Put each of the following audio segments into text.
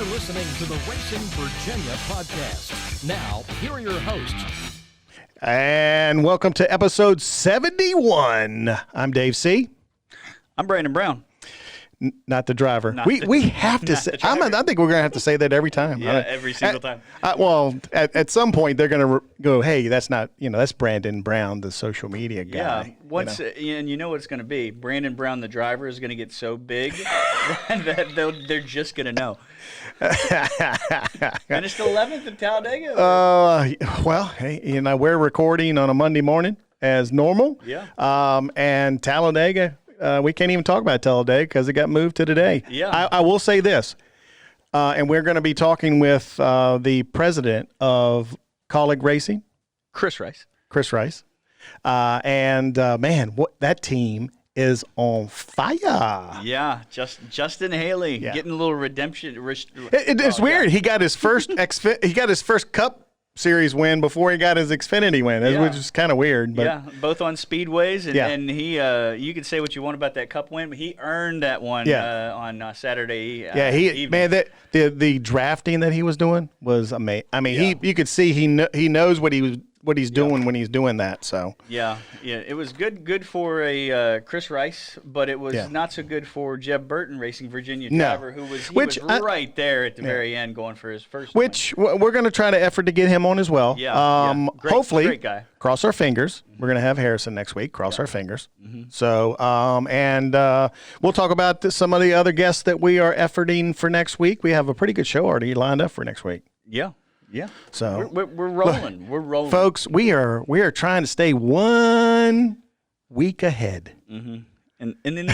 You're listening to the Racing Virginia podcast. Now, here are your hosts. And welcome to episode 71. I'm Dave C. I'm Brandon Brown. Not the driver. We have to say. I think we're going to have to say that every time. Yeah, every single time. Well, at some point they're going to go, "Hey, that's not that's Brandon Brown, the social media guy." Yeah. And you know what it's going to be? Brandon Brown, the driver, is going to get so big that they're just going to know. Finished 11th at Talladega. Well, hey, we're recording on a Monday morning as normal. Yeah. And Talladega. We can't even talk about Talladega because it got moved to today. Yeah. I will say this, and we're going to be talking with the president of Kaulig Racing, Chris Rice. Man, that team is on fire. Yeah, Justin Haley getting a little redemption. It's weird. He got his first Cup Series win before he got his Xfinity win, which is kind of weird. But yeah, both on speedways, and he you can say what you want about that Cup win, but he earned that one on Saturday. Man, the drafting that he was doing was amazing. I mean, you could see he knows what he's doing when he's doing that. So it was good for a Chris Rice, but it was not so good for Jeb Burton, Racing Virginia driver, who was right there at the very end going for his first. Which we're going to try to effort to get him on as well. Hopefully, great guy. Cross our fingers. We're going to have Harrison next week. Cross our fingers. Mm-hmm. So we'll talk about some of the other guests that we are efforting for next week. We have a pretty good show already lined up for next week. Yeah. Yeah. So we're rolling. We're rolling. Folks, we are trying to stay 1 week ahead. Mm-hmm. And in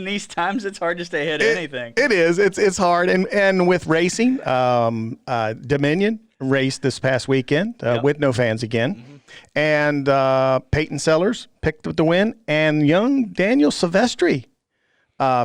these times, it's hard to stay ahead of anything. It is. It's hard. And with racing, Dominion raced this past weekend with no fans again. Mm-hmm. And Peyton Sellers picked up the win. And young Daniel Silvestri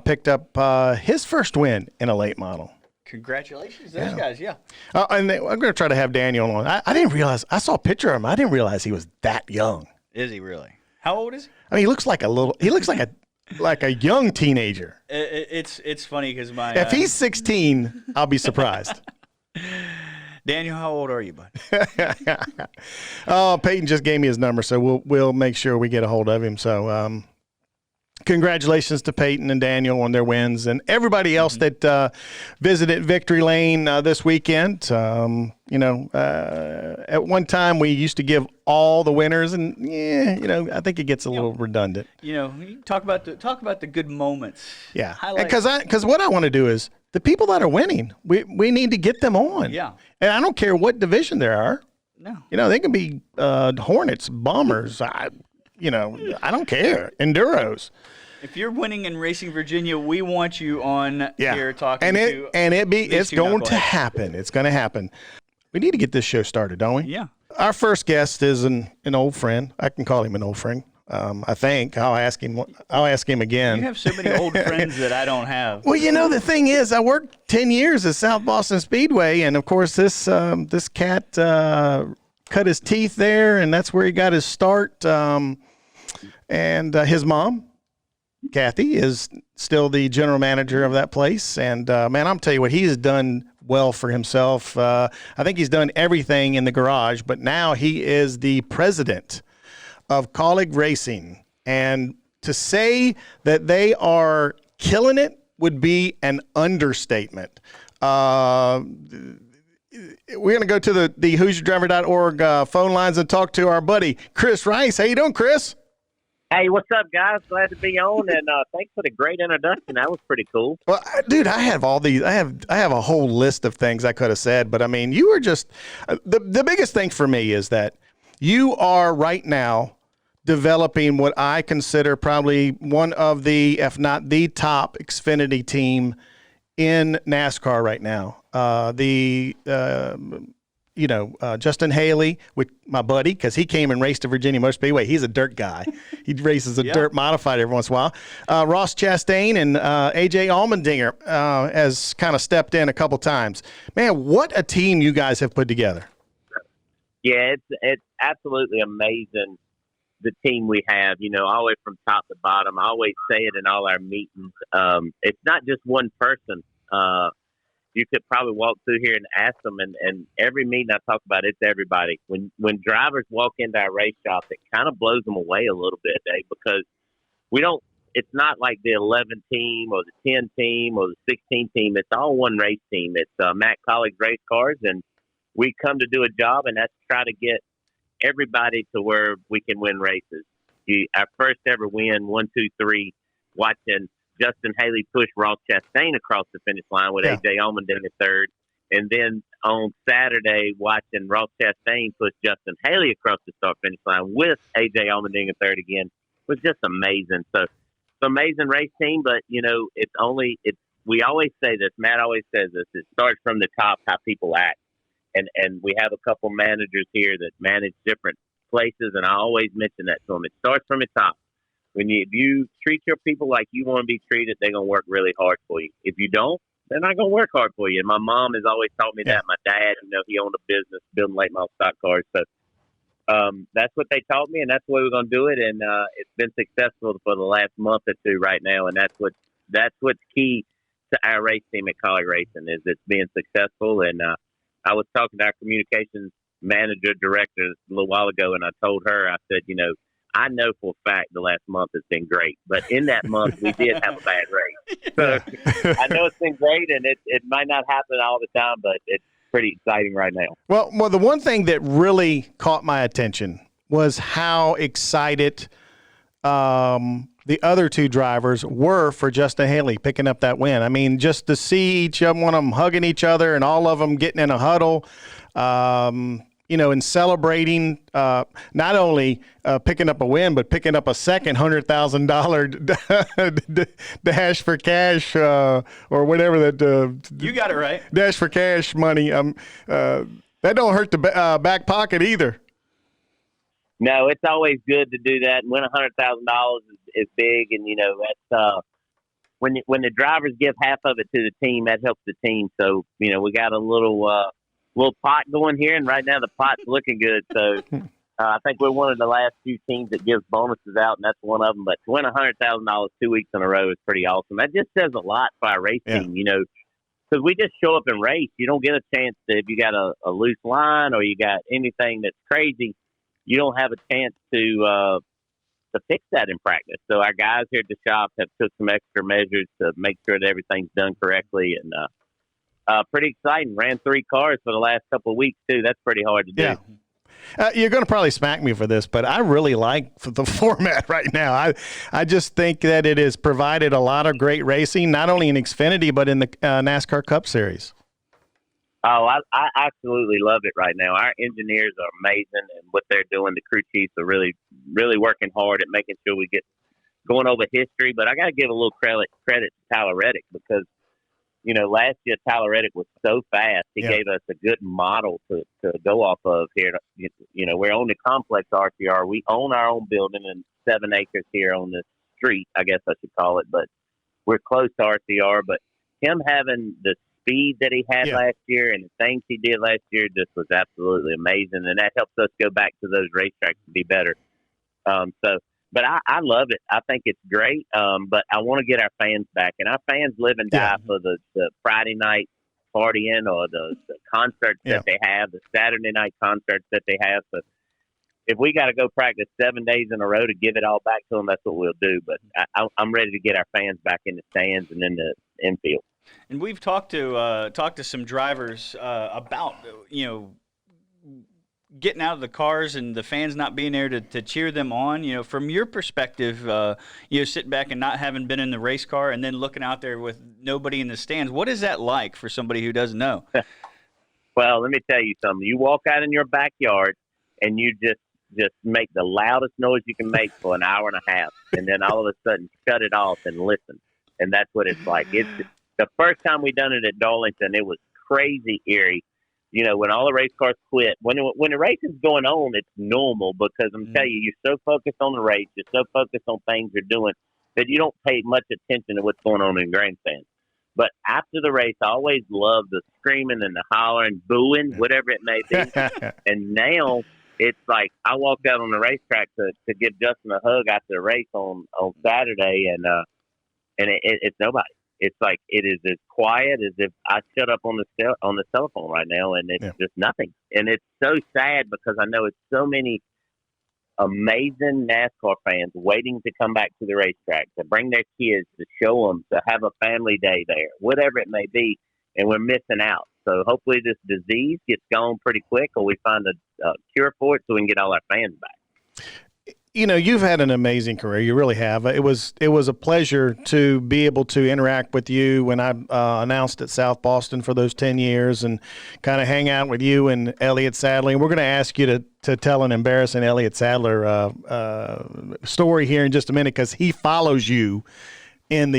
picked up his first win in a late model. Congratulations, those guys, And I'm going to try to have Daniel on. I didn't realize. I saw a picture of him. I didn't realize he was that young. Is he really? How old is he? I mean, he looks like a young teenager. It's funny because if he's 16, I'll be surprised. Daniel, how old are you, bud? Peyton just gave me his number, so we'll make sure we get a hold of him. So, congratulations to Peyton and Daniel on their wins, and everybody else that visited Victory Lane this weekend. At one time we used to give all the winners, and I think it gets a little redundant. You talk about the good moments. Yeah, because what I want to do is the people that are winning, we need to get them on. Yeah, and I don't care what division there are. No, they can be Hornets, Bombers. I don't care. Enduros. If you're winning in Racing Virginia, we want you on here talking it's going to happen. It's going to happen. We need to get this show started, don't we? Yeah. Our first guest is an old friend. I can call him an old friend. I think I'll ask him again. You have so many old friends that I don't have. Well, the thing is, I worked 10 years at South Boston Speedway, and of course this cat cut his teeth there, and that's where he got his start. And his mom, Kathy, is still the general manager of that place. And, man, I'm telling you what, he has done well for himself. I think he's done everything in the garage, but now he is the president of Kaulig Racing. And to say that they are killing it would be an understatement. We're going to go to the HoosierDriver.org phone lines and talk to our buddy, Chris Rice. How you doing, Chris? Hey, what's up, guys? Glad to be on, and thanks for the great introduction. That was pretty cool. Well, dude, I have all these. I have a whole list of things I could have said, but I mean, you were just the biggest thing for me is that you are right now developing what I consider probably one of the, if not the top Xfinity team in NASCAR right now. Justin Haley, with my buddy, because he came and raced at Virginia Motor Speedway. He's a dirt guy. He races a dirt modified every once in a while. Ross Chastain and A.J. Allmendinger has kind of stepped in a couple times. Man, what a team you guys have put together. Yeah, it's absolutely amazing, the team we have, all the way from top to bottom. I always say it in all our meetings. It's not just one person. You could probably walk through here and ask them, and every meeting I talk about, it's everybody. When drivers walk into our race shop, it kind of blows them away a little bit, Dave, because it's not like the 11 team or the 10 team or the 16 team. It's all one race team. It's Matt Kaulig Race Cars, and we come to do a job, and that's try to get everybody to where we can win races. Our first ever win, 1, 2, 3, watching Justin Haley push Ross Chastain across the finish line with A.J. Allmendinger third. And then on Saturday, watching Ross Chastain push Justin Haley across the start-finish line with A.J. Allmendinger third again was just amazing. So it's an amazing race team, but, you know, we always say this, Matt always says this, it starts from the top, how people act. And we have a couple managers here that manage different places, and I always mention that to them. It starts from the top. If you treat your people like you want to be treated, they're going to work really hard for you. If you don't, they're not going to work hard for you. And my mom has always taught me that. My dad, you know, he owned a business building late model stock cars. So that's what they taught me, and that's the way we're going to do it. And it's been successful for the last month or two right now. And that's what's key to our race team at Kaulig Racing is it's being successful. And I was talking to our communications manager director a little while ago, and I told her, I said, you know, I know for a fact the last month has been great, but in that month we did have a bad race. So I know it's been great, and it might not happen all the time, but it's pretty exciting right now. Well, the one thing that really caught my attention was how excited the other two drivers were for Justin Haley picking up that win. I mean, just to see each of them hugging each other and all of them getting in a huddle, you know, and celebrating not only picking up a win, but picking up a second $100,000 dash for cash or whatever that. You got it right. Dash for cash money. That don't hurt the back pocket either. No, it's always good to do that. And win $100,000 is big, and you know that's when the drivers give half of it to the team, that helps the team. So you know we got a little pot going here, and right now the pot's looking good. So I think we're one of the last few teams that gives bonuses out, and that's one of them. But to win $100,000 2 weeks in a row is pretty awesome. That just says a lot for our race team, you know, because we just show up and race. You don't get a chance to, if you got a loose line or you got anything that's crazy, you don't have a chance to fix that in practice. So our guys here at the shop have took some extra measures to make sure that everything's done correctly, and pretty exciting. Ran 3 cars for the last couple of weeks too. That's pretty hard to do. Yeah. You're going to probably smack me for this, but I really like the format right now. I just think that it has provided a lot of great racing, not only in Xfinity, but in the NASCAR Cup Series. Oh, I absolutely love it right now. Our engineers are amazing, and what they're doing, the crew chiefs are really, really working hard at making sure we get going over history. But I got to give a little credit to Tyler Reddick, because, you know, last year Tyler Reddick was so fast. He gave us a good model to go off of here. You know, we're on the complex RCR. We own our own building and 7 acres here on the street, I guess I should call it. But we're close to RCR. But him having the speed that he had last year and the things he did last year just was absolutely amazing. And that helps us go back to those racetracks to be better. But I love it. I think it's great. But I want to get our fans back, and our fans live and die for the Friday night partying or the concerts that they have, the Saturday night concerts that they have. So if we got to go practice 7 days in a row to give it all back to them, that's what we'll do. But I'm ready to get our fans back in the stands and in the infield. And we've talked to some drivers about, you know, getting out of the cars and the fans not being there to cheer them on. You know, from your perspective, you know, sitting back and not having been in the race car and then looking out there with nobody in the stands, what is that like for somebody who doesn't know? Well, let me tell you something. You walk out in your backyard and you just make the loudest noise you can make for an hour and a half, and then all of a sudden shut it off and listen. And that's what it's like. It's the first time we done it at Darlington, it was crazy eerie. You know, when all the race cars quit, when the race is going on, it's normal, because I'm telling you, you're so focused on the race, you're so focused on things you're doing that you don't pay much attention to what's going on in the grandstand. But after the race, I always love the screaming and the hollering, booing, whatever it may be. And now it's like I walked out on the racetrack to give Justin a hug after the race on Saturday, and it's nobody. it's like it is as quiet as if I shut up on the telephone right now, and it's just nothing. And it's so sad because I know it's so many amazing NASCAR fans waiting to come back to the racetrack, to bring their kids, to show them, to have a family day there, whatever it may be, and we're missing out. So hopefully this disease gets gone pretty quick, or we find a cure for it so we can get all our fans back. You know, you've had an amazing career. You really have. It was a pleasure to be able to interact with you when I announced at South Boston for those 10 years and kind of hang out with you and Elliott Sadler. And we're going to ask you to tell an embarrassing Elliott Sadler story here in just a minute, because he follows you in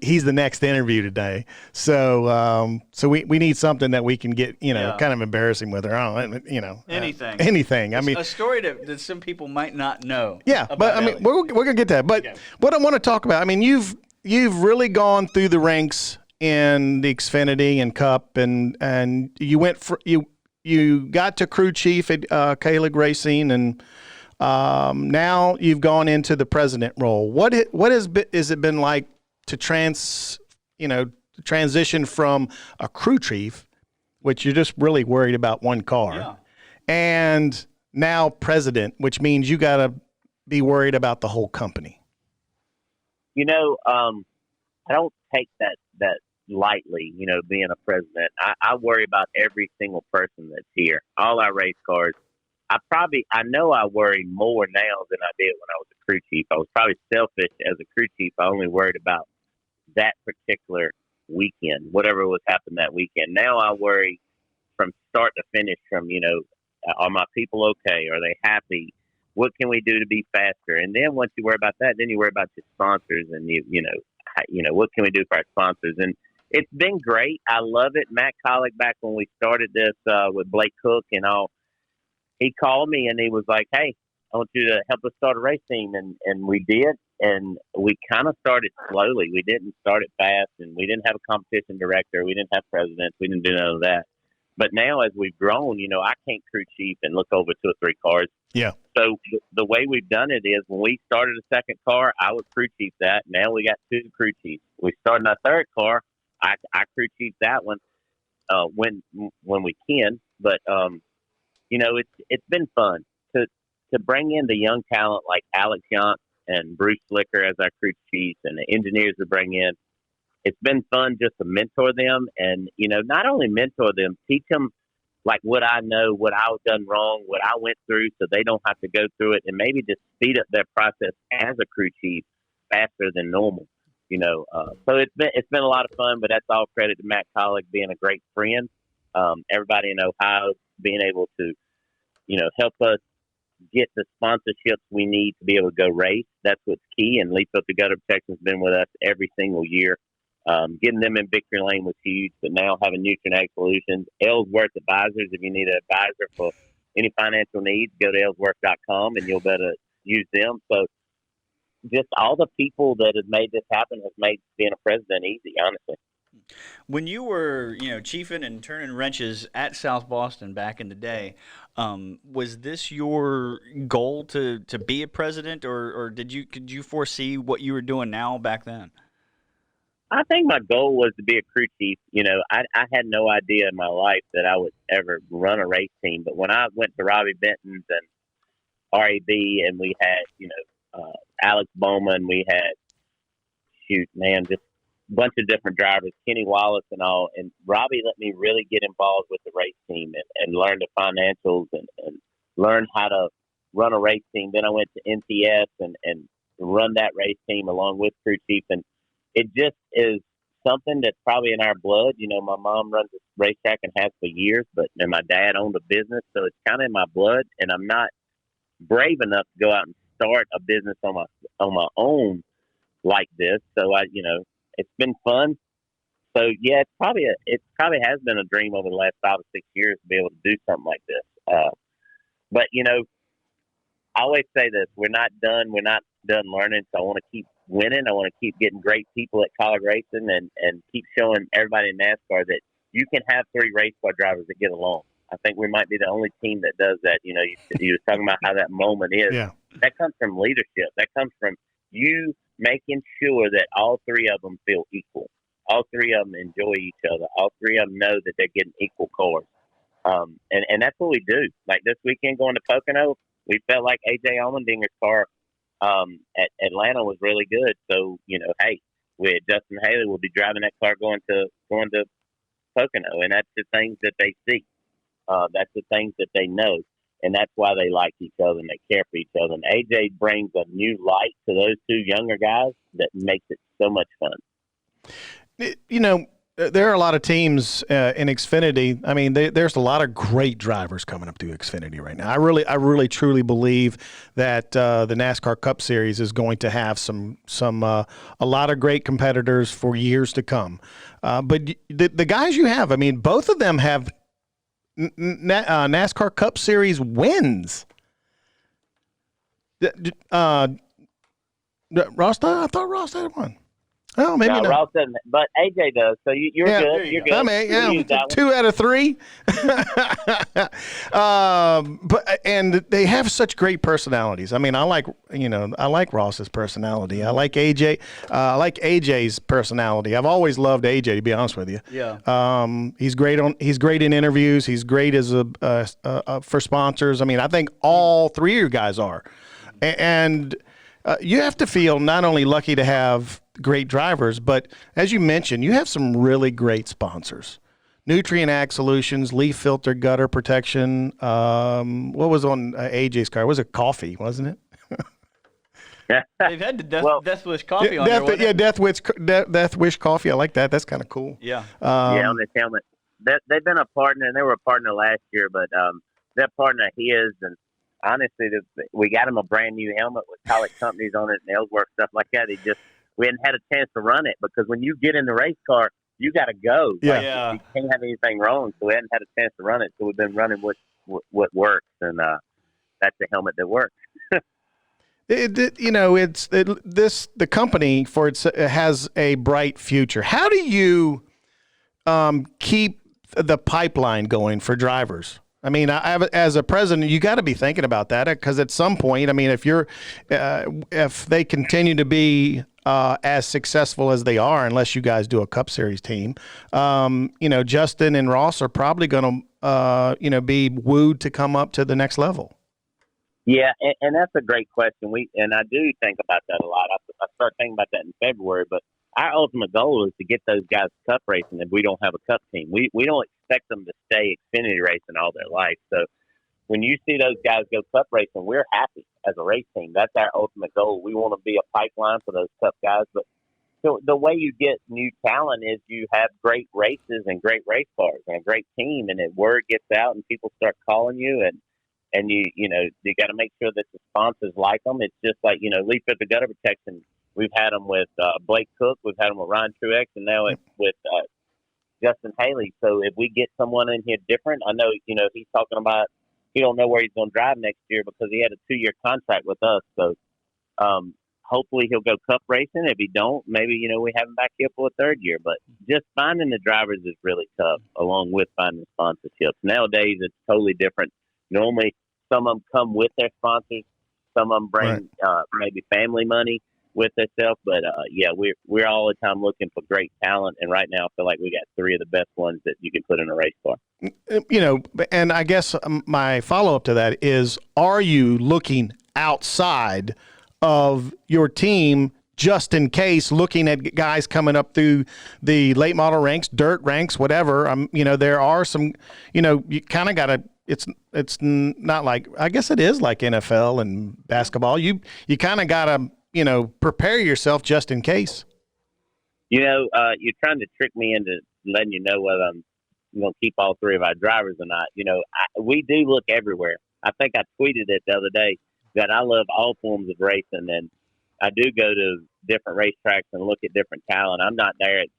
he's the next interview today. So we need something that we can get, kind of embarrassing with her. I don't, anything. I mean, a story that some people might not know. Yeah, but I mean, we're gonna get that. But what I want to talk about, I mean, you've really gone through the ranks in the Xfinity and Cup, and you went for you got to crew chief at Kaulig Racing, and now you've gone into the president role. What has it been like to transition from a crew chief, which you're just really worried about one car, and now president, which means you got to be worried about the whole company? I don't take that lightly, being a president. I worry about every single person that's here, all our race cars. I know I worry more now than I did when I was a crew chief. I was probably selfish as a crew chief. I only worried about that particular weekend, whatever was happening that weekend. Now I worry from start to finish, are my people okay? Are they happy? What can we do to be faster? And then once you worry about that, then you worry about your sponsors, and what can we do for our sponsors? And it's been great. I love it. Matt Kaulig, back when we started this with Blake Cook and all, he called me and he was like, "Hey, I want you to help us start a race team." And we did. And we kind of started slowly. We didn't start it fast, and we didn't have a competition director. We didn't have presidents. We didn't do none of that. But now as we've grown, I can't crew chief and look over 2 or 3 cars. Yeah. So the way we've done it is when we started a second car, I would crew chief that. Now we got 2 crew chiefs. We started our third car. I crew chief that one when we can. But, it's been fun to bring in the young talent like Alex Yant and Bruce Slicker as our crew chiefs, and the engineers we bring in. It's been fun just to mentor them, and not only mentor them, teach them like what I know, what I've done wrong, what I went through, so they don't have to go through it, and maybe just speed up their process as a crew chief faster than normal. So it's been a lot of fun, but that's all credit to Matt Kaulig being a great friend. Everybody in Ohio being able to help us get the sponsorships we need to be able to go race. That's what's key. And Leap Up the Gutter Protection's been with us every single year. Getting them in victory lane was huge, but now having Nutrient Solutions, Ellsworth Advisors, if you need an advisor for any financial needs, go to ellsworth.com and you'll be able to use them. So just all the people that have made this happen has made being a president easy, honestly. When you were, chiefing and turning wrenches at South Boston back in the day, was this your goal to be a president, or could you foresee what you were doing now back then? I think my goal was to be a crew chief. I had no idea in my life that I would ever run a race team. But when I went to Robbie Benton's and RAB, and we had, Alex Bowman, we had, just bunch of different drivers, Kenny Wallace and all, and Robbie let me really get involved with the race team and learn the financials and learn how to run a race team. Then I went to NTS and run that race team along with crew chief, and it just is something that's probably in our blood. My mom runs a racetrack and has for years, and my dad owned a business, so it's kind of in my blood, and I'm not brave enough to go out and start a business on my own like this. So it's been fun. So yeah, it probably has been a dream over the last 5 or 6 years to be able to do something like this. But I always say this: we're not done. We're not done learning. So I want to keep winning. I want to keep getting great people at Kaulig Racing and keep showing everybody in NASCAR that you can have 3 race car drivers that get along. I think we might be the only team that does that. You were talking about how that moment is. Yeah. That comes from leadership. That comes from you making sure that all 3 of them feel equal. All three of them enjoy each other. All three of them know that they're getting equal cars. And that's what we do. Like this weekend going to Pocono, we felt like A.J. Allmendinger's car at Atlanta was really good. So, hey, Justin Haley will be driving that car going to Pocono, and that's the things that they see. That's the things that they know, and that's why they like each other and they care for each other. And AJ brings a new light to those two younger guys that makes it so much fun. There are a lot of teams in Xfinity. I mean, there's a lot of great drivers coming up through Xfinity right now. I really truly believe that the NASCAR Cup Series is going to have a lot of great competitors for years to come. But the guys you have, I mean, both of them have NASCAR Cup Series wins. Ross, I thought Ross had one. Oh, maybe no, not. Ross doesn't, but AJ does. So you're good. You're good. I mean, 2 out of 3. And they have such great personalities. I mean, I like Ross's personality. I like AJ. I like AJ's personality. I've always loved AJ, to be honest with you. Yeah. He's great in interviews. He's great as for sponsors. I mean, I think all 3 of you guys are, and you have to feel not only lucky to have great drivers, but as you mentioned, you have some really great sponsors. Nutrient Ag Solutions, leaf filter gutter protection. What was on AJ's car? Was it coffee, wasn't it? They've had the Death Wish coffee on there. Death Wish coffee. I like that. That's kind of cool. Yeah. On this helmet. They've been a partner, and they were a partner last year, but that partner of his, and honestly, we got him a brand new helmet with Kaulig companies on it and Ellsworth, stuff like that. We hadn't had a chance to run it because when you get in the race car, you got to go. Yeah. You can't have anything wrong, so we hadn't had a chance to run it. So we've been running what works, and that's the helmet that works. The company has a bright future. How do you keep the pipeline going for drivers? I mean, as a president, you got to be thinking about that because at some point, I mean, if they continue to be as successful as they are, unless you guys do a Cup Series team, Justin and Ross are probably going to, be wooed to come up to the next level. Yeah, and that's a great question. And I do think about that a lot. I start thinking about that in February, but our ultimate goal is to get those guys Cup racing if we don't have a Cup team. We don't expect them to stay Xfinity racing all their life. So when you see those guys go Cup racing, we're happy as a race team. That's our ultimate goal. We want to be a pipeline for those Cup guys. But so the way you get new talent is you have great races and great race cars and a great team, and then word gets out and people start calling you, and you got to make sure that the sponsors like them. It's just like, Leaf at the Gutter Protection. We've had them with Blake Cook. We've had them with Ryan Truex, and now it's with Justin Haley. So if we get someone in here different, I know, he's talking about he don't know where he's going to drive next year because he had a 2-year contract with us. So hopefully he'll go Cup racing. If he don't, maybe, we have him back here for a 3rd year. But just finding the drivers is really tough, along with finding sponsorships. Nowadays, it's totally different. Normally, some of them come with their sponsors. Some of them bring maybe family money with themselves. But, we're all the time looking for great talent. And right now, I feel like we got 3 of the best ones that you can put in a race car. And I guess my follow-up to that is, are you looking outside of your team just in case, looking at guys coming up through the late model ranks, dirt ranks, whatever? There are some, you kind of got to, it's not like, I guess it is like NFL and basketball. You kind of got to, prepare yourself just in case. You're trying to trick me into letting you know whether I'm going to keep all 3 of our drivers or not. We do look everywhere. I think I tweeted it the other day that I love all forms of racing, and I do go to different racetracks and look at different talent. I'm not there at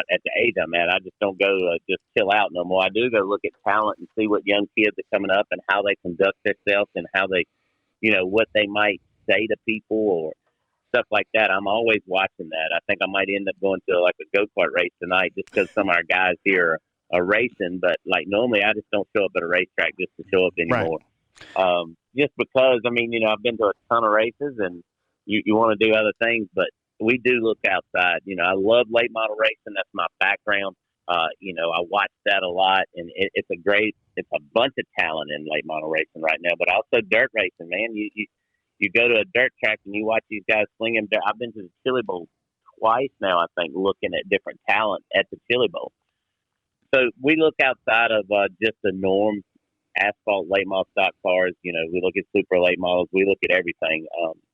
the age I'm at. I just don't go just chill out no more. I do go look at talent and see what young kids are coming up and how they conduct themselves and how they, what they might say to people or stuff like that. I'm always watching that. I think I might end up going to like a go-kart race tonight just because some of our guys here are racing. But like normally I just don't show up at a racetrack just to show up anymore. Right. Just because, I've been to a ton of races and you want to do other things, but we do look outside. I love late model racing. That's my background. I watch that a lot, and it's a bunch of talent in late model racing right now, but also dirt racing, man. You go to a dirt track and you watch these guys slinging dirt. I've been to the Chili Bowl twice now, I think, looking at different talent at the Chili Bowl. So we look outside of just the norm, asphalt late model stock cars. We look at super late models. We look at everything.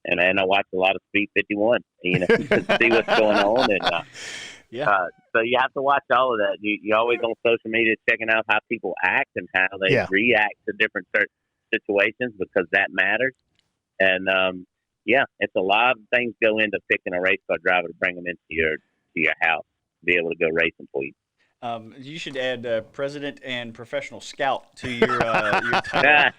And I watch a lot of Speed 51, to see what's going on. And so you have to watch all of that. You're always on social media checking out how people act and how they react to different situations, because that matters. And it's a lot of things go into picking a race car driver to bring them into your house to be able to go racing for you. You should add president and professional scout to your title.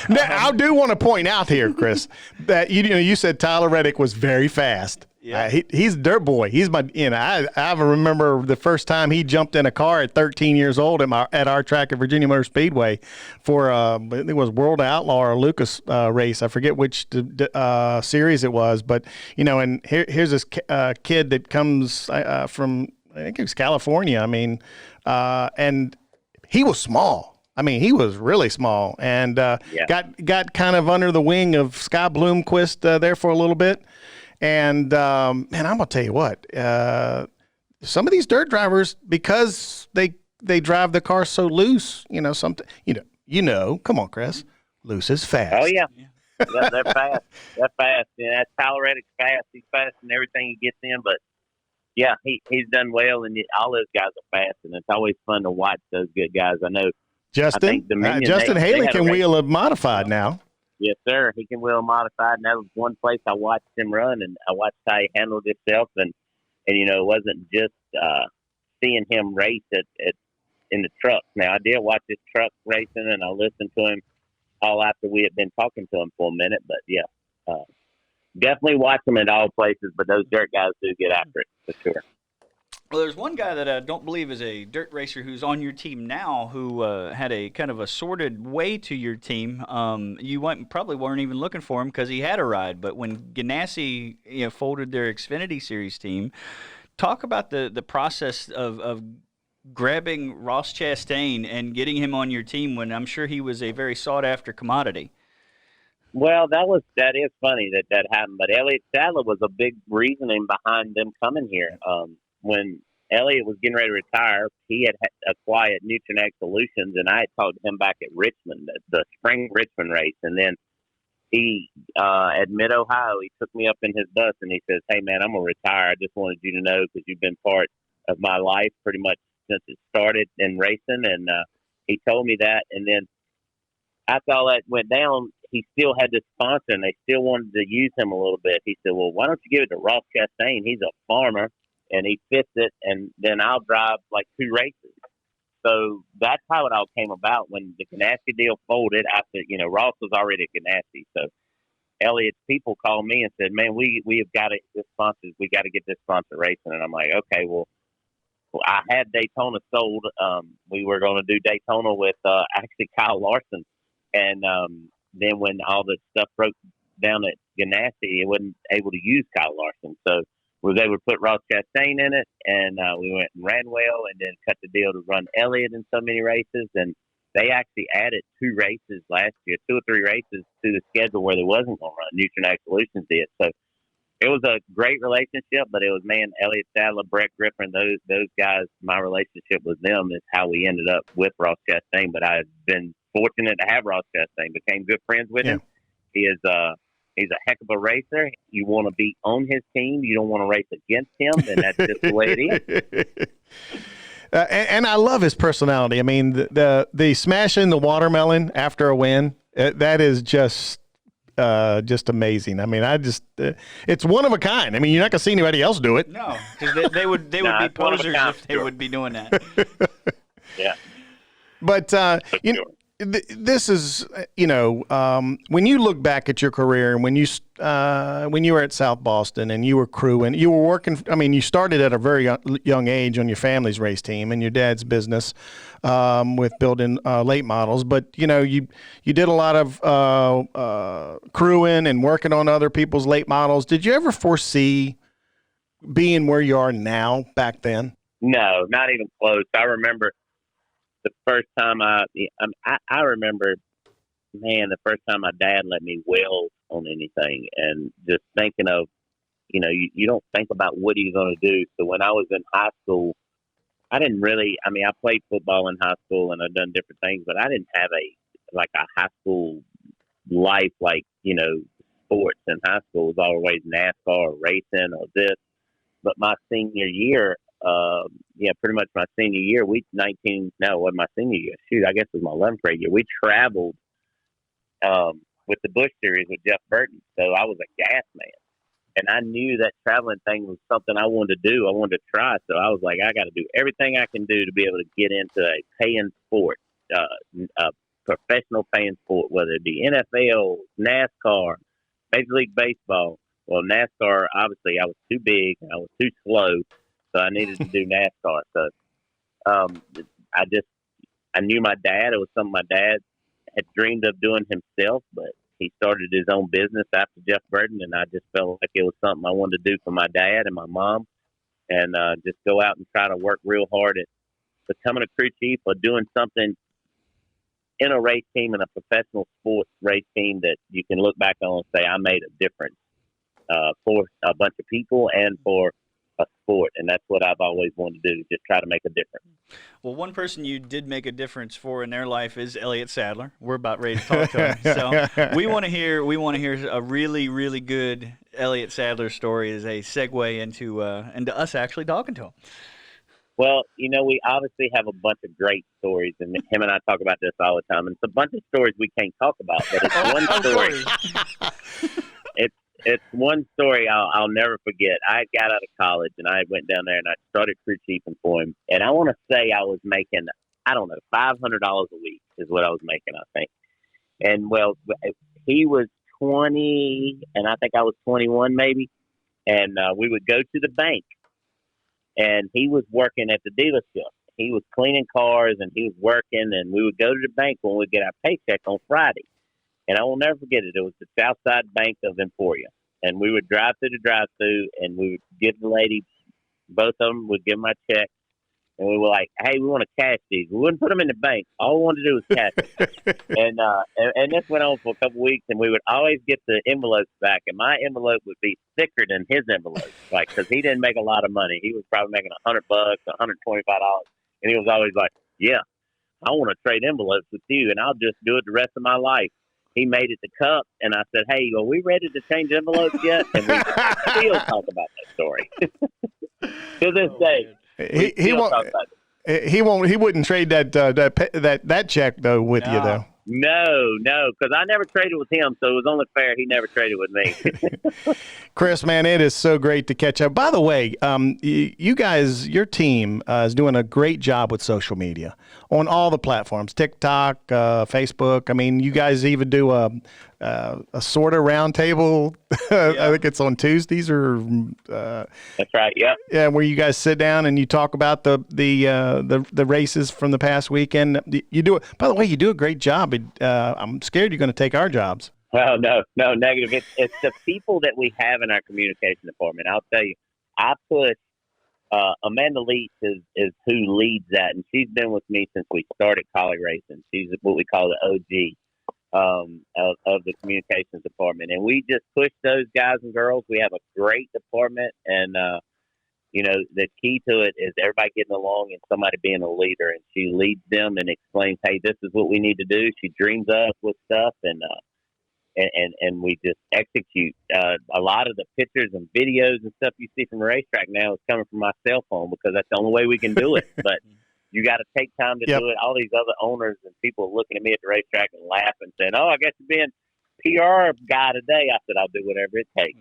Now, I do want to point out here, Chris, that you said Tyler Reddick was very fast. Yeah. He's a dirt boy. He's my. I remember the first time he jumped in a car at 13 years old at our track at Virginia Motor Speedway for it was World Outlaw or Lucas race. I forget which series it was, but and here's this kid that comes from, I think it was California. I mean, and he was small. I mean, he was really small, and got kind of under the wing of Sky Bloomquist there for a little bit. And man, I'm gonna tell you what, some of these dirt drivers, because they drive the car so loose, come on, Chris, loose is fast. Oh yeah. They're fast. They're fast. That's Tyler Reddick's fast. He's fast in everything he gets in, but. Yeah, he's done well, and all those guys are fast, and it's always fun to watch those good guys. I know Justin Haley can wheel a modified now. Yes, sir. He can wheel a modified, and that was one place I watched him run, and I watched how he handled himself, and it wasn't just seeing him race in the trucks. Now, I did watch his truck racing, and I listened to him all after we had been talking to him for a minute, but definitely watch them at all places, but those dirt guys do get after it, for sure. Well, there's one guy that I don't believe is a dirt racer who's on your team now who had a kind of a sordid way to your team. You probably weren't even looking for him because he had a ride, but when Ganassi folded their Xfinity Series team, talk about the process of grabbing Ross Chastain and getting him on your team when I'm sure he was a very sought-after commodity. Well, that is funny that happened, but Elliott Sadler was a big reasoning behind them coming here. When Elliott was getting ready to retire, he had acquired Nutrient Solutions, and I had talked to him back at Richmond, the spring Richmond race, and then he at Mid-Ohio, he took me up in his bus and he says, "Hey man, I'm gonna retire. I just wanted you to know because you've been part of my life pretty much since it started in racing." And he told me that, and then after all that went down, he still had this sponsor, and they still wanted to use him a little bit. He said, "Well, why don't you give it to Ross Chastain? He's a farmer, and he fits it, and then I'll drive like 2 races." So that's how it all came about when the Ganassi deal folded after, Ross was already at Ganassi. So Elliott's people called me and said, "Man, we have got to, this sponsor, we got to get this sponsor racing." And I'm like, okay, well I had Daytona sold. We were going to do Daytona with actually Kyle Larson. And then when all the stuff broke down at Ganassi, it wasn't able to use Kyle Larson. So we was able to put Ross Chastain in it, and we went and ran well, and then cut the deal to run Elliott in so many races. And they actually added 2 races last year, 2 or 3 races to the schedule where they wasn't going to run. Nutrient Solutions did. So it was a great relationship, but it was, Elliott Sadler, Brett Griffin, those guys, my relationship with them is how we ended up with Ross Chastain. But I've been fortunate to have Ross Chastain, became good friends with him. He is he's a heck of a racer. You want to be on his team. You don't want to race against him, and that's just the way it is. And I love his personality. I mean, the smashing the watermelon after a win, that is just amazing. I mean, it's one of a kind. I mean, you're not gonna see anybody else do it. No, because they would be posers if they would be doing that. Yeah. But this is, when you look back at your career and when you were at South Boston and you were crewing, you were working. I mean, you started at a very young age on your family's race team and your dad's business with building late models. But you did a lot of crewing and working on other people's late models. Did you ever foresee being where you are now back then? No, not even close. I remember the first time I remember, man, the first time my dad let me weld on anything, and just thinking of, you don't think about what you're going to do. So when I was in high school, I played football in high school and I've done different things, but I didn't have a high school life, sports in high school. It was always NASCAR or racing or this. But my senior year, pretty much my senior year, it wasn't my senior year. Shoot, I guess it was my 11th grade year. We traveled with the Busch Series with Jeff Burton. So I was a gas man. And I knew that traveling thing was something I wanted to do. I wanted to try. So I was like, I got to do everything I can do to be able to get into a paying sport, a professional paying sport, whether it be NFL, NASCAR, Major League Baseball. Well, NASCAR, obviously, I was too big. I was too slow. So I needed to do NASCAR. So I knew my dad. It was something my dad had dreamed of doing himself, but he started his own business after Jeff Burton, and I just felt like it was something I wanted to do for my dad and my mom, and just go out and try to work real hard at becoming a crew chief or doing something in a race team, in a professional sports race team, that you can look back on and say, I made a difference for a bunch of people and for a sport. And that's what I've always wanted to do, just try to make a difference. Well, one person you did make a difference for in their life is Elliott Sadler. We're about ready to talk to him. So we want to hear a really, really good Elliott Sadler story as a segue into us actually talking to him. Well, we obviously have a bunch of great stories, and him and I talk about this all the time. And it's a bunch of stories we can't talk about, but it's one story. It's one story I'll never forget. I got out of college, and I went down there, and I started crew chiefing for him. And I want to say I was making, $500 a week is what I was making, I think. And, well, he was 20, and I think I was 21 maybe. And we would go to the bank, and he was working at the dealership. He was cleaning cars, and he was working, and we would go to the bank when we get our paycheck on Friday. And I will never forget it. It was the Southside Bank of Emporia. And we would drive through the drive-through, and we would give the lady, both of them would give them our check. And we were like, hey, we want to cash these. We wouldn't put them in the bank. All we wanted to do was cash them. and this went on for a couple of weeks, and we would always get the envelopes back. And my envelope would be thicker than his envelope, because he didn't make a lot of money. He was probably making $100, $125. And he was always like, yeah, I want to trade envelopes with you, and I'll just do it the rest of my life. He made it to Cup, and I said, hey, are we ready to change envelopes yet? And we still talk about that story. To this day, he wouldn't trade that check, though, with you, though. No, because I never traded with him, so it was only fair he never traded with me. Chris, man, it is so great to catch up. By the way, you guys, your team is doing a great job with social media on all the platforms, TikTok, Facebook. I mean, you guys even do a sort of round table. Yeah. I think it's on Tuesdays or. That's right. Yeah. Yeah, where you guys sit down and you talk about the races from the past weekend. You do it. By the way, you do a great job. I'm scared you're going to take our jobs. Well, no, negative. It's the people that we have in our communication department. I'll tell you, I push. Amanda Leach is who leads that, and she's been with me since we started Kaulig Racing. She's what we call the OG of the communications department, and we just push those guys and girls. We have a great department, and the key to it is everybody getting along and somebody being a leader, and she leads them and explains, hey, this is what we need to do. She dreams us with stuff, and we just execute. A lot of the pictures and videos and stuff you see from the racetrack now is coming from my cell phone, because that's the only way we can do it. But you got to take time to do it. All these other owners and people looking at me at the racetrack and laughing, saying, oh, I guess you're being PR guy today. I said, I'll do whatever it takes.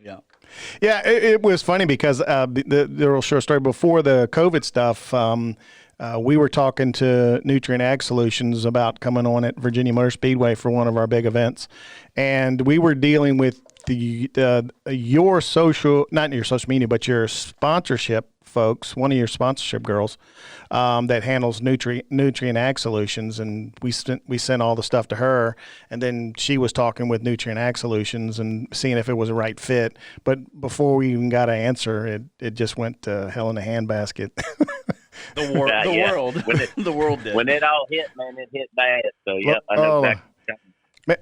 Yeah, it was funny because the real short story, before the COVID stuff, we were talking to Nutrient Ag Solutions about coming on at Virginia Motor Speedway for one of our big events, and we were dealing with your social, not your social media, but your sponsorship folks, one of your sponsorship girls, that handles Nutrient Ag Solutions, and we sent all the stuff to her, and then she was talking with Nutrient Ag Solutions and seeing if it was a right fit. But before we even got an answer, it just went to hell in a handbasket. The world, the world did. When it all hit, man, it hit bad. So yeah, I know exactly.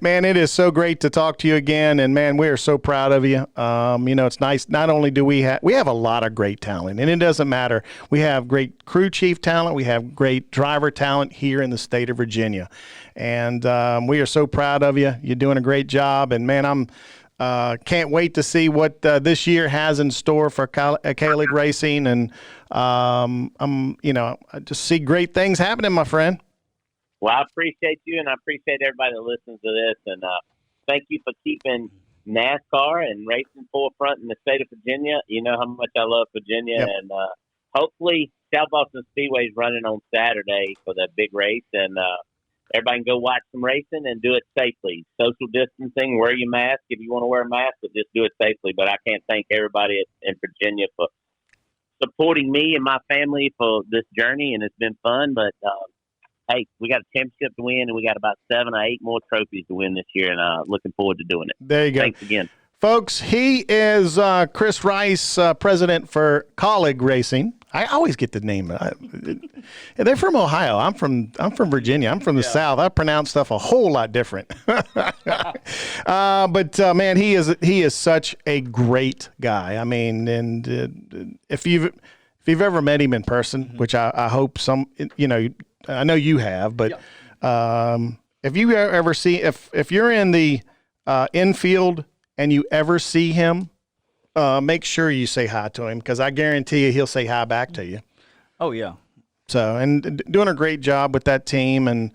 Man, it is so great to talk to you again, and man, we are so proud of you. It's nice. Not only do we have a lot of great talent, and it doesn't matter. We have great crew chief talent. We have great driver talent here in the state of Virginia, and we are so proud of you. You're doing a great job, and man, I'm can't wait to see what this year has in store for Kaulig Racing, and I just see great things happening, my friend. Well, I appreciate you, and I appreciate everybody that listens to this. And thank you for keeping NASCAR and racing forefront in the state of Virginia. You know how much I love Virginia. Yep. And hopefully South Boston Speedway is running on Saturday for that big race. And everybody can go watch some racing and do it safely. Social distancing, wear your mask if you want to wear a mask, but just do it safely. But I can't thank everybody in Virginia for supporting me and my family for this journey, and it's been fun. But hey, we got a championship to win, and we got about 7 or 8 more trophies to win this year, and looking forward to doing it. There you go. Thanks again. Folks, he is Chris Rice, president for Kaulig Racing. I always get the name. They're from Ohio. I'm from Virginia. I'm from the South. I pronounce stuff a whole lot different. But man, he is such a great guy. I mean, and if you've ever met him in person, which I hope I know you have, but if you ever see, if you're in the infield and you ever see him, make sure you say hi to him, because I guarantee you he'll say hi back to you. Oh, yeah. So, and doing a great job with that team, and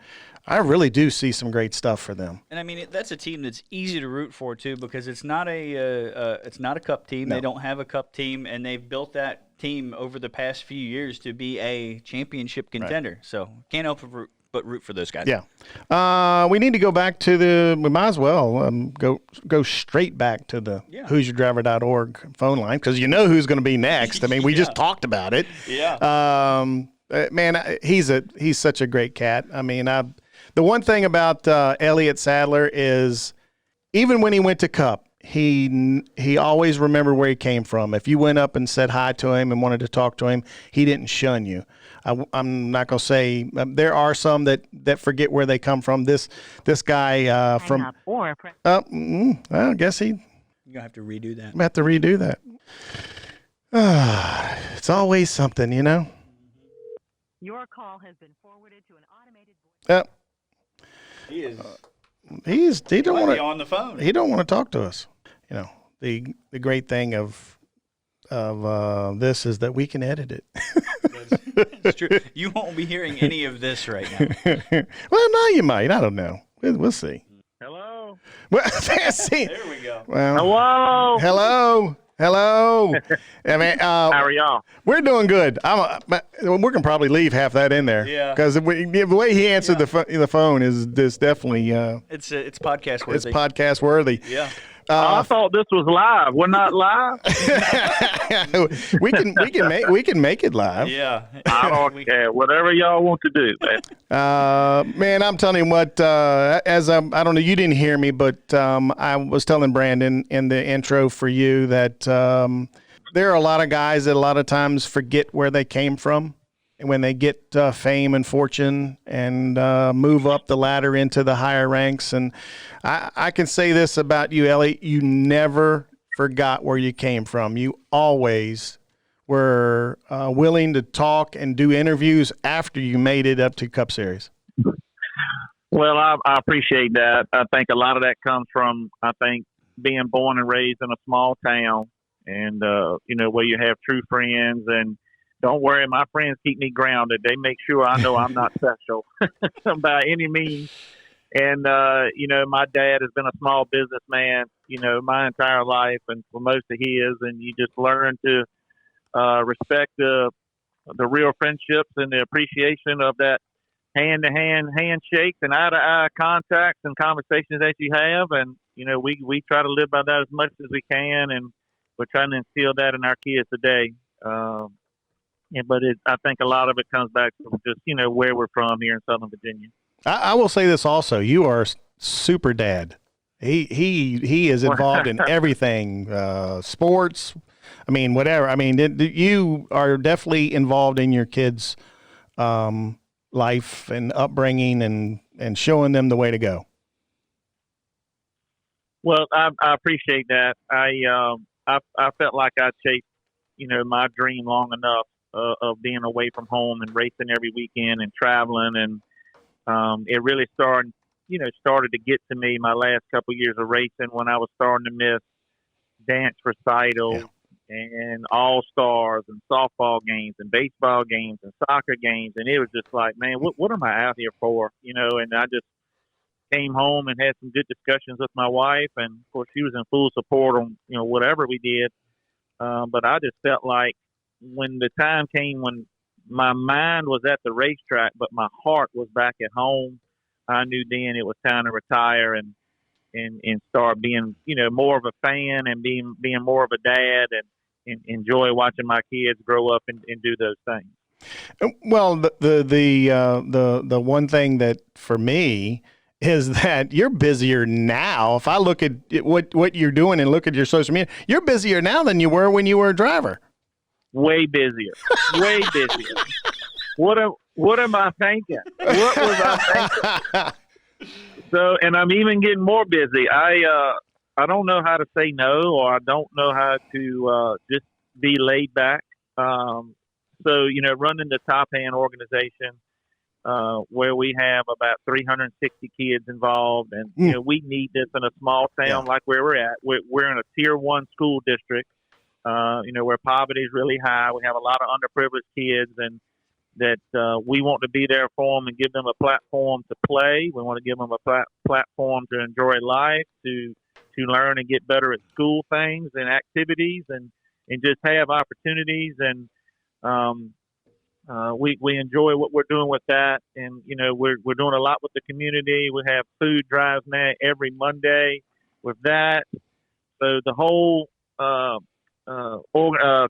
I really do see some great stuff for them. And I mean, that's a team that's easy to root for too, because it's not a cup team. No. They don't have a cup team, and they've built that team over the past few years to be a championship contender. Right. So can't help but root for those guys. Yeah. We need to go back to we might as well go straight back to the HoosierDriver.org phone line, because you know who's going to be next. I mean, we just talked about it. Yeah. Man, he's such a great cat. I mean, the one thing about Elliott Sadler is, even when he went to Cup, he always remembered where he came from. If you went up and said hi to him and wanted to talk to him, he didn't shun you. I'm not gonna say there are some that forget where they come from. This guy from. I guess you're gonna have to redo that. I'm gonna have to redo that. It's always something, you know. Your call has been forwarded to an automated voice. He don't want to on the phone. He don't want to talk to us. You know, the great thing of this is that we can edit it. That's true. You won't be hearing any of this right now. Well, no, you might. I don't know. We'll see. Hello. Well, see. There we go. Hello. Hello. I mean, how are y'all? We're doing good. We can probably leave half that in there. Yeah. Because the way he answered the phone is definitely. It's podcast worthy. It's podcast worthy. Yeah. I thought this was live. We're not live. we can make it live. Yeah. I don't care. Whatever y'all want to do, man. Man, I'm telling you what. I don't know. You didn't hear me, but I was telling Brandon in the intro for you that there are a lot of guys that a lot of times forget where they came from. And when they get fame and fortune and move up the ladder into the higher ranks. And I can say this about you, Elliott, you never forgot where you came from. You always were willing to talk and do interviews after you made it up to Cup Series. Well, I appreciate that. I think a lot of that comes from, being born and raised in a small town and, where you have true friends. And don't worry, my friends keep me grounded. They make sure I know I'm not special by any means. And, my dad has been a small businessman, my entire life and for most of his. And you just learn to respect the real friendships and the appreciation of that hand-to-hand handshakes and eye-to-eye contacts and conversations that you have. And, we try to live by that as much as we can. And we're trying to instill that in our kids today. but I think a lot of it comes back to just, where we're from here in Southern Virginia. I will say this also. You are super dad. He is involved in everything, sports. I mean, whatever. I mean, you are definitely involved in your kids' life and upbringing and showing them the way to go. Well, I appreciate that. I felt like I chased, my dream long enough of being away from home and racing every weekend and traveling, and it really started to get to me my last couple of years of racing when I was starting to miss dance recitals and all-stars and softball games and baseball games and soccer games, and it was just like, man, what am I out here for? And I just came home and had some good discussions with my wife, and of course she was in full support on whatever we did. But I just felt like when the time came when my mind was at the racetrack, but my heart was back at home, I knew then it was time to retire and start being more of a fan and being more of a dad and enjoy watching my kids grow up and do those things. Well, the one thing that for me is that you're busier now. If I look at what you're doing and look at your social media, you're busier now than you were when you were a driver. Way busier. Way busier. What am I thinking? What was I thinking? So, and I'm even getting more busy. I don't know how to say no, or I don't know how to just be laid back. So, running the Top Hand organization, where we have about 360 kids involved, and we need this in a small town like where we're at. We're in a Tier 1 school district, where poverty is really high. We have a lot of underprivileged kids, and that we want to be there for them and give them a platform to play. We want to give them a platform to enjoy life, to learn and get better at school things and activities, and just have opportunities. And we enjoy what we're doing with that. And we're doing a lot with the community. We have food drives now every Monday with that. So the whole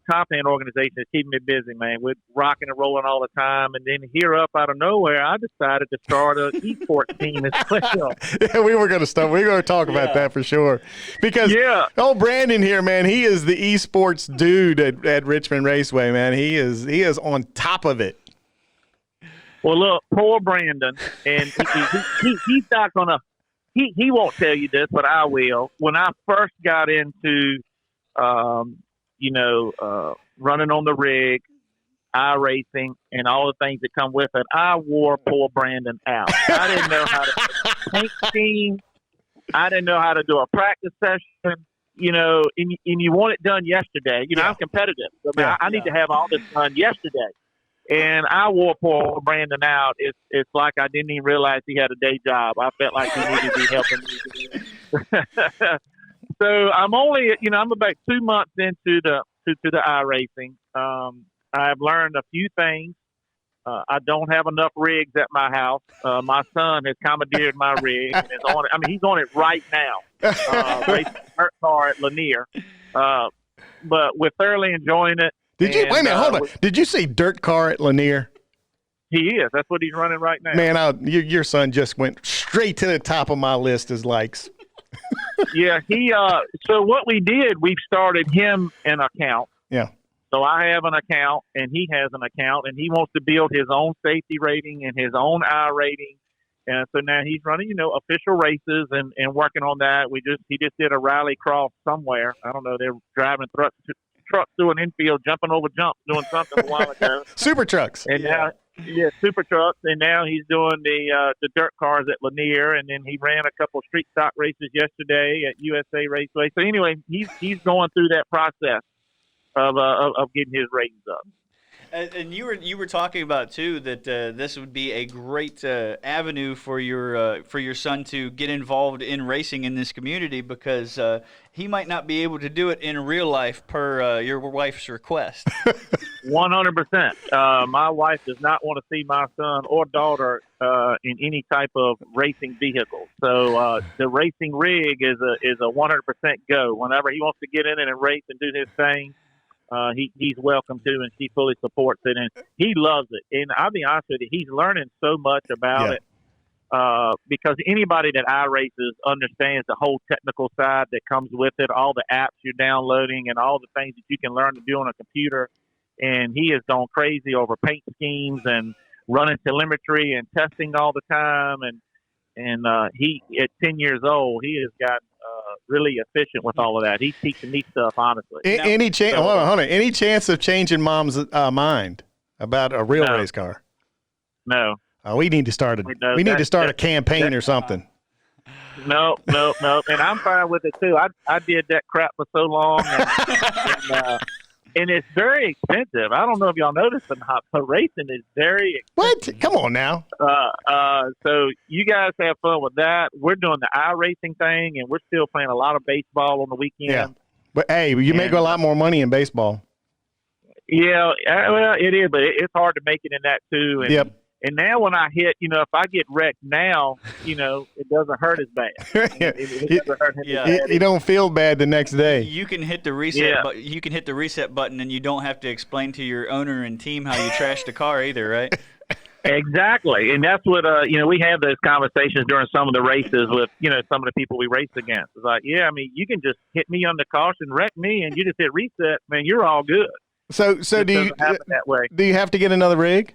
Top Hand organization is keeping me busy, man. We're rocking and rolling all the time. And then here up out of nowhere, I decided to start an eSports team as well. Yeah, we were going to start. We were going to talk about that for sure. Because old Brandon here, man, he is the eSports dude at Richmond Raceway, man. He is on top of it. Well, look, poor Brandon, and he's not going to. He won't tell you this, but I will. When I first got into running on the rig, iRacing, and all the things that come with it, I wore poor Brandon out. I didn't know how to paint scheme. I didn't know how to do a practice session, and you want it done yesterday. I'm competitive. I need to have all this done yesterday. And I wore poor Brandon out. It's like I didn't even realize he had a day job. I felt like he needed to be helping me. So I'm only, I'm about 2 months into the iRacing. I've learned a few things. I don't have enough rigs at my house. My son has commandeered my rig and is on it. I mean, he's on it right now. Racing a dirt car at Lanier. But we're thoroughly enjoying it. Wait a minute, hold on. Did you say dirt car at Lanier? He is. That's what he's running right now. Man, your son just went straight to the top of my list as likes. Yeah, so what we did, we've started him an account. Yeah. So I have an account, and he has an account, and he wants to build his own safety rating and his own I rating. And so now he's running, official races and working on that. He just did a rally cross somewhere. I don't know. They're driving trucks through an infield, jumping over jumps, doing something a while ago. Super trucks. And now, super trucks. And now he's doing the dirt cars at Lanier, and then he ran a couple of street stock races yesterday at USA Raceway. So anyway, he's going through that process of getting his ratings up. And you were talking about too that this would be a great avenue for your son to get involved in racing in this community, because he might not be able to do it in real life per your wife's request. 100%. My wife does not want to see my son or daughter in any type of racing vehicle. So the racing rig is a 100% go. Whenever he wants to get in it and race and do his thing, he's welcome to, and she fully supports it, and he loves it. And I'll be honest with you, he's learning so much about it because anybody that iRaces understands the whole technical side that comes with it, all the apps you're downloading and all the things that you can learn to do on a computer. And he has gone crazy over paint schemes and running telemetry and testing all the time. And he, at 10 years old, he has gotten really efficient with all of that. He's teaching me stuff, honestly. Any chance of changing Mom's mind about a real race car? No. We need to start a campaign or something. No. And I'm fine with it, too. I did that crap for so long. And it's very expensive. I don't know if y'all noticed or not, but racing is very expensive. What? Come on now. So you guys have fun with that. We're doing the iRacing thing, and we're still playing a lot of baseball on the weekend. Yeah. But, hey, you make a lot more money in baseball. Yeah, well, it is, but it's hard to make it in that, too. And, yep. And now when I hit, if I get wrecked now, it doesn't hurt as bad. It doesn't hurt as bad. You don't feel bad the next day. You can hit the reset. You can hit the reset button, and you don't have to explain to your owner and team how you trashed the car either, right? Exactly, and that's what we have those conversations during some of the races with some of the people we race against. It's like, you can just hit me on the caution, wreck me, and you just hit reset, man. You're all good. So do you happen that way? Do you have to get another rig?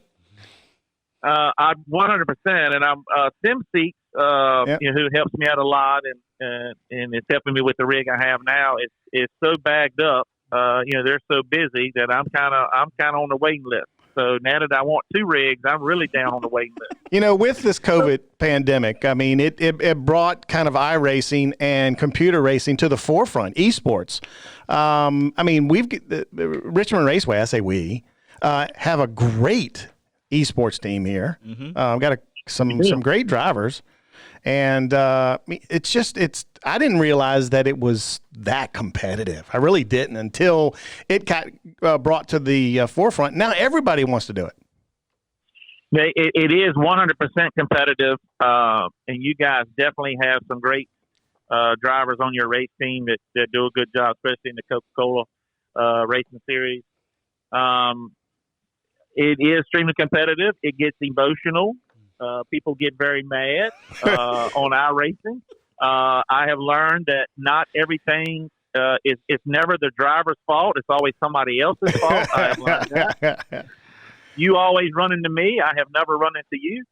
I 100%, and I'm SimSeek, who helps me out a lot, and it's helping me with the rig I have now. It's so bagged up, they're so busy that I'm kind of on the waiting list. So now that I want 2 rigs, I'm really down on the waiting list. With this COVID pandemic, I mean, it brought kind of iRacing and computer racing to the forefront, eSports. I mean, Richmond Raceway, I say we, have a great eSports team here. Mm-hmm. We've got some great drivers. And I didn't realize that it was that competitive. I really didn't until it got brought to the forefront. Now everybody wants to do it. It is 100% competitive, and you guys definitely have some great drivers on your race team that do a good job, especially in the Coca-Cola racing series. It is extremely competitive. It gets emotional. People get very mad on iRacing. I have learned that not everything it's never the driver's fault. It's always somebody else's fault. I have learned that. You always run into me. I have never run into you.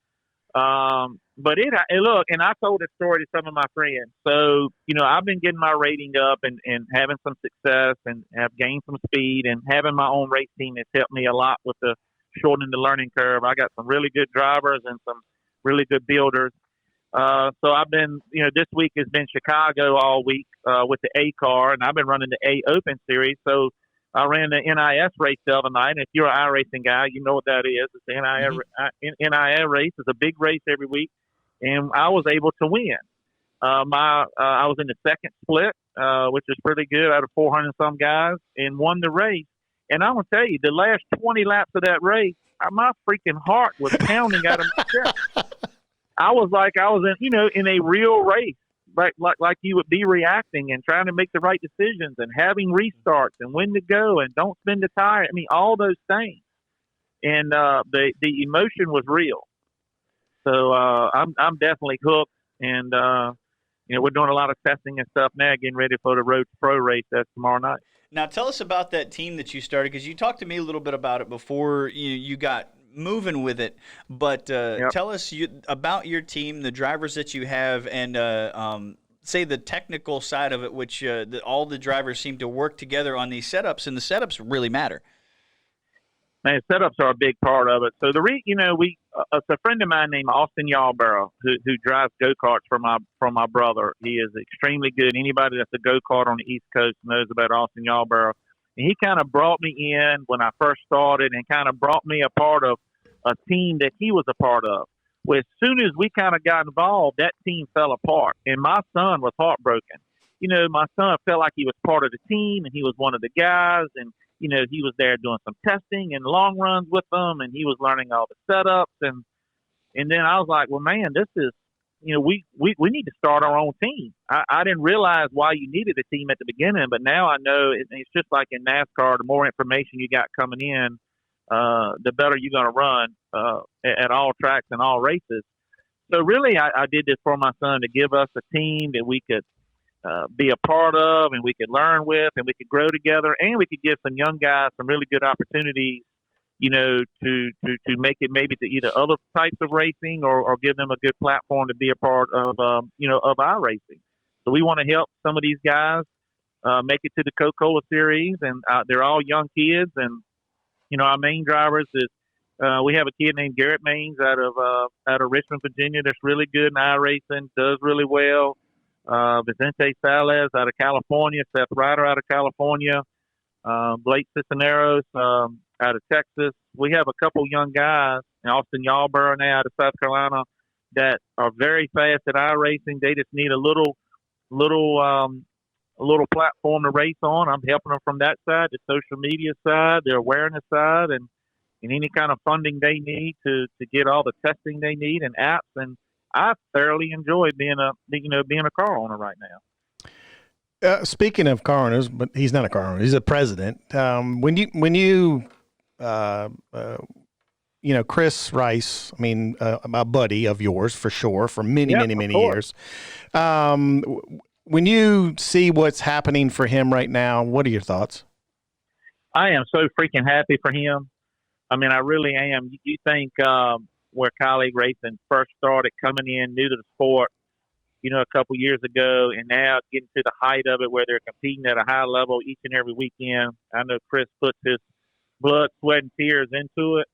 But look, and I told this story to some of my friends. So, I've been getting my rating up and having some success and have gained some speed, and having my own race team has helped me a lot with the shortening the learning curve. I got some really good drivers and some really good builders. So I've been, this week has been Chicago all week with the A car, and I've been running the A Open Series. So I ran the NIS race the other night. And if you're an iRacing guy, you know what that is. It's the NIS race. It's a big race every week, and I was able to win. I was in the second split, which is pretty good out of 400 some guys, and won the race. And I'm gonna tell you, the last 20 laps of that race, my freaking heart was pounding out of my chest. I was like, I was in a real race, like you would be reacting and trying to make the right decisions and having restarts and when to go and don't spin the tire. I mean, all those things. And the emotion was real. So I'm definitely hooked, and we're doing a lot of testing and stuff now, getting ready for the Road to Pro race that's tomorrow night. Now, tell us about that team that you started, because you talked to me a little bit about it before you got moving with it. But tell us about your team, the drivers that you have, and say the technical side of it, which all the drivers seem to work together on these setups, and the setups really matter. Man, setups are a big part of it. So it's a friend of mine named Austin Yarborough who drives go-karts for my brother. He is extremely good. Anybody that's a go-kart on the East Coast knows about Austin Yarborough. And he kind of brought me in when I first started, and kind of brought me a part of a team that he was a part of. Well, as soon as we kind of got involved, that team fell apart, and my son was heartbroken. My son felt like he was part of the team, and he was one of the guys, and he was there doing some testing and long runs with them, and he was learning all the setups. And then I was like, well, man, this we need to start our own team. I didn't realize why you needed a team at the beginning, but now I know it's just like in NASCAR. The more information you got coming in, the better you're going to run at all tracks and all races. So really, I did this for my son to give us a team that we could be a part of and we could learn with and we could grow together, and we could give some young guys some really good opportunities, to make it maybe to either other types of racing or give them a good platform to be a part of, of our racing. So we want to help some of these guys make it to the Coca-Cola Series, and they're all young kids. And, our main drivers is we have a kid named Garrett Maines out of Richmond, Virginia, that's really good in iRacing, does really well. Vicente Salas out of California, Seth Ryder out of California, Blake Cisneros out of Texas. We have a couple young guys, Austin Yarborough now out of South Carolina, that are very fast at iRacing. They just need a little platform to race on. I'm helping them from that side, the social media side, the awareness side, and any kind of funding they need to get all the testing they need and apps. And I thoroughly enjoy being a car owner right now. Speaking of car owners, but he's not a car owner; he's a president. When you Chris Rice, a buddy of yours for sure, for many years. When you see what's happening for him right now, what are your thoughts? I am so freaking happy for him. I really am. You think where Kaulig Racing first started coming in new to the sport, a couple years ago, and now getting to the height of it where they're competing at a high level each and every weekend. I know Chris puts his blood, sweat, and tears into it.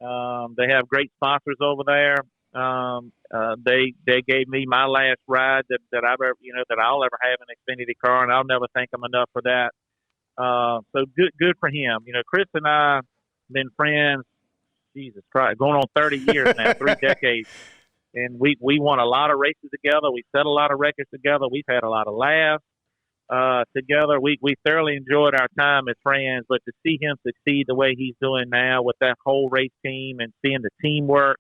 They have great sponsors over there. They gave me my last ride that I've ever, that I'll ever have an Xfinity car, and I'll never thank them enough for that. So good for him. Chris and I have been friends, Jesus Christ, going on 30 years now, 3 decades. And we won a lot of races together. We set a lot of records together. We've had a lot of laughs together. We thoroughly enjoyed our time as friends, but to see him succeed the way he's doing now with that whole race team and seeing the teamwork,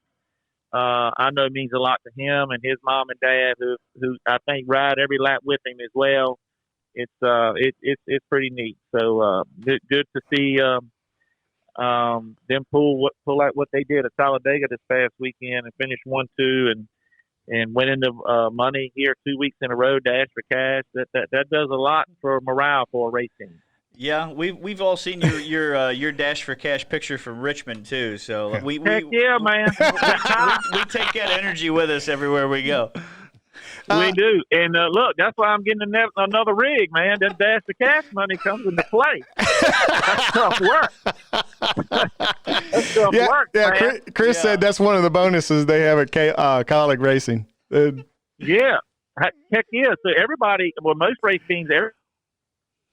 I know it means a lot to him and his mom and dad, who I think ride every lap with him as well. It's pretty neat. So good to see them pull out what they did at Talladega this past weekend and finish 1-2 and went into money here 2 weeks in a row, dash for cash. That does a lot for morale for a race team. Yeah, we've all seen your dash for cash picture from Richmond too. So Heck yeah, man. we take that energy with us everywhere we go. We do, and look, that's why I'm getting another rig, man. That dash for cash money comes into play. That's tough work. That's tough work, man. Chris said that's one of the bonuses they have at Kaulig Racing. Yeah, heck yeah. So everybody, most race teams,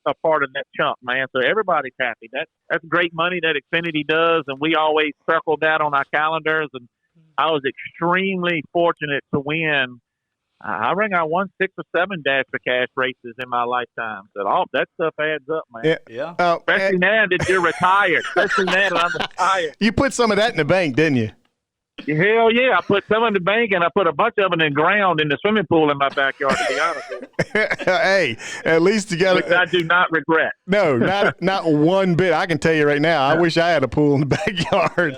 a part of that chunk, man. So everybody's happy. That's great money that Xfinity does, and we always circle that on our calendars. And I was extremely fortunate to win. I think I won 6 or 7 dash for cash races in my lifetime. So all that stuff adds up, man. Yeah. Especially now that you're retired. Especially now that I'm retired. You put some of that in the bank, didn't you? Hell yeah. I put some in the bank, and I put a bunch of it in the ground in the swimming pool in my backyard, to be honest with you. Hey, at least you got it. I do not regret. No, not one bit. I can tell you right now, I wish I had a pool in the backyard.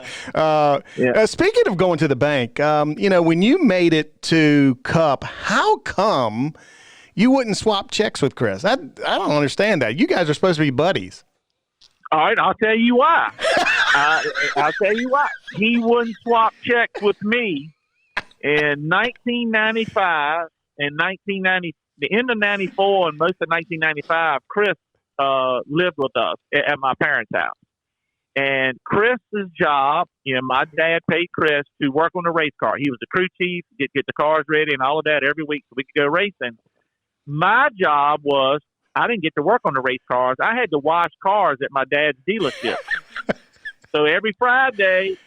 Yeah. Speaking of going to the bank, when you made it to Cup, how come you wouldn't swap checks with Chris? I don't understand that. You guys are supposed to be buddies. All right, I'll tell you why. I'll tell you why. He wouldn't swap checks with me in 1995 and the end of 94 and most of 1995. Chris lived with us at my parents' house. And Chris's job, my dad paid Chris to work on the race car. He was the crew chief, get the cars ready and all of that every week so we could go racing. My job was, I didn't get to work on the race cars. I had to wash cars at my dad's dealership. So every Friday,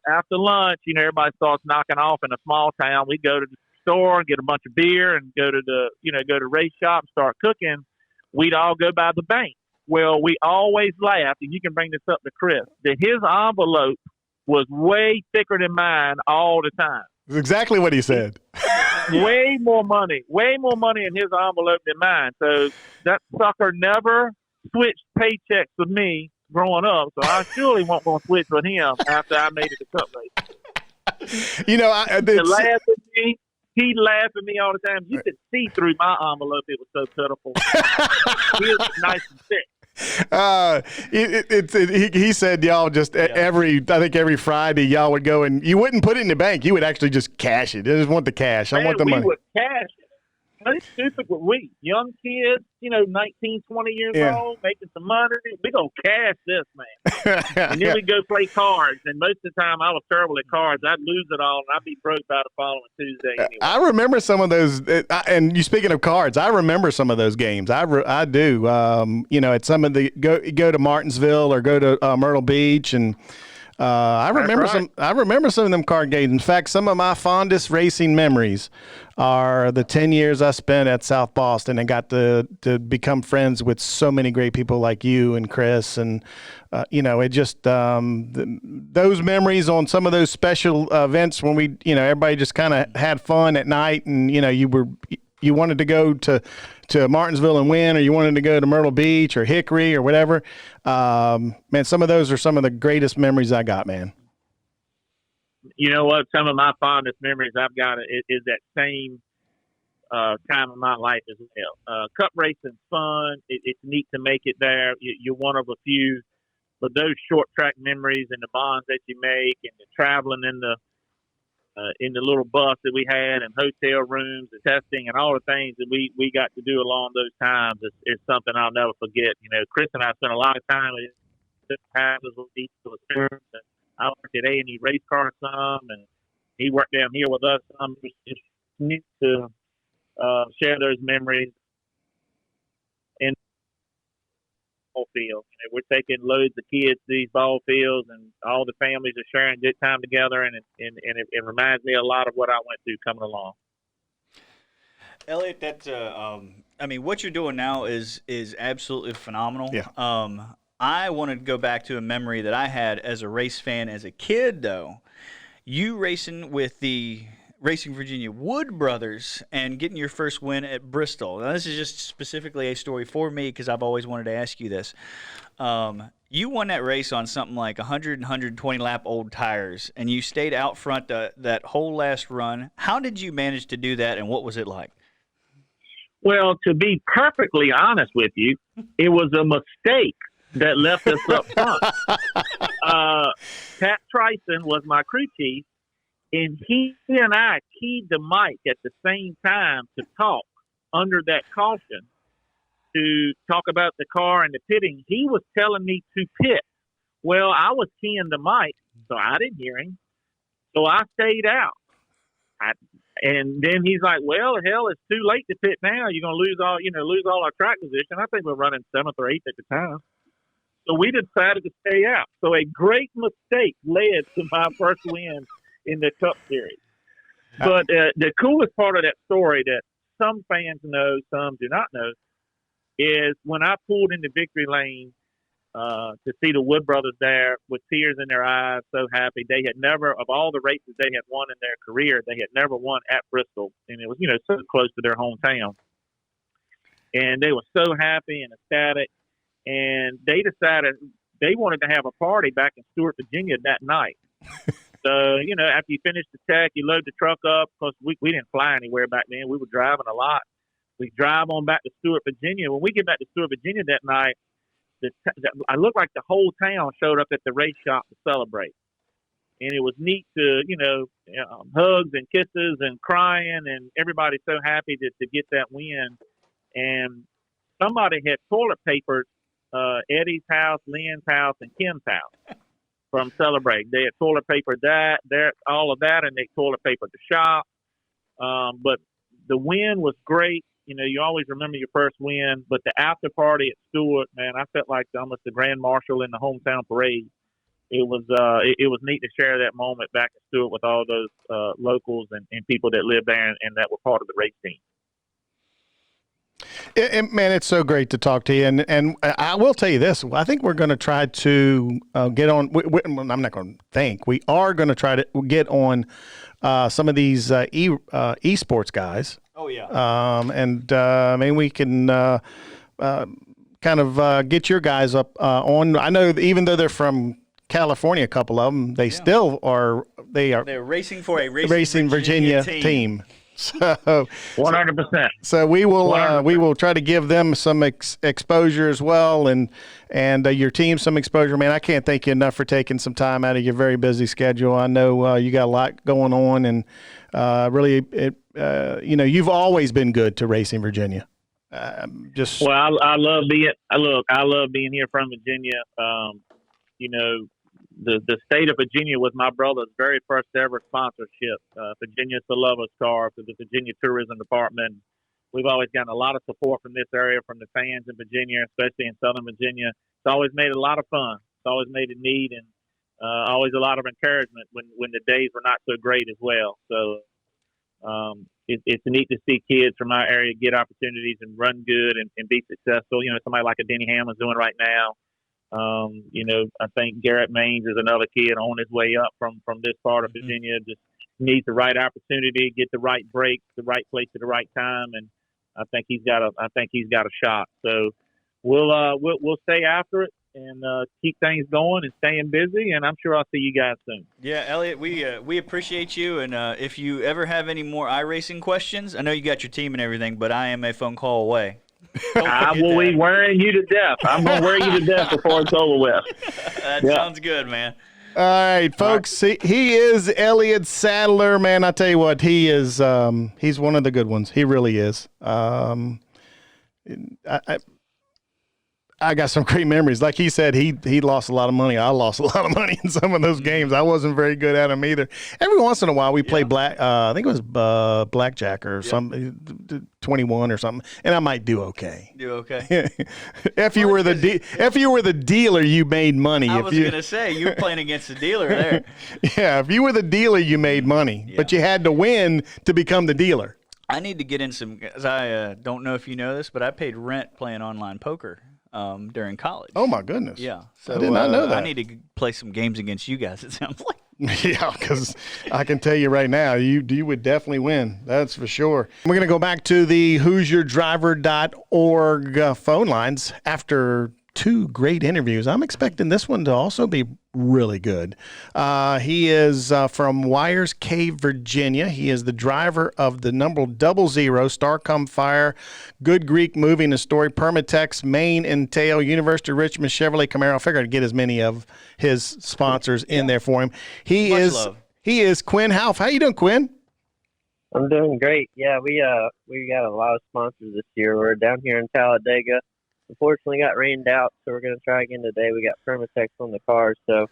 after lunch, everybody starts knocking off in a small town. We go to the store and get a bunch of beer and go to the race shop and start cooking. We'd all go by the bank. Well, we always laughed, and you can bring this up to Chris, that his envelope was way thicker than mine all the time. That's exactly what he said. way more money in his envelope than mine. So that sucker never switched paychecks with me growing up. So I surely won't go switch with him after I made it to Cup race. You know, He laughed at me all the time. You could see through my envelope. It was so pitiful. He was nice and thick. He said y'all just every Friday y'all would go and you wouldn't put it in the bank. You would actually just cash it. I just want the cash. I want the money. We would cash it. It's stupid with we young kids, 19, 20 years old, making some money. We gonna cash this, man. And then we go play cards. And most of the time, I was terrible at cards. I'd lose it all, and I'd be broke by the following Tuesday. Anyway. I remember some of those. And you speaking of cards, I remember some of those games. I do. At some of the go to Martinsville or go to Myrtle Beach and. I remember some of them card games. In fact, some of my fondest racing memories are the 10 years I spent at South Boston and got to become friends with so many great people like you and Chris. And, it just those memories on some of those special events when we, everybody just kind of had fun at night and, you wanted to go to Martinsville and win, or you wanted to go to Myrtle Beach or Hickory or whatever. Man, some of those are some of the greatest memories I got, man. You know what? Some of my fondest memories I've got is that same time of my life as well. Cup racing's fun. It's neat to make it there. You're one of a few. But those short track memories and the bonds that you make and the traveling in the little bus that we had and hotel rooms and testing and all the things that we got to do along those times is something I'll never forget. Chris and I spent a lot of time with each of the and I worked at A&E Race Car some, and he worked down here with us some. It's neat to share those memories in the ball field. We're taking loads of kids to these ball fields, and all the families are sharing good time together, and it reminds me a lot of what I went through coming along. Elliott, what you're doing now is absolutely phenomenal. Yeah. I wanted to go back to a memory that I had as a race fan as a kid, though. You racing with the Racing Virginia Wood brothers and getting your first win at Bristol. Now, this is just specifically a story for me because I've always wanted to ask you this. You won that race on something like 100 and 120 lap old tires, and you stayed out front that whole last run. How did you manage to do that, and what was it like? Well, to be perfectly honest with you, it was a mistake that left us up front. Pat Trison was my crew chief, and he and I keyed the mic at the same time to talk under that caution to talk about the car and the pitting. He was telling me to pit. Well, I was keying the mic, so I didn't hear him. So I stayed out. And then he's like, well, hell, it's too late to pit now. You're going to lose all our track position. I think we're running 7th or 8th at the time. So we decided to stay out. So a great mistake led to my first win in the Cup Series. But the coolest part of that story that some fans know, some do not know, is when I pulled into victory lane to see the Wood brothers there with tears in their eyes, so happy. They had never, of all the races they had won in their career, they had never won at Bristol. And it was, so close to their hometown. And they were so happy and ecstatic. And they decided they wanted to have a party back in Stewart, Virginia that night. So, after you finish the tech, you load the truck up. Because we didn't fly anywhere back then. We were driving a lot. We drive on back to Stewart, Virginia. When we get back to Stewart, Virginia that night, I looked like the whole town showed up at the race shop to celebrate. And it was neat to, hugs and kisses and crying, and everybody's so happy to get that win. And somebody had toilet papered Eddie's house, Lynn's house, and Kim's house from celebrating. They had toilet papered all of that, and they toilet papered the shop. But the win was great. You always remember your first win, but the after party at Stewart, man, I felt like almost the grand marshal in the hometown parade. It was neat to share that moment back at Stewart with all those locals and people that lived there and that were part of the race team. Man, it's so great to talk to you, and I will tell you this. I think we're going to try to get on. I'm not going to think. We are going to try to get on some of these eSports guys. Oh yeah. Maybe we can kind of get your guys up on. I know even though they're from California, a couple of them, they still are. They're racing for a Racing Virginia team. So 100%. So we will try to give them some exposure as well, and your team some exposure. Man, I can't thank you enough for taking some time out of your very busy schedule. I know you got a lot going on, and really, you've always been good to Racing Virginia. I love being here from Virginia. The state of Virginia was my brother's very first ever sponsorship. Virginia's the Lover's Car for the Virginia Tourism Department. We've always gotten a lot of support from this area, from the fans in Virginia, especially in Southern Virginia. It's always made it a lot of fun. It's always made it neat, and always a lot of encouragement when the days were not so great as well. So it's neat to see kids from our area get opportunities and run good and be successful. Somebody like a Denny Hallman's doing right now. I think Garrett Maines is another kid on his way up from this part of Virginia. Just needs the right opportunity, get the right breaks, the right place at the right time, and I think he's got a shot. So we'll stay after it and keep things going and staying busy. And I'm sure I'll see you guys soon. Yeah, Elliott, we appreciate you. And if you ever have any more iRacing questions, I know you got your team and everything, but I am a phone call away. I will be wearing you to death. I'm going to wear you to death before it's over with. That sounds good, man. All right, folks. All right. He is Elliott Sadler, man. I tell you what, he is. He's one of the good ones. He really is. I got some great memories. Like he said, he lost a lot of money. I lost a lot of money in some of those games. I wasn't very good at them either. Every once in a while, we play I think it was blackjack or something, 21 or something, and I might do okay. If you were the dealer, you made money. I was going to say you were playing against the dealer there. Yeah, if you were the dealer, you made money, but you had to win to become the dealer. I need to get in some. Cause I don't know if you know this, but I paid rent playing online poker. During college. Oh my goodness! Yeah, so I did not know that. I need to play some games against you guys. It sounds like. Yeah, because I can tell you right now, you would definitely win. That's for sure. We're going to go back to the who'syourdriver.org phone lines after two great interviews. I'm expecting this one to also be really good. He is from Wires Cave, Virginia. He is the driver of the number 00, Star Come Fire, Good Greek Moving and Story, Permatex, Main and Tail, University of Richmond, Chevrolet Camaro. I figured I'd get as many of his sponsors in there for him. He is Quinn Houff. How you doing, Quinn? I'm doing great. Yeah, we got a lot of sponsors this year. We're down here in Talladega. Unfortunately, got rained out, so we're going to try again today. We got Permatex on the car, so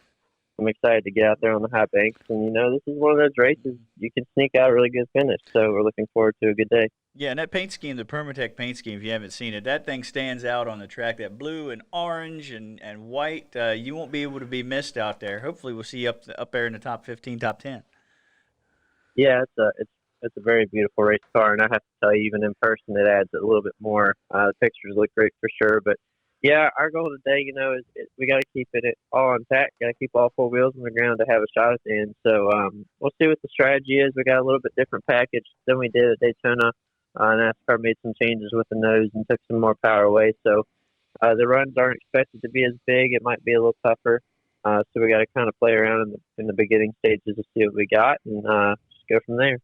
I'm excited to get out there on the high banks. And, this is one of those races you can sneak out a really good finish, so we're looking forward to a good day. Yeah, and that paint scheme, the Permatex paint scheme, if you haven't seen it, that thing stands out on the track. That blue and orange and white, you won't be able to be missed out there. Hopefully we'll see you up there in the top 15, top 10. Yeah, it's a very beautiful race car, and I have to tell you, even in person, it adds a little bit more. The pictures look great for sure, but yeah, our goal today, is we got to keep it all intact. Got to keep all four wheels on the ground to have a shot at the end. So we'll see what the strategy is. We got a little bit different package than we did at Daytona. NASCAR made some changes with the nose and took some more power away. So the runs aren't expected to be as big. It might be a little tougher. So we got to kind of play around in the beginning stages to see what we got and just go from there.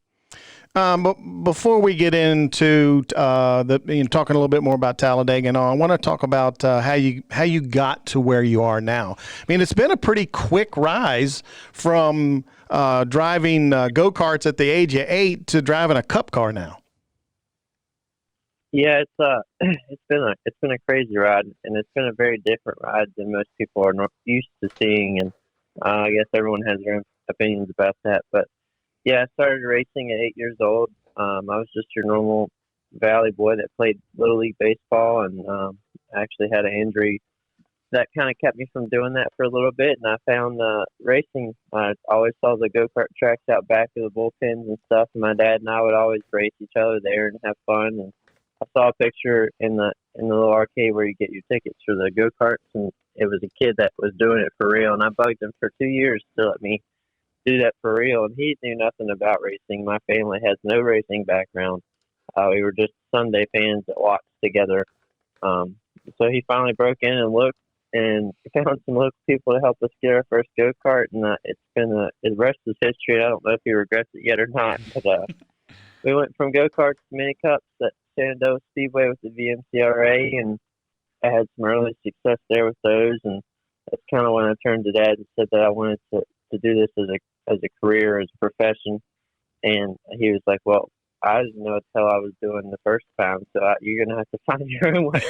But before we get into talking a little bit more about Talladega and all, I want to talk about how you got to where you are now. I mean, it's been a pretty quick rise from driving go-karts at the age of 8 to driving a cup car now. Yeah, it's been a crazy ride, and it's been a very different ride than most people are used to seeing, and I guess everyone has their own opinions about that, but. Yeah, I started racing at 8 years old. I was just your normal valley boy that played Little League baseball, and I actually had an injury that kind of kept me from doing that for a little bit, and I found racing. I always saw the go-kart tracks out back of the bullpens and stuff, and my dad and I would always race each other there and have fun. And I saw a picture in the little arcade where you get your tickets for the go-karts, and it was a kid that was doing it for real, and I bugged him for 2 years to let me do that for real. And he knew nothing about racing. My family has no racing background. We were just Sunday fans that watched together. So he finally broke in and looked and found some local people to help us get our first go-kart. And it's been the rest is history. I don't know if he regrets it yet or not. But we went from go-karts to mini cups at Talladega Speedway with the VMCRA, and I had some early success there with those. And that's kind of when I turned to Dad and said that I wanted to do this as a career, as a profession. And he was like, well, I didn't know what the hell I was doing the first time, so you're gonna have to find your own way.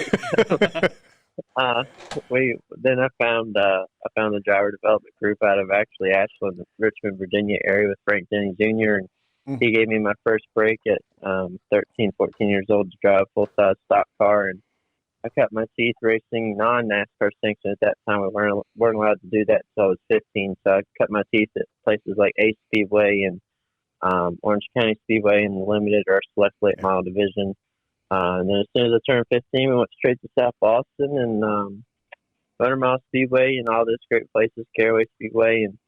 Then I found the driver development group out of actually Ashland, the Richmond, Virginia area with Frank Denny Jr. And he gave me my first break at 13, 14 years old to drive a full-size stock car. And I cut my teeth racing non-NASCAR sanctioned at that time. We weren't allowed to do that until I was 15. So I cut my teeth at places like Ace Speedway and Orange County Speedway in the limited or select late model division. And then as soon as I turned 15, we went straight to South Boston and Motor Mile Speedway and all those great places, Caraway Speedway, and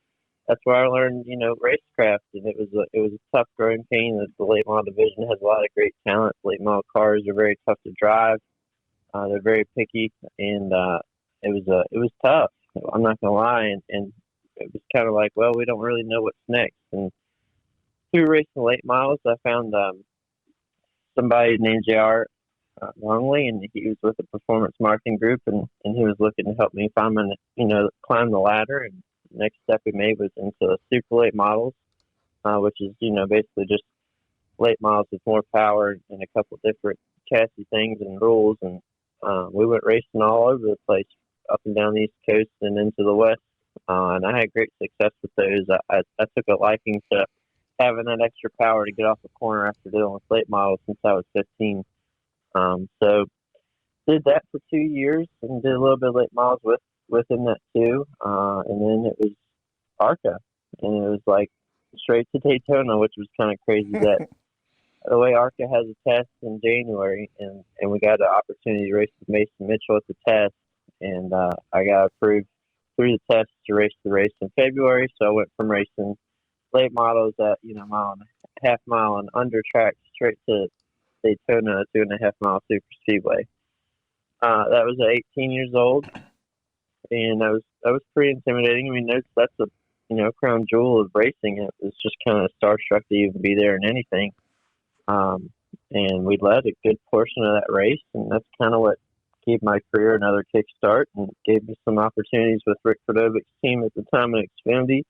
that's where I learned, racecraft. And it was a tough growing pain. The late model division has a lot of great talent. Late model cars are very tough to drive. They're very picky, and it was tough. I'm not gonna lie, and it was kind of like, well, we don't really know what's next. And through racing late models, I found somebody named J.R. Longley, and he was with the performance marketing group, and he was looking to help me climb the ladder. And the next step we made was into super late models, which is basically just late models with more power and a couple different chassis things and rules. And we went racing all over the place, up and down the East Coast and into the West. And I had great success with those. I took a liking to having that extra power to get off the corner after dealing with late models since I was 15. So did that for 2 years and did a little bit of late models within that too. And then it was ARCA, and it was like straight to Daytona, which was kind of crazy that the way ARCA has a test in January, and we got an opportunity to race with Mason Mitchell at the test, and I got approved through the test to race the race in February. So I went from racing late models at mile and a half mile and under track straight to Daytona, 2.5 mile super speedway. That was at 18 years old, and that was pretty intimidating. I mean, that's a crown jewel of racing. It was just kind of starstruck to even be there in anything. And we led a good portion of that race, and that's kind of what gave my career another kickstart and gave me some opportunities with Rick Fredovic's team at the time in Xfinity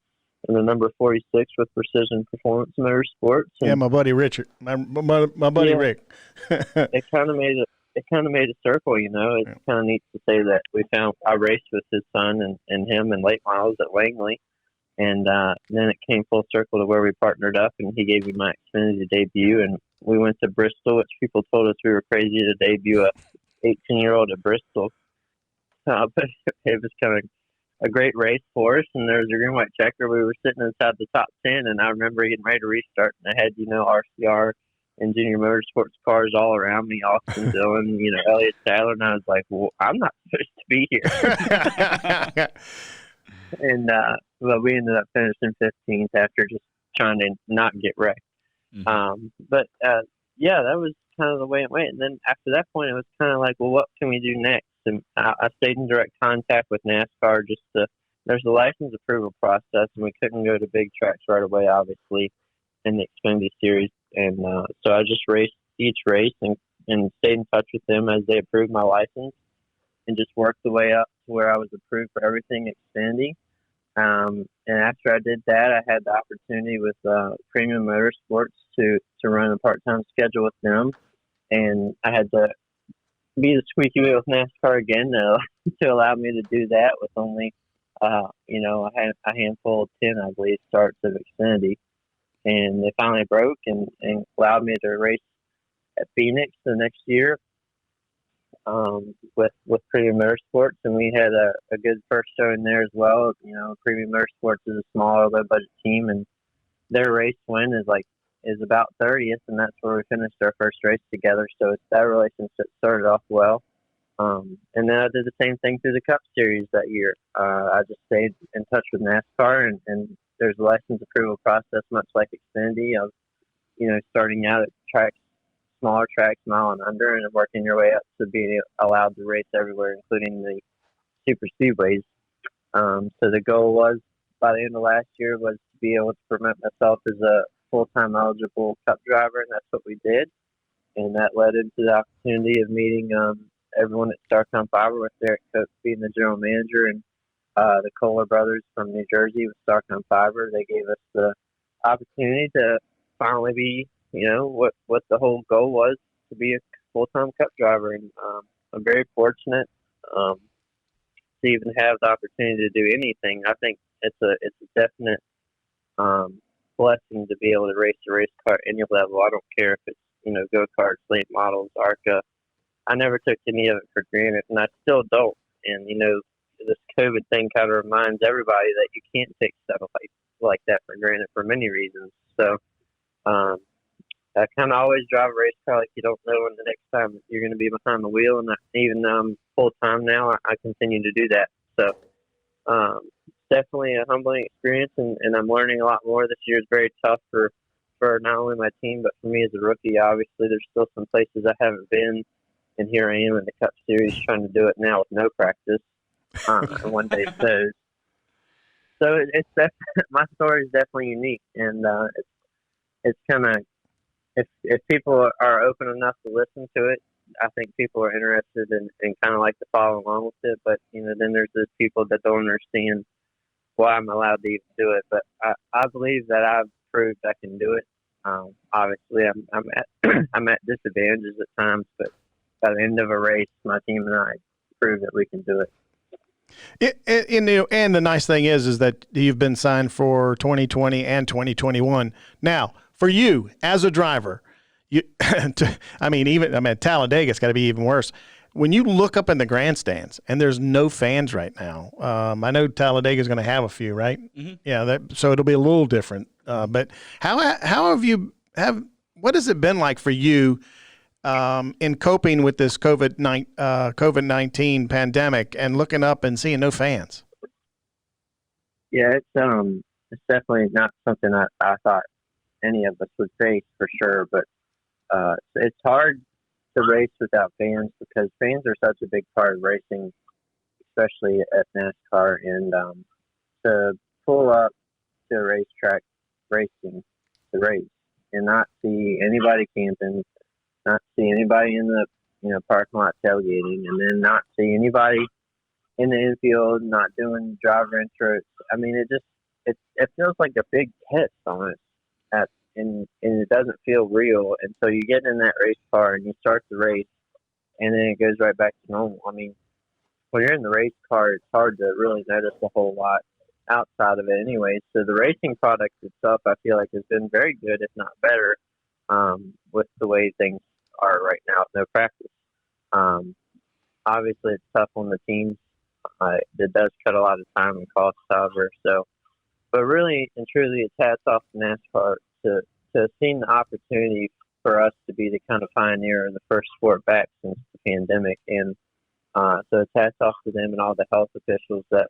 and the number 46 with Precision Performance Motorsports. And yeah, my buddy Richard, my buddy Rick. it kind of made a circle, It's kind of neat to say that I raced with his son and him in late models at Langley. And then it came full circle to where we partnered up, and he gave me my Xfinity debut. And we went to Bristol, which people told us we were crazy to debut a 18-year-old at Bristol. But it was kind of a great race for us, and there was a green-white checker. We were sitting inside the top 10, and I remember getting ready to restart, and I had, RCR and Virginia Motor Sports cars all around me, Austin Dillon, Elliott Sadler, and I was like, well, I'm not supposed to be here. And well, we ended up finishing 15th after just trying to not get wrecked. Mm-hmm. But yeah, that was kind of the way it went. And then after that point, it was kind of like, well, what can we do next? And I stayed in direct contact with NASCAR. There's a license approval process, and we couldn't go to big tracks right away, obviously, in the Xfinity Series. And so I just raced each race and stayed in touch with them as they approved my license, and just worked the way up to where I was approved for everything Xfinity. And after I did that, I had the opportunity with Premium Motorsports to run a part-time schedule with them. And I had to be the squeaky wheel with NASCAR again to allow me to do that with only, a handful of 10, I believe, starts of Xfinity. And they finally broke and allowed me to race at Phoenix the next year. With Premium Motorsports, and we had a good first showing there as well. Premium Motorsports is a small, low budget team, and their race win is about 30th, and that's where we finished our first race together. So that relationship started off well. And then I did the same thing through the Cup Series that year. I just stayed in touch with NASCAR and there's a license approval process, much like Xfinity, of starting out at tracks, smaller tracks, mile and under, and working your way up to being allowed to race everywhere, including the super speedways. So the goal was, by the end of last year, was to be able to promote myself as a full-time eligible Cup driver, and that's what we did. And that led into the opportunity of meeting everyone at Starcom Fiber, with Derek Coates being the general manager, and the Kohler brothers from New Jersey with Starcom Fiber. They gave us the opportunity to finally be, what the whole goal was, to be a full-time Cup driver. And I'm very fortunate to even have the opportunity to do anything. I think it's a definite blessing to be able to race a race car at any level. I don't care if it's go-karts, late models, ARCA. I never took any of it for granted, and I still don't. And this COVID thing kind of reminds everybody that you can't take stuff like that for granted for many reasons. So I kind of always drive a race car like you don't know when the next time you're going to be behind the wheel. And even though I'm full time now, I continue to do that. So definitely a humbling experience, and I'm learning a lot more. This year is very tough for not only my team, but for me as a rookie. Obviously, there's still some places I haven't been, and here I am in the Cup Series trying to do it now with no practice. And one day shows. So it's my story is definitely unique, and it's kind of, if people are open enough to listen to it, I think people are interested and kind of like to follow along with it. But then there's those people that don't understand why I'm allowed to even do it. But I believe that I've proved I can do it. Obviously, I'm at disadvantages at times, but by the end of a race, my team and I prove that we can do it. And the nice thing is that you've been signed for 2020 and 2021. Now, for you as a driver, Talladega, it's got to be even worse. When you look up in the grandstands and there's no fans right now, I know Talladega is going to have a few, right? Mm-hmm. Yeah, so it'll be a little different. But how what has it been like for you in coping with this COVID-19 pandemic and looking up and seeing no fans? Yeah, it's definitely not something I thought any of us would face for sure, but it's hard to race without fans because fans are such a big part of racing, especially at NASCAR. And to pull up to a racetrack racing the race and not see anybody camping, not see anybody in the parking lot tailgating, and then not see anybody in the infield, not doing driver intros. I mean, it feels like a big test on us, and it doesn't feel real until you get in that race car and you start the race, and then it goes right back to normal. I mean, when you're in the race car, it's hard to really notice a whole lot outside of it anyway. So the racing product itself, I feel like, has been very good, if not better, with the way things are right now with no practice. Obviously, it's tough on the teams. It does cut a lot of time and cost, however. So, but really and truly, it's hats off to NASCAR to have seen the opportunity for us to be the kind of pioneer in the first sport back since the pandemic. And so it's hats off to them and all the health officials that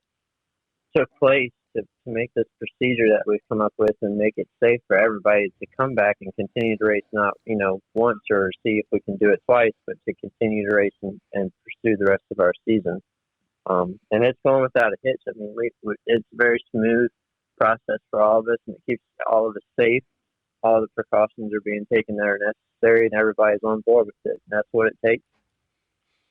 took place to make this procedure that we've come up with and make it safe for everybody to come back and continue to race, not once or see if we can do it twice, but to continue to race and pursue the rest of our season. And it's going without a hitch. I mean, it's a very smooth process for all of us, and it keeps all of us safe. All the precautions are being taken that are necessary, and everybody's on board with it. And that's what it takes.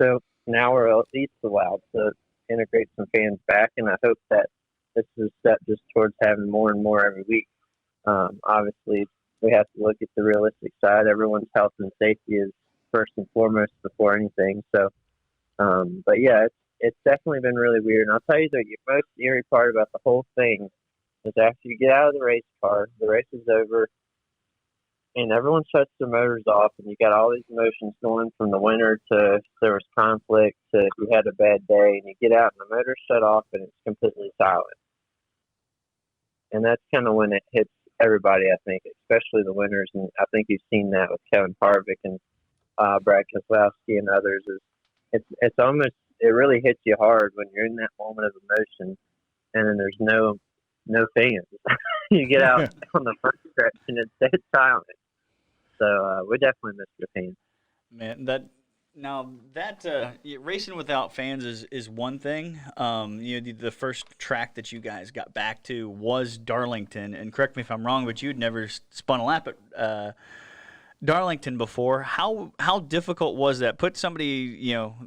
So now we're at least allowed to integrate some fans back, and I hope that this is a step just towards having more and more every week. Obviously, we have to look at the realistic side. Everyone's health and safety is first and foremost before anything. So, but yeah, it's definitely been really weird. And I'll tell you the most eerie part about the whole thing is after you get out of the race car, the race is over, and everyone shuts their motors off, and you got all these emotions going from the winter to there was conflict to you had a bad day, and you get out and the motor's shut off and it's completely silent. And that's kind of when it hits everybody, I think, especially the winners. And I think you've seen that with Kevin Harvick and Brad Keselowski and others. It's almost, it really hits you hard when you're in that moment of emotion, and then there's no no fans. You get out on the first stretch and it's dead silent. So we definitely miss the fans. Man, racing without fans is one thing. The first track that you guys got back to was Darlington, and correct me if I'm wrong, but you'd never spun a lap at Darlington before. How difficult was that? Put somebody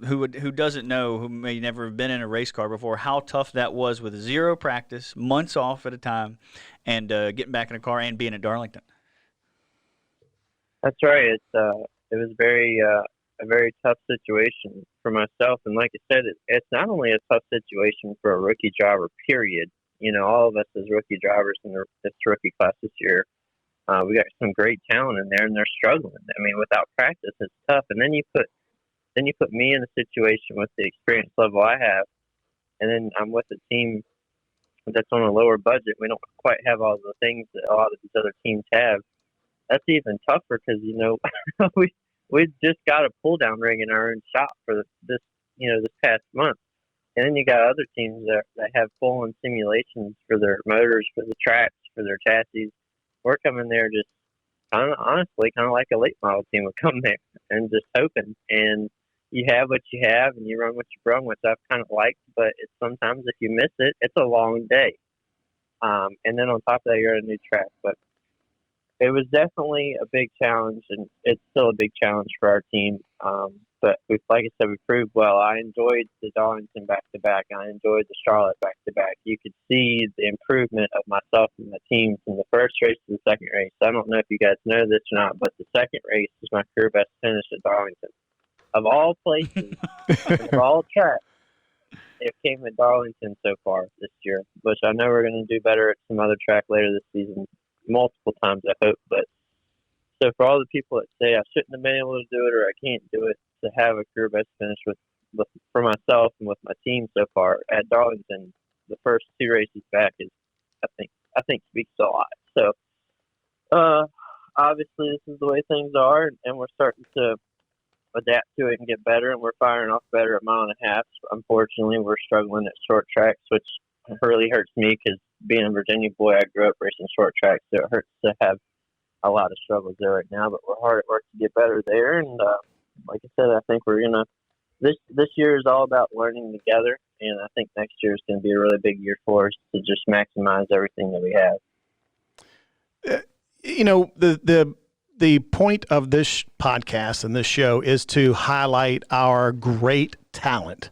who doesn't know, who may never have been in a race car before, how tough that was with zero practice, months off at a time, and getting back in a car and being at Darlington. That's right. It was a very tough situation for myself, and like I said, it's not only a tough situation for a rookie driver. Period. All of us as rookie drivers in this rookie class this year. We got some great talent in there, and they're struggling. I mean, without practice, it's tough. And then you put me in a situation with the experience level I have, and then I'm with a team that's on a lower budget. We don't quite have all the things that a lot of these other teams have. That's even tougher because we just got a pull down rig in our own shop for this past month, and then you got other teams that have full on simulations for their motors, for the tracks, for their chassis. We're coming there just honestly kind of like a late model team would come there and just hoping. And you have what you have and you run what you run, which I've kind of liked. But it's sometimes if you miss it, it's a long day. And then on top of that, you're at a new track. But it was definitely a big challenge, and it's still a big challenge for our team. But like I said, we proved well. I enjoyed the Darlington back-to-back. I enjoyed the Charlotte back-to-back. You could see the improvement of myself and the team from the first race to the second race. I don't know if you guys know this or not, but the second race was my career best finish at Darlington. Of all places, of all tracks, it came at Darlington so far this year, which I know we're going to do better at some other track later this season, multiple times, I hope. But so for all the people that say I shouldn't have been able to do it or I can't do it, to have a career best finish for myself and with my team so far at Darlington, the first two races back is, I think speaks a lot. So obviously this is the way things are, and we're starting to adapt to it and get better, and we're firing off better at mile and a half. Unfortunately, we're struggling at short tracks, which really hurts me because being a Virginia boy, I grew up racing short tracks, so it hurts to have a lot of struggles there right now, but we're hard at work to get better there. And like I said, I think we're gonna this year is all about learning together, and I think next year is going to be a really big year for us to just maximize everything that we have. The point of this podcast and this show is to highlight our great talent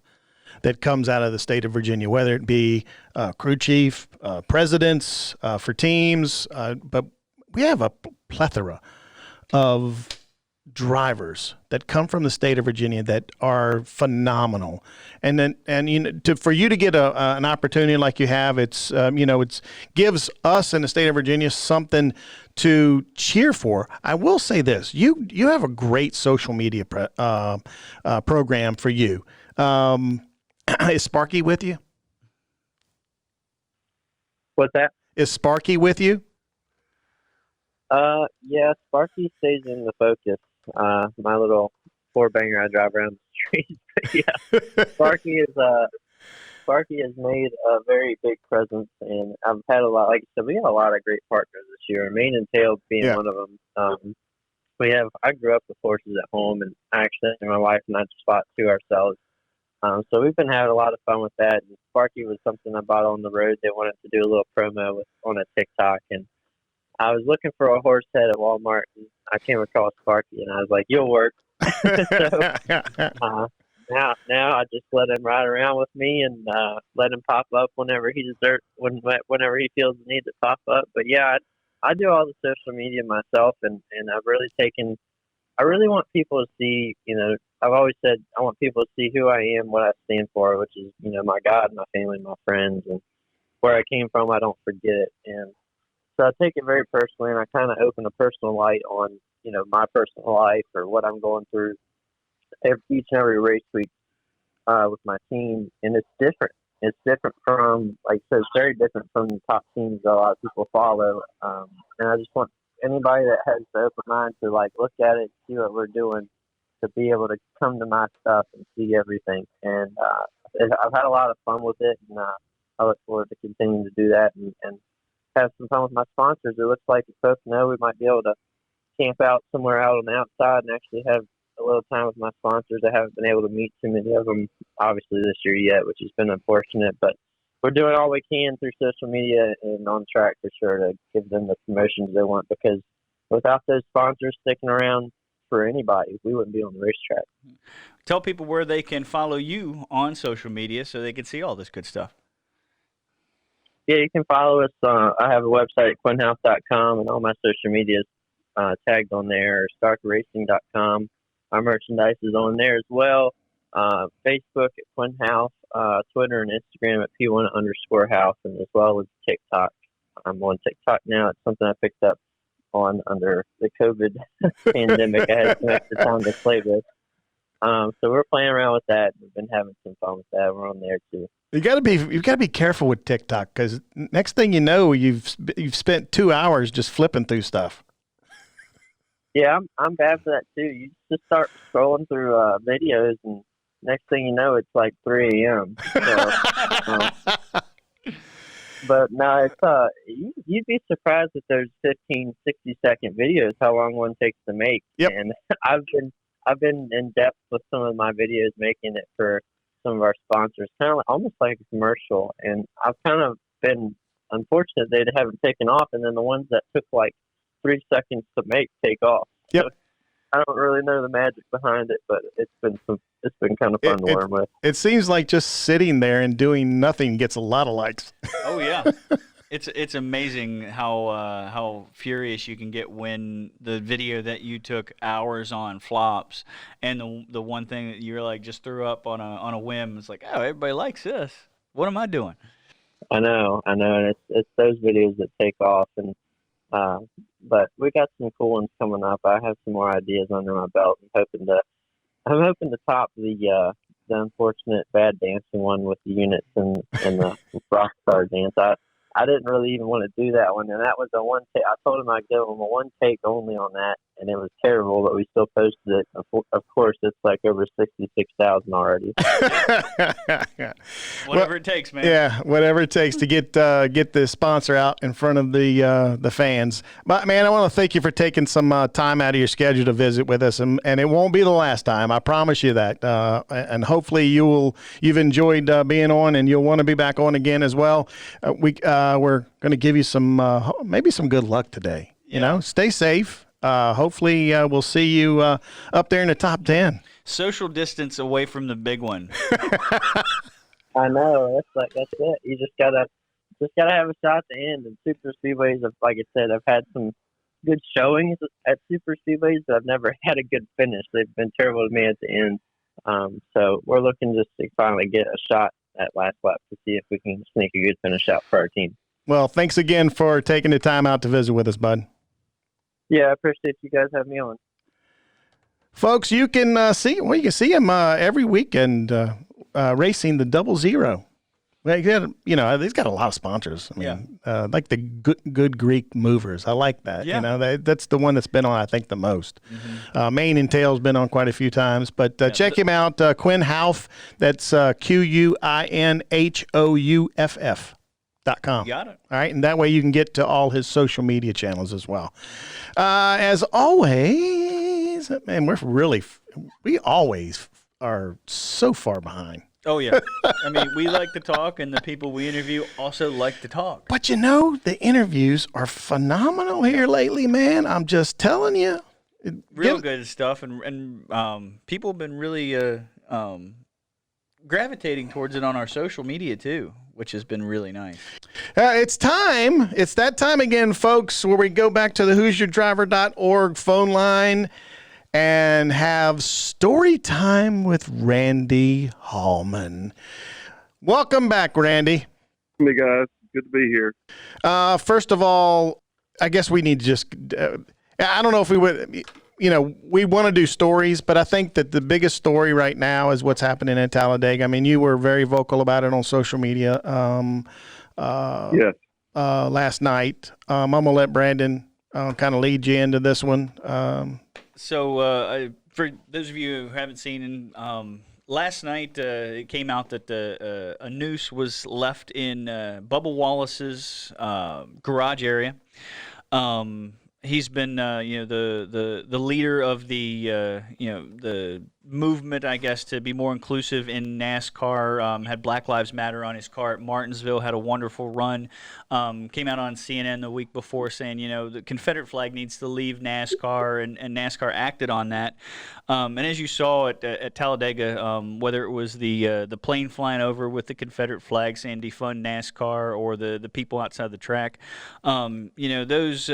that comes out of the state of Virginia, whether it be crew chief, presidents for teams, but we have a plethora of drivers that come from the state of Virginia that are phenomenal, and for you to get an opportunity like you have, it's gives us in the state of Virginia something to cheer for. I will say this: you have a great social media program for you. Is Sparky with you? What's that? Is Sparky with you? Yeah, Sparky stays in the focus. My little four banger I drive around the streets. But yeah, Sparky has made a very big presence, and I've had a lot. Like I said, we have a lot of great partners this year. Mane and Tail being one of them. I grew up with horses at home, and actually my wife and I just bought two ourselves. So we've been having a lot of fun with that. And Sparky was something I bought on the road. They wanted to do a little promo on a TikTok, and I was looking for a horse head at Walmart, and I came across Sparky, and I was like, "You'll work." So now I just let him ride around with me and let him pop up whenever he deserves, whenever he feels the need to pop up. But yeah, I do all the social media myself, and I've really taken. I really want people to see. I've always said I want people to see who I am, what I stand for, which is my God, my family, my friends, and where I came from. I don't forget it, and so I take it very personally, and I kind of open a personal light on, my personal life or what I'm going through each and every race week with my team. And it's different. It's different from, like I said, it's very different from the top teams that a lot of people follow. And I just want anybody that has the open mind to, look at it, see what we're doing, to be able to come to my stuff and see everything. And I've had a lot of fun with it. And I look forward to continuing to do that and have some fun with my sponsors. It looks like at Pocono we might be able to camp out somewhere out on the outside and actually have a little time with my sponsors. I haven't been able to meet too many of them, obviously, this year yet, which has been unfortunate. But we're doing all we can through social media and on track for sure to give them the promotions they want, because without those sponsors sticking around for anybody, we wouldn't be on the racetrack. Tell people where they can follow you on social media so they can see all this good stuff. Yeah, you can follow us. I have a website at quinnhouff.com, and all my social media is tagged on there, starkracing.com. Our merchandise is on there as well. Facebook at Quinn Houff, Twitter and Instagram at P1_Houff, and as well as TikTok. I'm on TikTok now. It's something I picked up on under the COVID pandemic. I had some extra time to play with. So we're playing around with that. We've been having some fun with that. We're on there too. You got to be careful with TikTok, because next thing you know, you've spent 2 hours just flipping through stuff. Yeah, I'm bad for that too. You just start scrolling through videos, and next thing you know, it's like 3 a.m. So, but no, it's you'd be surprised if there's 15, 60-second videos how long one takes to make. Yep. And I've been in depth with some of my videos, making it for some of our sponsors, kind of almost like a commercial. And I've kind of been unfortunate they haven't taken off, and then the ones that took like 3 seconds to make take off. Yep. So I don't really know the magic behind it, but it's been kind of fun to learn with. It seems like just sitting there and doing nothing gets a lot of likes. Oh yeah, it's amazing how furious you can get when the video that you took hours on flops, and the one thing that you're like just threw up on a whim. It's like, oh, everybody likes this. What am I doing? I know, and it's those videos that take off, and but we got some cool ones coming up. I have some more ideas under my belt. I'm hoping to top the unfortunate bad dancing one with the units and the rock star dance. I didn't really even want to do that one, and that was a one take. I told him I'd give him a one take only on that, and it was terrible, but we still posted it. Of course, it's like over 66,000 already. Whatever it takes, man. Yeah, whatever it takes to get the sponsor out in front of the fans. But man, I want to thank you for taking some time out of your schedule to visit with us, and it won't be the last time. I promise you that. And hopefully you've enjoyed being on, and you'll want to be back on again as well. We're going to give you some maybe some good luck today. You know, stay safe. Hopefully we'll see you up there in the top 10. Social distance away from the big one. I know. That's it. You just gotta have a shot at the end. And super speedways, like I said, I've had some good showings at super speedways, but I've never had a good finish. They've been terrible to me at the end. So we're looking just to finally get a shot at last lap to see if we can sneak a good finish out for our team. Well, thanks again for taking the time out to visit with us, bud. Yeah, I appreciate you guys having me on. Folks, you can see him every weekend racing the 00. He's got a lot of sponsors. I mean, like the good Greek movers. I like that. Yeah. You know, that's the one that's been on, I think, the most. Mm-hmm. Mane and Tail's been on quite a few times. But check him out, Quinn Houff. That's QUINHOUFF.com. Got it. All right, and that way you can get to all his social media channels as well. As always, man, we always are so far behind. Oh, yeah. I mean, we like to talk, and the people we interview also like to talk. But the interviews are phenomenal here lately, man. I'm just telling you. Real good stuff, and people have been really gravitating towards it on our social media, too, which has been really nice. It's time. It's that time again, folks, where we go back to the who'syourdriver.org phone line and have story time with Randy Hallman. Welcome back, Randy. Hey, guys. Good to be here. First of all, I guess we need to just I don't know if we would, we want to do stories, but I think that the biggest story right now is what's happening in Talladega. I mean, you were very vocal about it on social media Yes. Last night. I'm going to let Brandon kind of lead you into this one. So for those of you who haven't seen last night it came out that a noose was left in Bubba Wallace's garage area. He's been, the leader of the, the movement, I guess, to be more inclusive in NASCAR. Had Black Lives Matter on his car at Martinsville. Had a wonderful run. Came out on CNN the week before saying, the Confederate flag needs to leave NASCAR, and NASCAR acted on that. And as you saw at Talladega, whether it was the plane flying over with the Confederate flag saying defund NASCAR, or the people outside the track, those.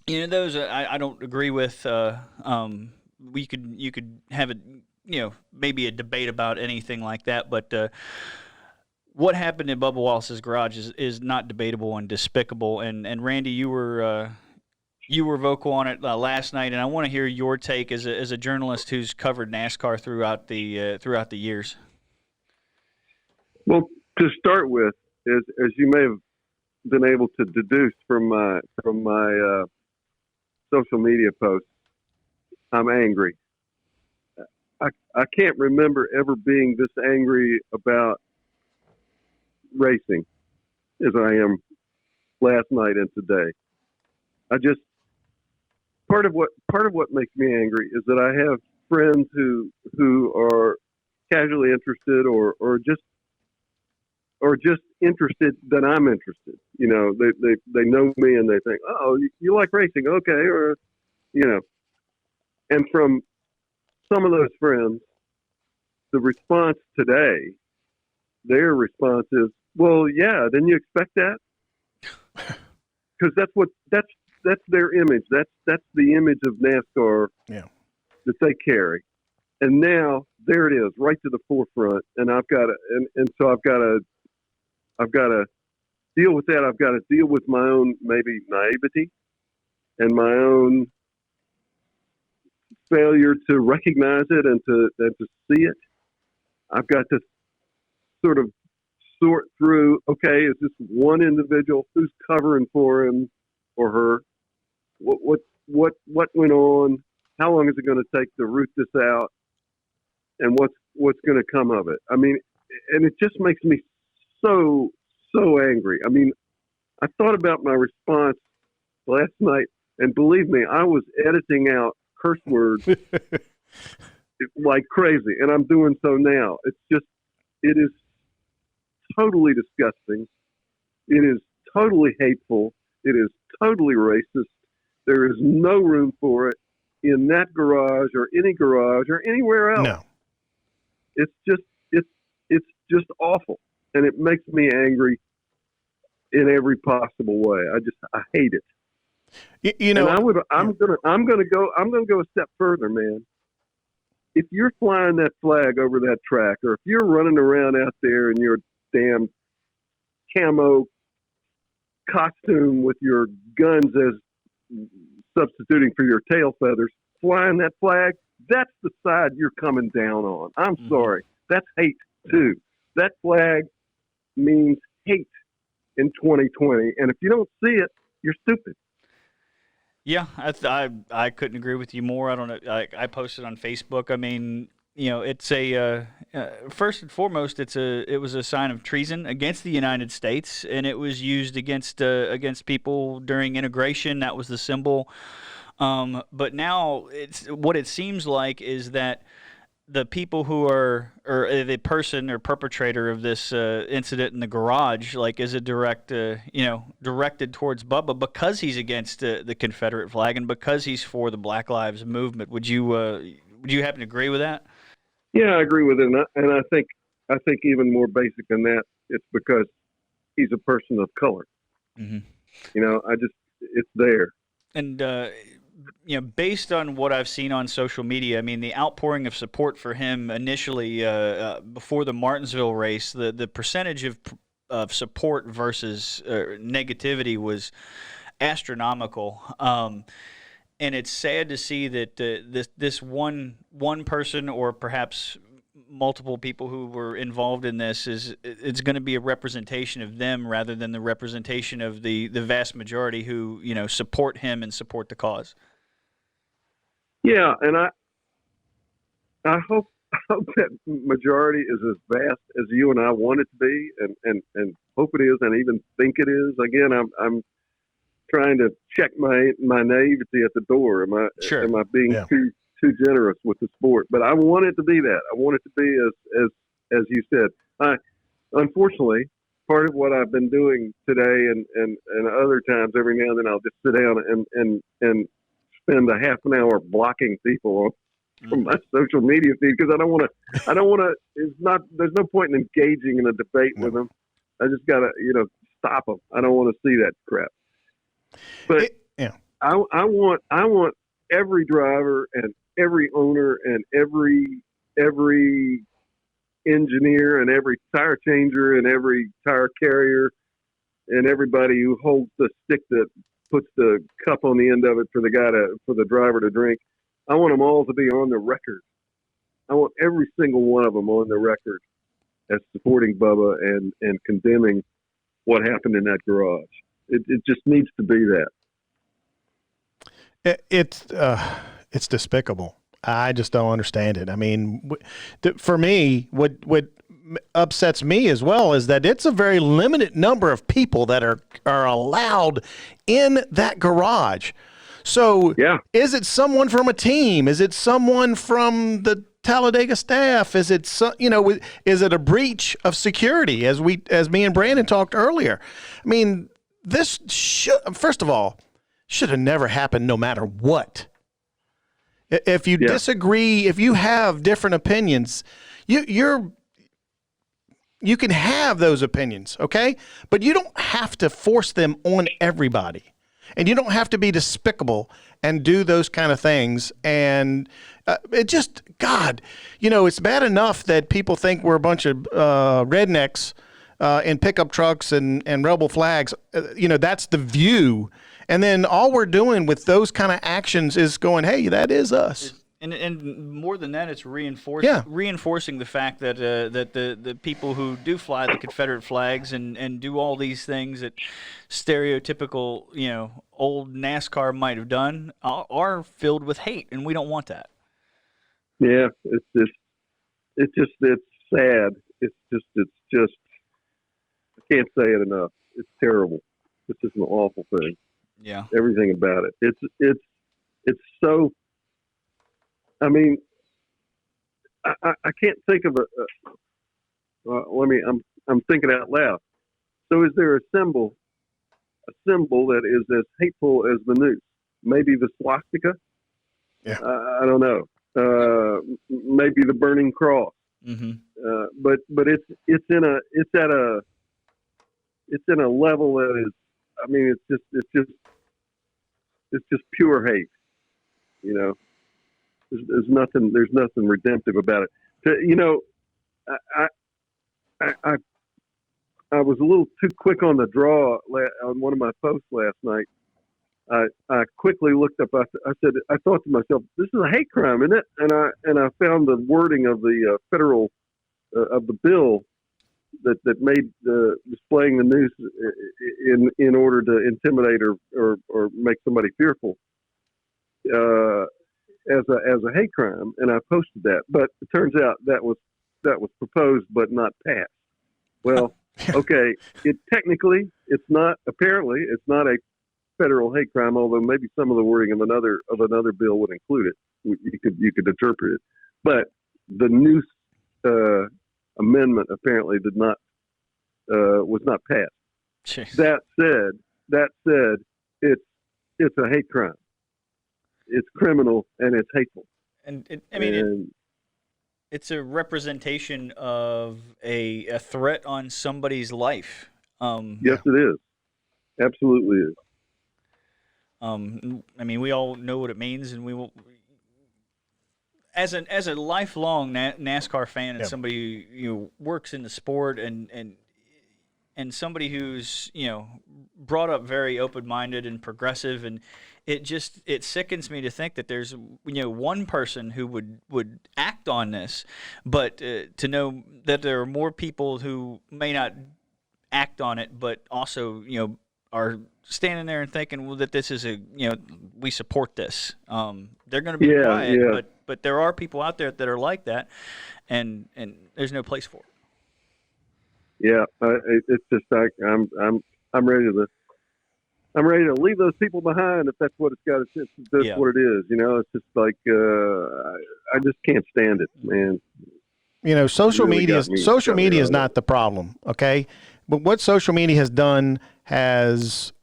Those I don't agree with. You could have maybe a debate about anything like that, but what happened in Bubba Wallace's garage is not debatable and despicable. And Randy, you were vocal on it last night, and I want to hear your take as a journalist who's covered NASCAR throughout the years. Well, to start with, as you may have been able to deduce from my social media posts, I'm angry. I can't remember ever being this angry about racing as I am last night and today. Part of what makes me angry is that I have friends who are casually interested or just interested that I'm interested. They know me and they think, oh, you like racing, okay, or and from some of those friends, the response today, their response is, well, yeah, didn't you expect that? Because that's their image. That's the image of NASCAR that they carry. And now there it is, right to the forefront. And I've got to deal with that. I've got to deal with my own maybe naivety and my own failure to recognize it and to see it. I've got to sort of sort through, okay, is this one individual? Who's covering for him or her? What went on? How long is it going to take to root this out? And what's going to come of it? I mean, and it just makes me so angry. I mean, I thought about my response last night, and believe me, I was editing out curse words like crazy, and I'm doing so now. It is totally disgusting. It is totally hateful. It is totally racist. There is no room for it in that garage or any garage or anywhere else. No. It's just awful, and it makes me angry in every possible way. I hate it. And I'm gonna go a step further, man. If you're flying that flag over that track, or if you're running around out there in your damn camo costume with your guns as substituting for your tail feathers, flying that flag, that's the side you're coming down on. I'm sorry. That's hate too. That flag means hate in 2020. And if you don't see it, you're stupid. Yeah, I couldn't agree with you more. I don't know. I posted on Facebook. I mean, it's a first and foremost, it was a sign of treason against the United States, and it was used against people during integration. That was the symbol. But now what it seems like is that the people who are, or the person or perpetrator of this incident in the garage, like, is a directed towards Bubba because he's against the Confederate flag and because he's for the Black Lives Movement. Would you happen to agree with that? Yeah, I agree with it, and I think even more basic than that, it's because he's a person of color. Mm-hmm. It's there. And based on what I've seen on social media, I mean, the outpouring of support for him initially before the Martinsville race, the percentage of support versus negativity was astronomical. And it's sad to see that this one person, or perhaps multiple people who were involved in this, it's going to be a representation of them rather than the representation of the vast majority who support him and support the cause. Yeah, and I hope hope that majority is as vast as you and I want it to be, and hope it is, and even think it is. Again, I'm trying to check my naivety at the door. Am I being too generous with the sport? But I want it to be that. I want it to be as you said. Unfortunately, part of what I've been doing today and other times, every now and then I'll just sit down and spend a half an hour blocking people from my social media feed because I don't want to. There's no point in engaging in a debate with them. I just gotta stop them. I don't want to see that crap. But I want every driver and every owner and every engineer and every tire changer and every tire carrier and everybody who holds the stick that puts the cup on the end of it for the driver to drink. I want them all to be on the record. I want every single one of them on the record as supporting Bubba and condemning what happened in that garage. It just needs to be that. It's despicable. I just don't understand it. I mean, for me, what upsets me as well is that it's a very limited number of people that are allowed in that garage. So is it someone from a team? Is it someone from the Talladega staff? Is it is it a breach of security as me and Brandon talked earlier? I mean, this first of all should have never happened no matter what. If you disagree, if you have different opinions, you can have those opinions, okay? But you don't have to force them on everybody. And you don't have to be despicable and do those kind of things. And it just, God, it's bad enough that people think we're a bunch of rednecks in pickup trucks and rebel flags. That's the view. And then all we're doing with those kind of actions is going, hey, that is us. And more than that, it's reinforcing the fact that the people who do fly the Confederate flags and do all these things that stereotypical, old NASCAR might have done are filled with hate, and we don't want that. Yeah, it's sad. It's just I can't say it enough. It's terrible. It's just an awful thing. Yeah, everything about it. It's so. I mean, I can't think of I'm thinking out loud. So, is there a symbol that is as hateful as the noose? Maybe the swastika. Yeah. I don't know. Maybe the burning cross. Mm-hmm. But it's in a level that is. I mean, it's just pure hate. There's nothing redemptive about it. I was a little too quick on the draw on one of my posts last night. I quickly looked up. I thought to myself, this is a hate crime, isn't it? And I found the wording of the federal of the bill that made displaying the noose in order to intimidate or make somebody fearful as a hate crime, and I posted that. But it turns out that was proposed but not passed. Well, okay, apparently it's not a federal hate crime, although maybe some of the wording of another bill would include it. You could interpret it, but the noose amendment apparently was not passed. Jeez. That said, it's a hate crime. It's criminal and it's hateful. It's a representation of a threat on somebody's life. Yes, it is. Absolutely is. We all know what it means, and we will. As a lifelong NASCAR fan and somebody who works in the sport and somebody who's brought up very open-minded and progressive, and it sickens me to think that there's one person who would act on this, but to know that there are more people who may not act on it, but also are standing there and thinking, well, that this is we support this. They're going to be quiet, but there are people out there that are like that, and there's no place for it. Yeah, it's just like I'm ready to leave those people behind if that's what it's got. That's what it is. It's just like I just can't stand it, man. Social media is not the problem, okay? But what social media has done has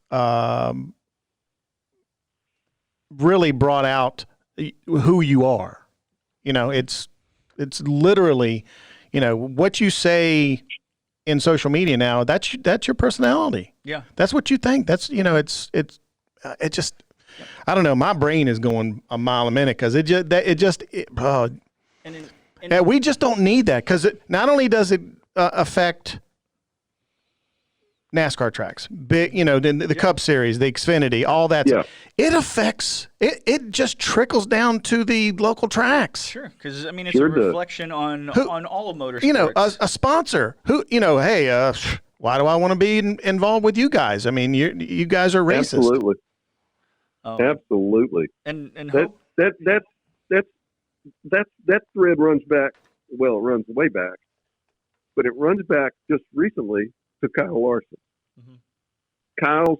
really brought out who you are. It's literally, what you say in social media now, that's your personality. Yeah. That's what you think. That's, it just, I don't know. My brain is going a mile a minute because we just don't need that, because not only does it affect NASCAR tracks, big, the Cup Series, the Xfinity, all that. Yeah. It affects it. Just trickles down to the local tracks. Sure, because it's a reflection on all of motorsports. A sponsor who, hey, why do I want to be involved with you guys? You guys are racist. Absolutely. Absolutely. And that thread runs back. Well, it runs way back, but it runs back just recently to Kyle Larson. Mm-hmm. Kyle's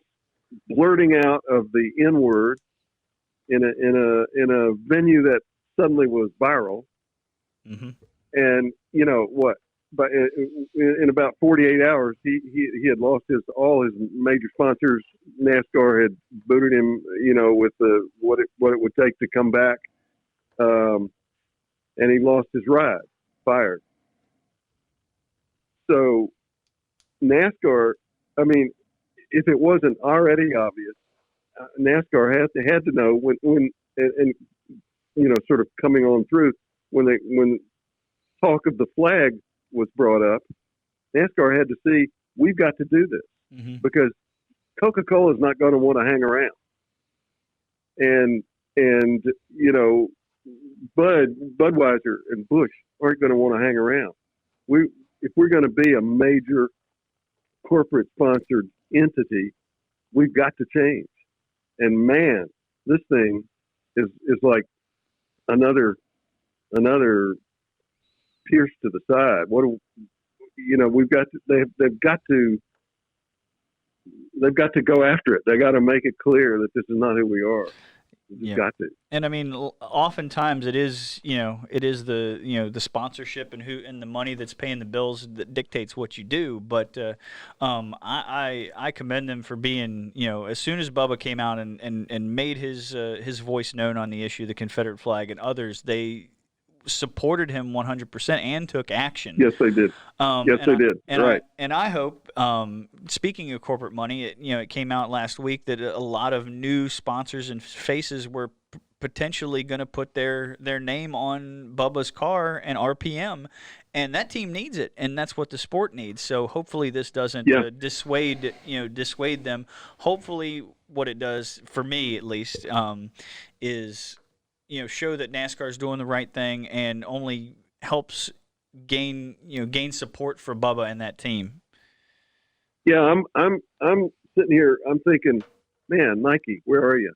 blurting out of the N word in a venue that suddenly was viral. Mm-hmm. And what? But in about 48 hours, he had lost all his major sponsors. NASCAR had booted him, with what it would take to come back, and he lost his ride, fired. So NASCAR, if it wasn't already obvious, NASCAR had to know when sort of coming on through when talk of the flag was brought up, NASCAR had to see, we've got to do this, mm-hmm. because Coca-Cola is not going to want to hang around, and Budweiser and Busch aren't going to want to hang around. If we're going to be a major corporate sponsored entity, we've got to change. And man, this thing is like another pierce to the side. We've got to, they've got to go after it. They got to make it clear that this is not who we are. You've got to. And oftentimes it is the sponsorship and the money that's paying the bills that dictates what you do. But I commend them for being, as soon as Bubba came out and made his voice known on the issue of the Confederate flag and others, they supported him 100% and took action. Yes, they did. They did. Right. I hope, speaking of corporate money, it came out last week that a lot of new sponsors and faces were potentially going to put their name on Bubba's car and RPM, and that team needs it, and that's what the sport needs. So hopefully this doesn't dissuade them. Hopefully what it does, for me at least, is show that NASCAR is doing the right thing and only helps gain support for Bubba and that team. Yeah, I'm sitting here. I'm thinking, man, Nike, where are you?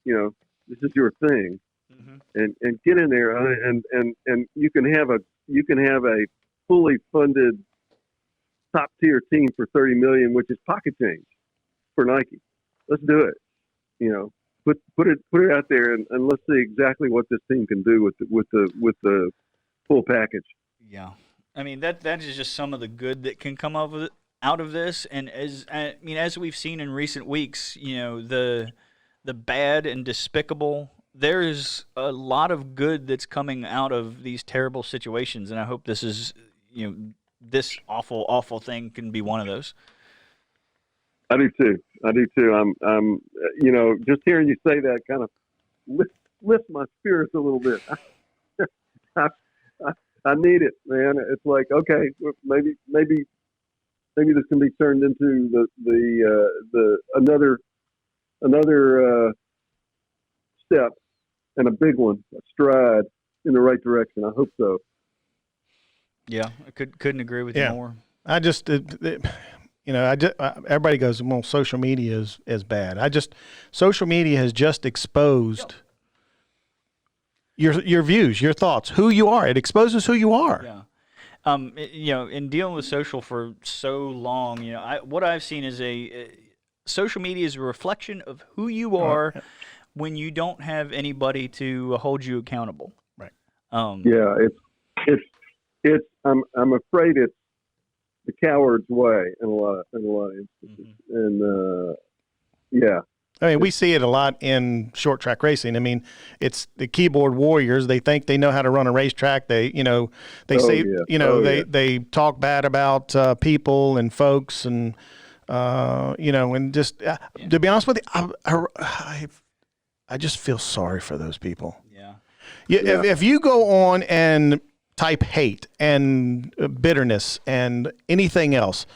This is your thing, mm-hmm. and get in there, and you can have a fully funded top tier team for $30 million, which is pocket change for Nike. Let's do it. Put it out there, and let's see exactly what this team can do with the full package. Yeah, that is just some of the good that can come out of this, and as we've seen in recent weeks, the bad and despicable. There's a lot of good that's coming out of these terrible situations, and I hope this is this awful thing can be one of those. I do too. I'm just hearing you say that kind of lifts my spirits a little bit. I need it, man. It's like, okay, maybe this can be turned into the another step, and a big one, a stride in the right direction. I hope so. Yeah, I couldn't agree with you more. I just You know, everybody goes, well, social media is bad. Social media has just exposed your views, your thoughts, who you are. It exposes who you are. Yeah. You know, in dealing with social for so long, you know, what I've seen is social media is a reflection of who you are when you don't have anybody to hold you accountable. Right. Yeah, it's. I'm afraid it's the coward's way in a lot of instances, and yeah. I mean, we see it a lot in short track racing. I mean, it's the keyboard warriors. They think they know how to run a racetrack. They talk bad about people and folks, and and just to be honest with you, I just feel sorry for those people. Yeah. If you go on and type hate and bitterness and anything else,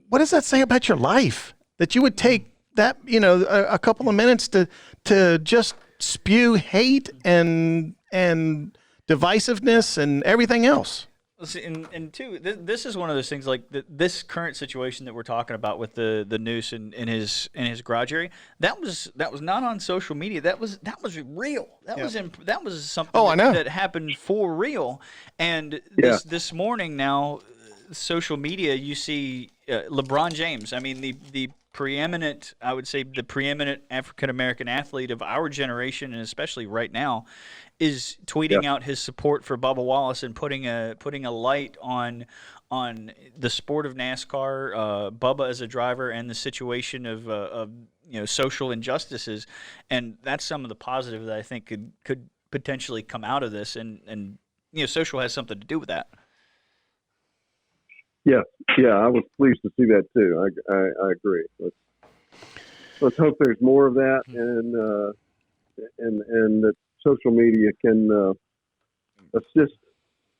what does that say about your life? That you would take that, a couple of minutes to just spew hate and divisiveness and everything else. See, and two, this is one of those things like this current situation that we're talking about with the noose in his garage area. That was not on social media. That was real. That was something that happened for real. And this morning now, social media, you see LeBron James. I mean the preeminent African American athlete of our generation, and especially right now, is tweeting out his support for Bubba Wallace and putting a light on the sport of NASCAR, Bubba as a driver, and the situation of social injustices. And that's some of the positive that I think could potentially come out of this, and social has something to do with that. Yeah, I was pleased to see that too. I agree. Let's hope there's more of that, and that social media can assist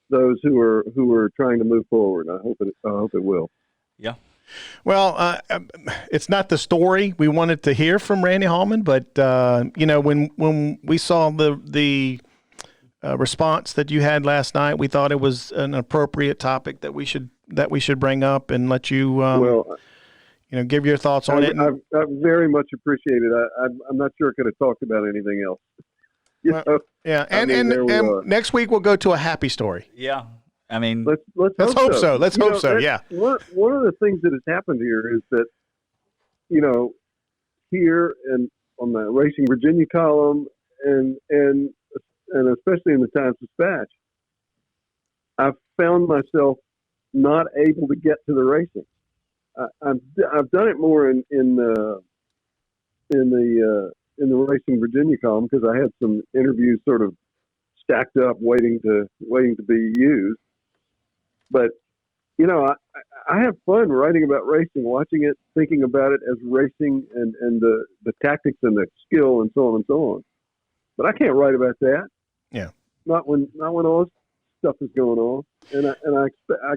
those who are trying to move forward. I hope it will. Yeah. Well, it's not the story we wanted to hear from Randy Hallman, but when we saw the response that you had last night, we thought it was an appropriate topic that we should bring up and let you give your thoughts on it. I very much appreciate it. I'm not sure I could have talked about anything else. And next week we'll go to a happy story. Yeah, I mean, let's hope so. Let's hope so. Yeah. One of the things that has happened here is that, here and on the Racing Virginia column and especially in the Times-Dispatch, I've found myself not able to get to the racing. I've done it more in the Racing Virginia column because I had some interviews sort of stacked up waiting to be used. But I have fun writing about racing, watching it, thinking about it as racing and the tactics and the skill and so on and so on. But I can't write about that. Yeah. Not when all this stuff is going on. And I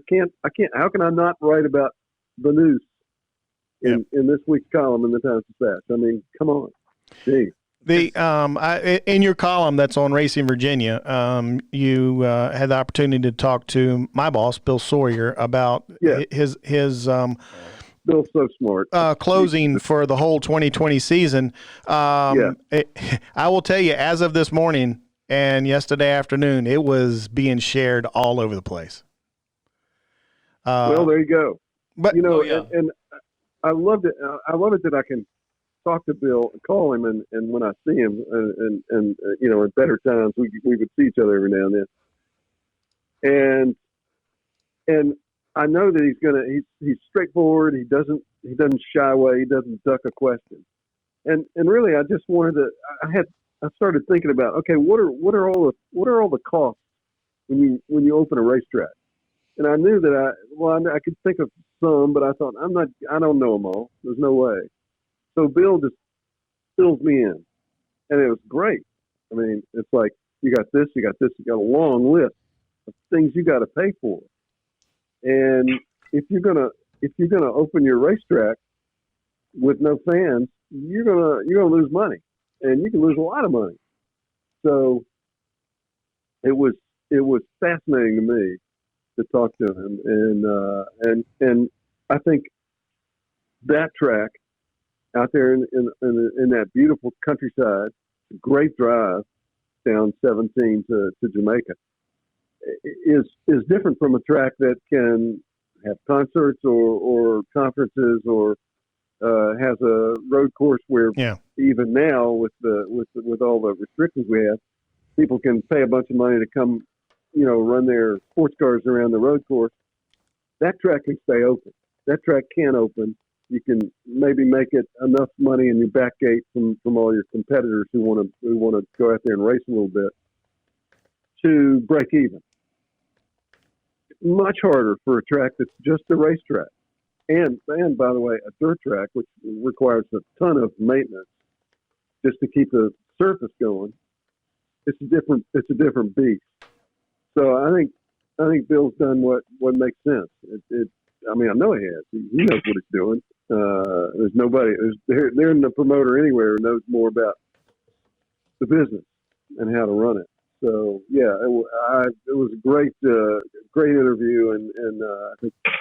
can't. How can I not write about the noose in this week's column in the Times-Dispatch? I mean, come on. Gee. In your column that's on Racing Virginia, you had the opportunity to talk to my boss, Bill Sawyer, about his Bill's so smart. Closing for the whole 2020 season. I will tell you, as of this morning and yesterday afternoon, it was being shared all over the place. Well, there you go. But and I loved it. I love it that I can talk to Bill, call him, and when I see him, and in better times, we would see each other every now and then. And I know that he's straightforward. He doesn't shy away. He doesn't duck a question. And really, I just wanted to. I started thinking about, okay, what are all the costs when you open a racetrack? And I knew that I could think of some, but I thought I don't know them all. There's no way. So Bill just fills me in, and it was great. I mean, it's like you got this, you got a long list of things you got to pay for. And if you're gonna open your racetrack with no fans, you're gonna lose money, and you can lose a lot of money. So it was fascinating to me to talk to him, and I think that track out there in that beautiful countryside, great drive down 17 to Jamaica, is different from a track that can have concerts or conferences or has a road course where even now with all the restrictions we have, people can pay a bunch of money to come, run their sports cars around the road course. That track can stay open. That track can open. You can maybe make it enough money in your back gate from all your competitors who want to go out there and race a little bit to break even. Much harder for a track that's just a racetrack. And by the way, a dirt track, which requires a ton of maintenance just to keep the surface going. It's a different beast. So I think Bill's done what makes sense. I know he has. He knows what he's doing. There's nobody. There isn't a promoter anywhere who knows more about the business and how to run it. So yeah, it was a great interview, and I think it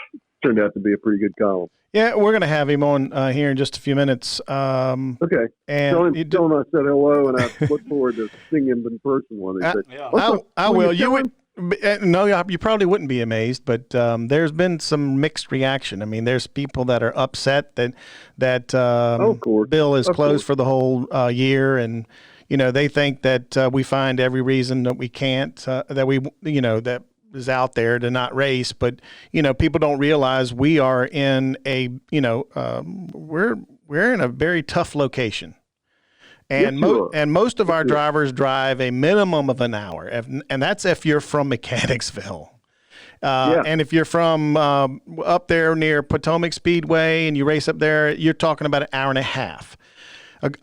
turned out to be a pretty good column. Yeah, we're going to have him on here in just a few minutes. Okay. And tell him I said hello, and I look forward to seeing him in person one day. I will. You would. No, you probably wouldn't be amazed, but there's been some mixed reaction. I mean, there's people that are upset that Bill is closed for the whole year, and they think that we find every reason that we can't, that is out there to not race. But people don't realize we are in a we're in a very tough location. And most of our drivers drive a minimum of an hour, and that's if you're from Mechanicsville. And if you're from up there near Potomac Speedway and you race up there, you're talking about an hour and a half.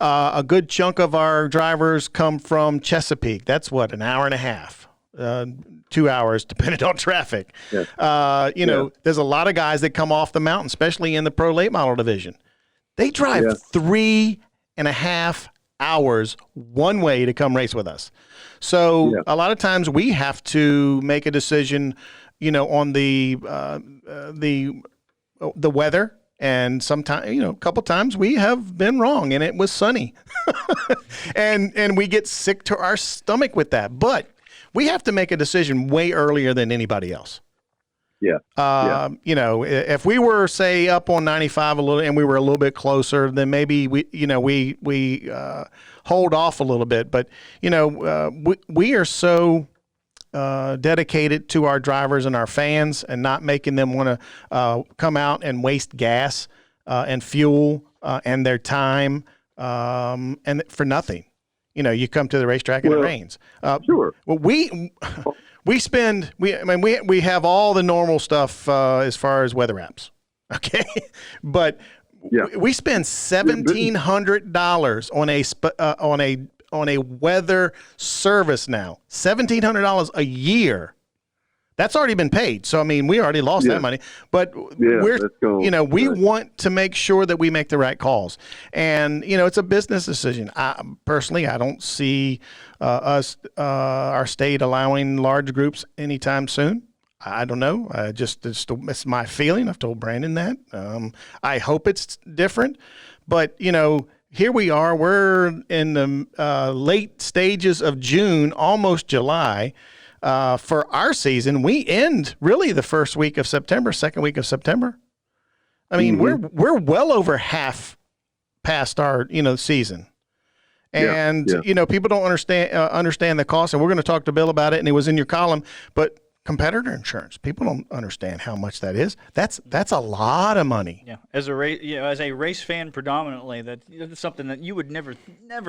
A good chunk of our drivers come from Chesapeake. That's an hour and a half, 2 hours, depending on traffic. There's a lot of guys that come off the mountain, especially in the pro late model division. They drive 3.5 hours one way to come race with us. So a lot of times we have to make a decision, on the weather. And sometimes, a couple times we have been wrong and it was sunny and we get sick to our stomach with that, but we have to make a decision way earlier than anybody else. If we were, say, up on 95 a little and we were a little bit closer, then maybe we hold off a little bit. But, we are so dedicated to our drivers and our fans and not making them want to come out and waste gas and fuel and their time and for nothing. You come to the racetrack and it rains. Sure. Well, we have all the normal stuff as far as weather apps, okay? But we spend $1,700 on a weather service now. $1,700 a year. That's already been paid. So we already lost that money. But we want to make sure that we make the right calls. And it's a business decision. I don't see our state allowing large groups anytime soon. I don't know. It's my feeling. I've told Brandon that. I hope it's different. But here we are. We're in the late stages of June, almost July. For our season, we end really the first week of September, second week of September. We're well over half past our season, and people don't understand the cost. And we're going to talk to Bill about it. And it was in your column, but competitor insurance, people don't understand how much that is. That's a lot of money. Yeah, as a race fan, predominantly, that's something that you would never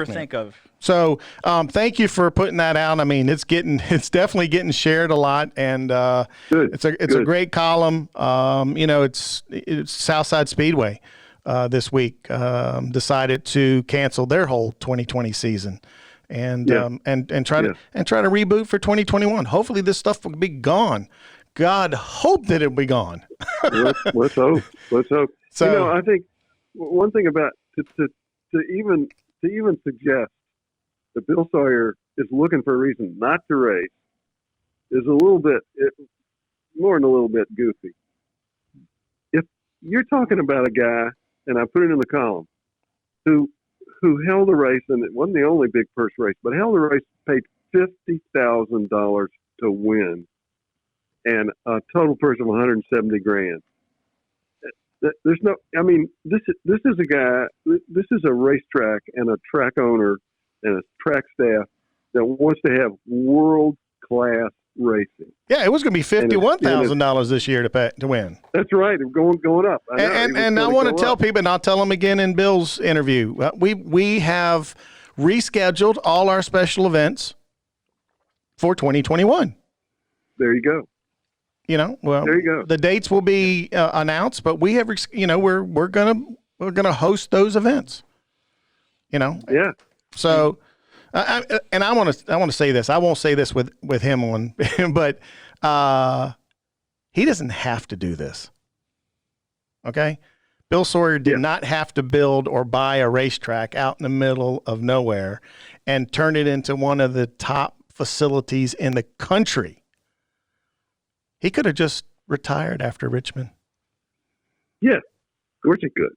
think of. So, thank you for putting that out. It's definitely getting shared a lot, and it's a great column. It's Southside Speedway this week decided to cancel their whole 2020 season. And try to reboot for 2021. Hopefully this stuff will be gone. God, hope that it'll be gone. Let's hope. So I think one thing about to even suggest that Bill Sawyer is looking for a reason not to race is more than a little bit goofy. you're talking about a guy, and I put it in the column, who held a race, and it wasn't the only big purse race, but held a race, paid $50,000 to win, and a total purse of $170,000. There's no, I mean, this is a guy, this is a racetrack and a track owner and a track staff that wants to have world-class racing. Yeah, it was going to be $51,000 this year to win. That's right. Going up. And I want to tell people, and I'll tell them again in Bill's interview, we have rescheduled all our special events for 2021. There you go. Well, there you go. The dates will be announced, but we have, we're gonna host those events. Yeah. So, I want to say this. I won't say this with him on, but he doesn't have to do this. Okay, Bill Sawyer did not have to build or buy a racetrack out in the middle of nowhere and turn it into one of the top facilities in the country. He could have just retired after Richmond. Yeah, of course he could.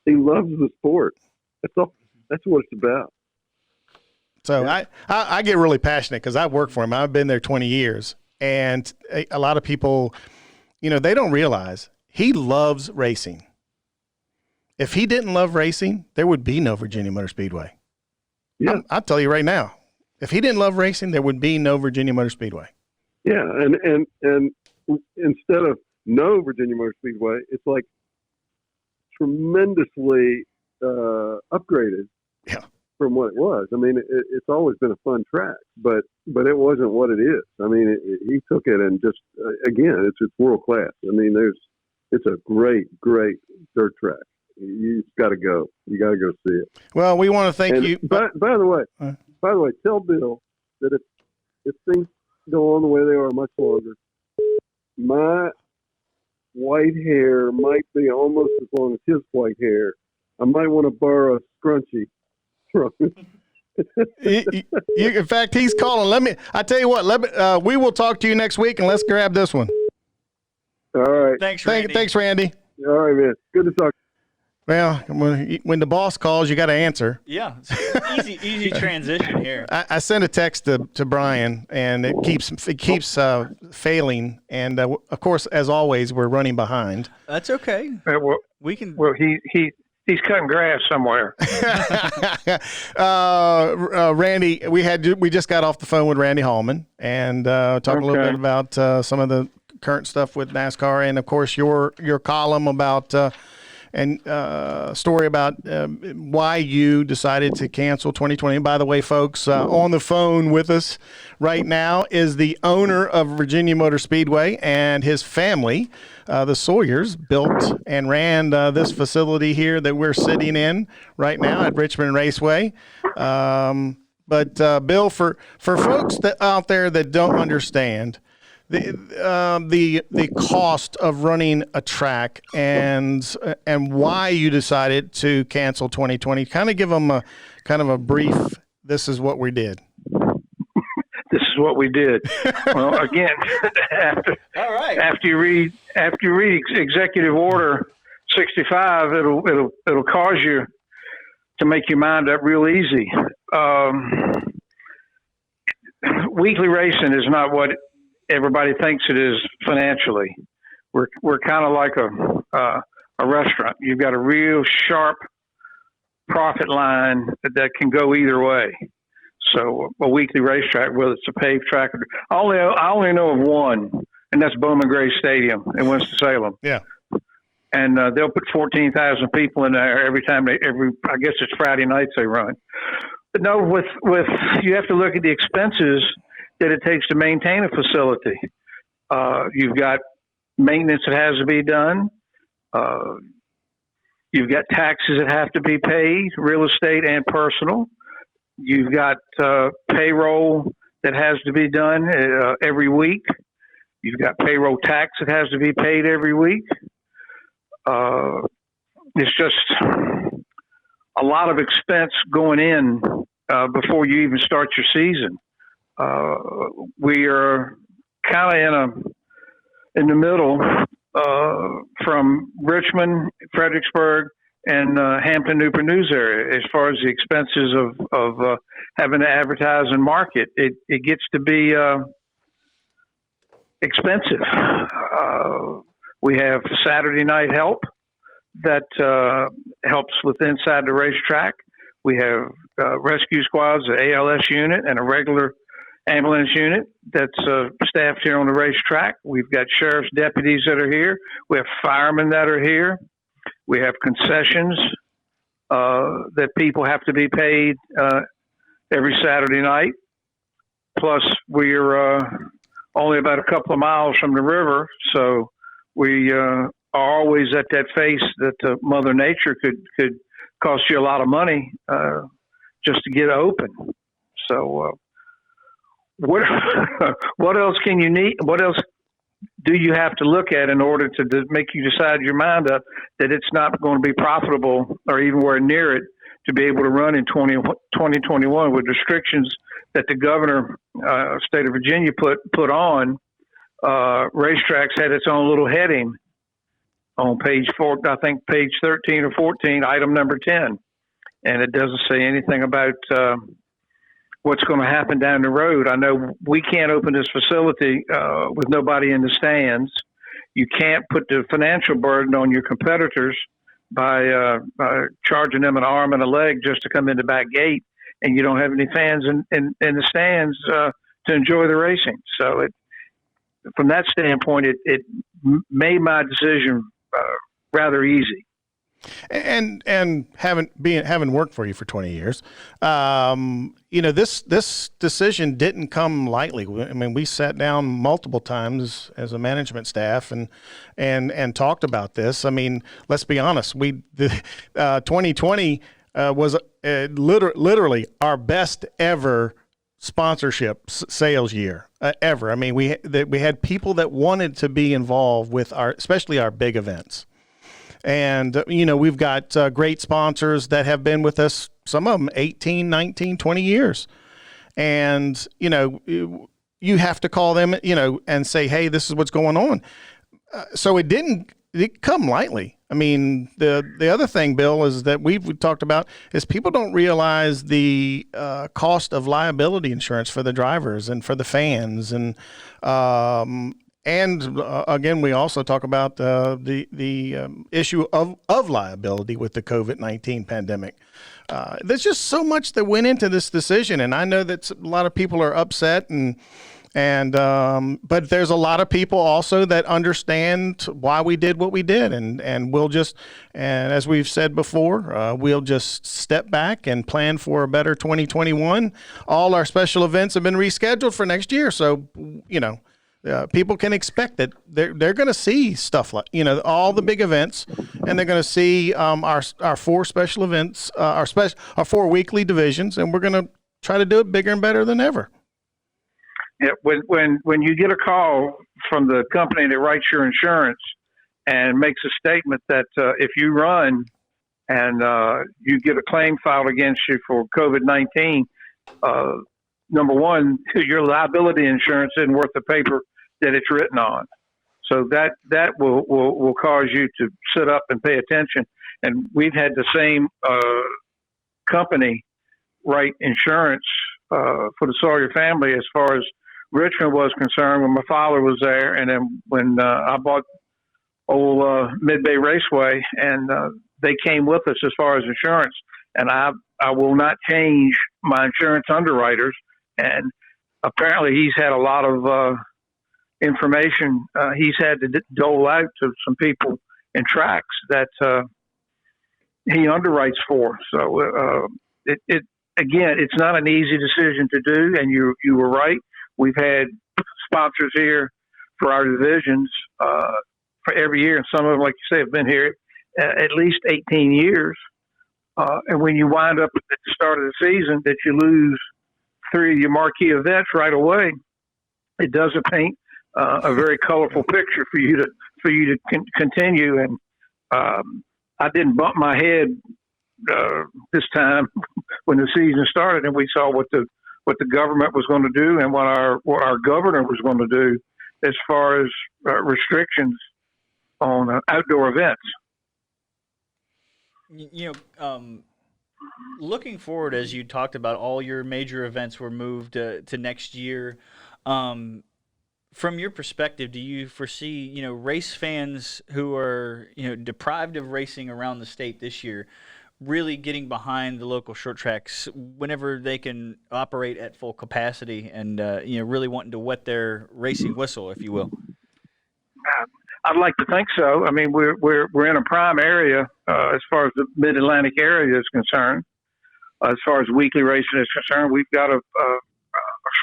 He loves the sport. That's all. That's what it's about. So I get really passionate because I work for him. I've been there 20 years. And a lot of people, they don't realize he loves racing. If he didn't love racing, there would be no Virginia Motor Speedway. Yeah. I'll tell you right now, if he didn't love racing, there would be no Virginia Motor Speedway. Yeah, and instead of no Virginia Motor Speedway, it's like tremendously upgraded from what it was. I mean, it's always been a fun track, but it wasn't what it is. I mean, he took it and just again, it's world class. I mean, it's a great dirt track. You've got to go. You got to go see it. Well, we want to thank you. By the way, tell Bill that if things go on the way they are much longer, my white hair might be almost as long as his white hair. I might want to borrow a scrunchie from him. In fact, he's calling. I tell you what, we will talk to you next week, and let's grab this one. All right. Thanks, Randy. Thanks, Randy. All right, man. Good to talk. Well, when the boss calls, you got to answer. Yeah, easy transition here. I sent a text to Brian, and it keeps failing. And of course, as always, we're running behind. That's okay. We can. Well, he's cutting grass somewhere. Randy, we just got off the phone with Randy Hallman and talked a little bit about some of the current stuff with NASCAR, and of course your column about. And story about why you decided to cancel 2020. By the way, folks, on the phone with us right now is the owner of Virginia Motor Speedway, and his family, the Sawyers, built and ran this facility here that we're sitting in right now at Richmond Raceway. But Bill, for folks out there that don't understand the cost of running a track and why you decided to cancel 2020, kind of give them a brief. This is what we did. This is what we did. Well, again, after you read Executive Order 65, it'll cause you to make your mind up real easy. Weekly racing is not what everybody thinks it is financially. We're kind of like a restaurant. You've got a real sharp profit line that can go either way. So a weekly racetrack, whether it's a paved track, I only know of one, and that's Bowman Gray Stadium in Winston-Salem. Yeah. And they'll put 14,000 people in there every time I guess it's Friday nights they run. But no, with you have to look at the expenses that it takes to maintain a facility. You've got maintenance that has to be done. You've got taxes that have to be paid, real estate and personal. You've got payroll that has to be done every week. You've got payroll tax that has to be paid every week. It's just a lot of expense going in before you even start your season. We are kind of in the middle from Richmond, Fredericksburg, and Hampton, Newport News area. As far as the expenses of having to advertise and market, it gets to be expensive. We have Saturday night help that helps with inside the racetrack. We have rescue squads, the ALS unit, and a regular ambulance unit that's staffed here on the racetrack. We've got sheriff's deputies that are here. We have firemen that are here. We have concessions that people have to be paid every Saturday night. Plus, we're only about a couple of miles from the river, so we are always at that face that Mother Nature could cost you a lot of money just to get open. So what else can you need? What else do you have to look at in order to make you decide your mind up that it's not going to be profitable or even where near it to be able to run in 2021 with restrictions that the governor, state of Virginia, put on? Racetracks had its own little heading on page 4, I think page 13 or 14, item number 10. And it doesn't say anything about what's going to happen down the road. I know we can't open this facility with nobody in the stands. You can't put the financial burden on your competitors by charging them an arm and a leg just to come in the back gate, and you don't have any fans in the stands to enjoy the racing. So from that standpoint, it made my decision rather easy. And having worked for you for 20 years, this decision didn't come lightly. I mean, we sat down multiple times as a management staff and talked about this. I mean, let's be honest. 2020 was literally our best ever sponsorship sales year ever. I mean, we had people that wanted to be involved with especially our big events. And, we've got great sponsors that have been with us, some of them 18, 19, 20 years. And, you have to call them, and say, hey, this is what's going on. So it didn't come lightly. I mean, the other thing, Bill, is that we've talked about is people don't realize the cost of liability insurance for the drivers and for the fans. And again, we also talk about the issue of liability with the COVID-19 pandemic. There's just so much that went into this decision, and I know that a lot of people are upset, but there's a lot of people also that understand why we did what we did, and we'll just, and as we've said before, we'll just step back and plan for a better 2021. All our special events have been rescheduled for next year, so people can expect that they're going to see stuff like all the big events, and they're going to see our 4 special events, our 4 weekly divisions, and we're going to try to do it bigger and better than ever. Yeah, when you get a call from the company that writes your insurance and makes a statement that if you run and you get a claim filed against you for COVID-19, number one, your liability insurance isn't worth the paper that it's written on. So that will cause you to sit up and pay attention. And we've had the same company write insurance for the Sawyer family as far as Richmond was concerned when my father was there. And then when I bought old Mid-Bay Raceway, and they came with us as far as insurance. And I will not change my insurance underwriters. And apparently he's had a lot of information he's had to dole out to some people in tracks that he underwrites for. So again, it's not an easy decision to do, and you were right. We've had sponsors here for our divisions for every year, and some of them, like you say, have been here at least 18 years. And when you wind up at the start of the season that you lose 3 of your marquee events right away, it doesn't paint a very colorful picture for you to continue. And I didn't bump my head this time when the season started, and we saw what the government was going to do and what our governor was going to do as far as restrictions on outdoor events. Looking forward, as you talked about, all your major events were moved to next year. From your perspective, do you foresee, race fans who are, deprived of racing around the state this year, really getting behind the local short tracks whenever they can operate at full capacity and, really wanting to wet their racing whistle, if you will? I'd like to think so. I mean, we're in a prime area as far as the Mid-Atlantic area is concerned. As far as weekly racing is concerned, we've got a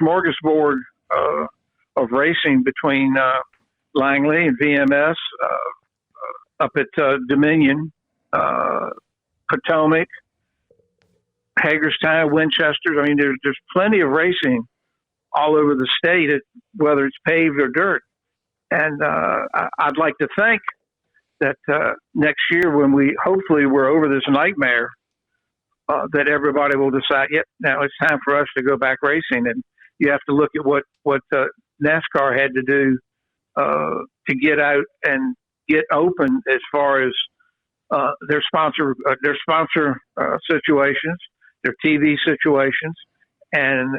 smorgasbord of racing between Langley and VMS, up at Dominion, Potomac, Hagerstown, Winchester. I mean, there's plenty of racing all over the state, whether it's paved or dirt. And I'd like to think that next year, when hopefully we're over this nightmare, that everybody will decide, yep, now it's time for us to go back racing. And you have to look at what NASCAR had to do to get out and get open as far as their sponsor situations, their TV situations, and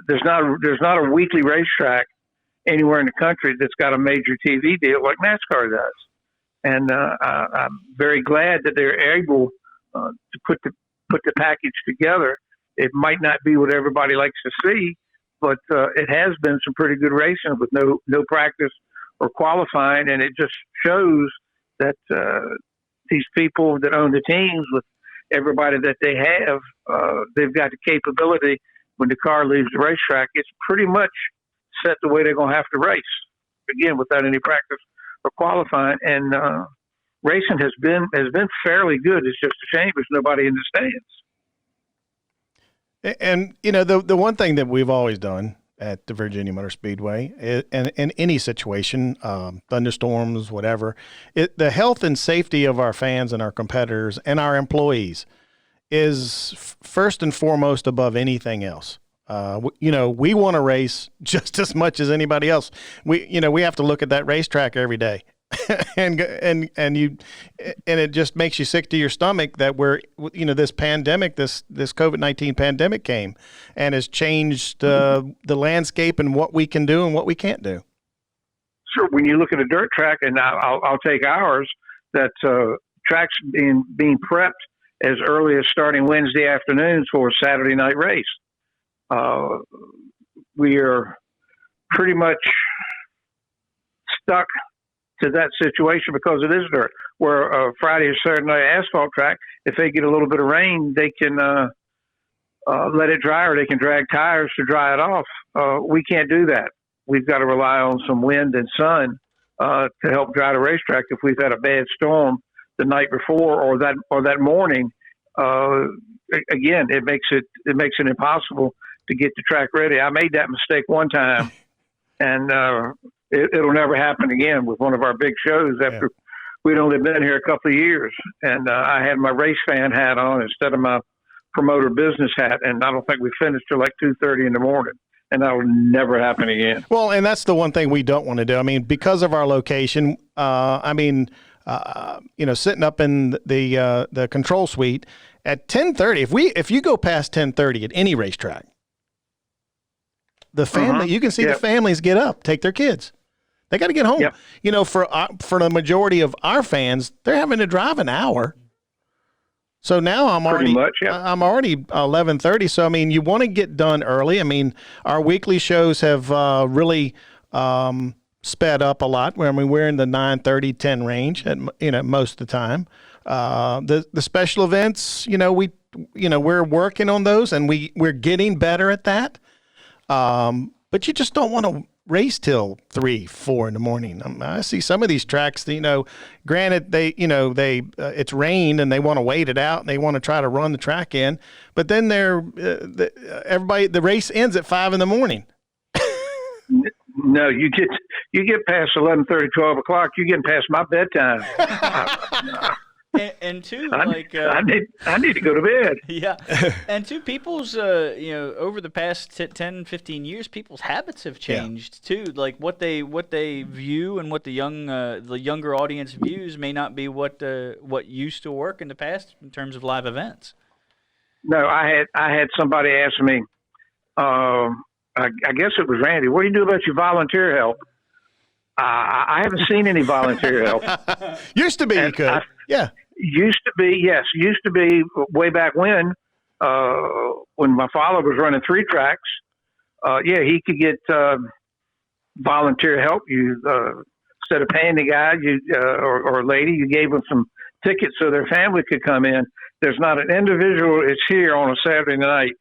there's not a weekly racetrack anywhere in the country that's got a major TV deal like NASCAR does. And I'm very glad that they're able to put the package together. It might not be what everybody likes to see, but it has been some pretty good racing with no practice or qualifying, and it just shows that these people that own the teams, with everybody that they have, they've got the capability. When the car leaves the racetrack, it's pretty much set the way they're going to have to race, again, without any practice or qualifying. And racing has been fairly good. It's just a shame there's nobody in the stands. And the one thing that we've always done at the Virginia Motor Speedway, and in any situation, thunderstorms, whatever, the health and safety of our fans and our competitors and our employees is first and foremost above anything else. We want to race just as much as anybody else. We have to look at that racetrack every day. and it just makes you sick to your stomach that this pandemic, this COVID-19 pandemic came and has changed the landscape and what we can do and what we can't do. Sure. When you look at a dirt track, and I'll take ours, that tracks being prepped as early as starting Wednesday afternoons for a Saturday night race. We are pretty much stuck to that situation because it is dirt. Where a Friday or Saturday night asphalt track, if they get a little bit of rain, they can let it dry, or they can drag tires to dry it off. We can't do that. We've got to rely on some wind and sun to help dry the racetrack. If we've had a bad storm the night before or that morning, again, it makes it impossible to get the track ready. I made that mistake one time, and it'll never happen again with one of our big shows after we'd only been here a couple of years. And I had my race fan hat on instead of my promoter business hat, and I don't think we finished till like 2:30 in the morning. And that will never happen again. Well, and that's the one thing we don't want to do. I mean, because of our location, sitting up in the control suite at 10:30, if you go past 10:30 at any racetrack, the family, you can see the families get up, take their kids. They got to get home. Yep. For the majority of our fans, they're having to drive an hour. So now I'm already 11:30. So I mean, you want to get done early. I mean, our weekly shows have really sped up a lot. We're in the 9:30, 10 range at most of the time. The special events, we're working on those, and we're getting better at that. But you just don't want to race till 3, 4 in the morning. I see some of these tracks, granted it's rained and they want to wait it out and they want to try to run the track in, but then the race ends at 5 in the morning. No, you get past 11:30, 12 o'clock, you're getting past my bedtime. and two, I need to go to bed. Yeah, and two, people's over the past 10, 15 years, people's habits have changed too. Like what they view and what the younger audience views may not be what used to work in the past in terms of live events. No, I had somebody ask me. I guess it was Randy. What do you do about your volunteer help? I haven't seen any volunteer help. Used to be, you could. Used to be, yes. Used to be way back when my father was running 3 tracks. He could get volunteer help. You instead of paying the guy or lady, you gave them some tickets so their family could come in. There's not an individual that's here on a Saturday night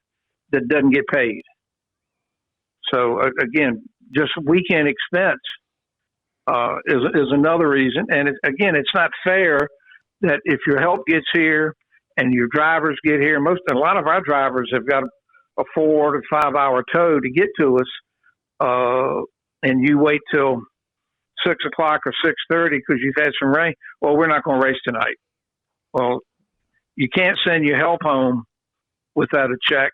that doesn't get paid. So again, just weekend expense is another reason. And it's not fair that if your help gets here and your drivers get here, a lot of our drivers have got a 4 to 5 hour tow to get to us, and you wait till 6 o'clock or 6:30 because you've had some rain. Well, we're not going to race tonight. Well, you can't send your help home without a check,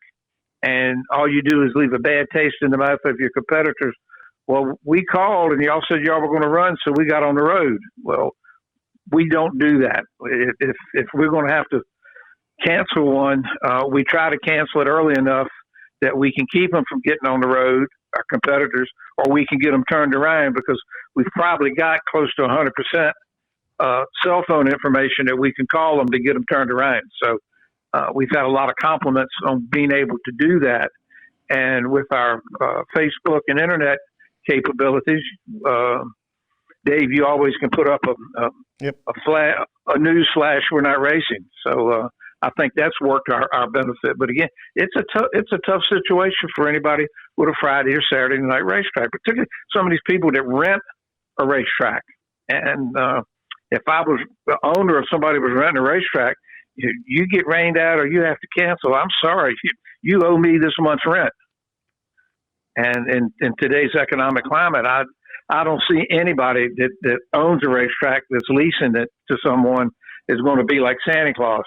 and all you do is leave a bad taste in the mouth of your competitors. Well, we called and y'all said y'all were going to run, so we got on the road. Well, we don't do that. If we're going to have to cancel one, we try to cancel it early enough that we can keep them from getting on the road, our competitors, or we can get them turned around because we've probably got close to 100% cell phone information that we can call them to get them turned around. So we've had a lot of compliments on being able to do that. And with our Facebook and internet capabilities, Dave, you always can put up a news flash. We're not racing. So I think that's worked our benefit. But again, it's a tough situation for anybody with a Friday or Saturday night racetrack, particularly some of these people that rent a racetrack. And if I was the owner of somebody was renting a racetrack, you get rained out or you have to cancel. I'm sorry, you owe me this month's rent. And in today's economic climate, I don't see anybody that owns a racetrack that's leasing it to someone is going to be like Santa Claus.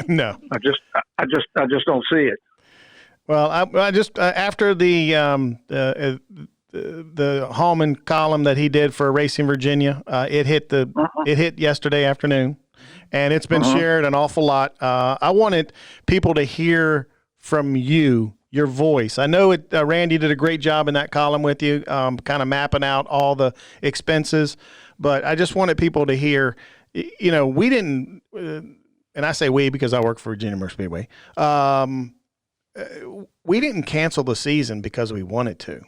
No, I just don't see it. Well, I just after the Hallman column that he did for Racing Virginia, it hit yesterday afternoon, and it's been shared an awful lot. I wanted people to hear from you, your voice. I know Randy did a great job in that column with you, kind of mapping out all the expenses, but I just wanted people to hear, we didn't, and I say we because I work for Virginia Motor Speedway, we didn't cancel the season because we wanted to.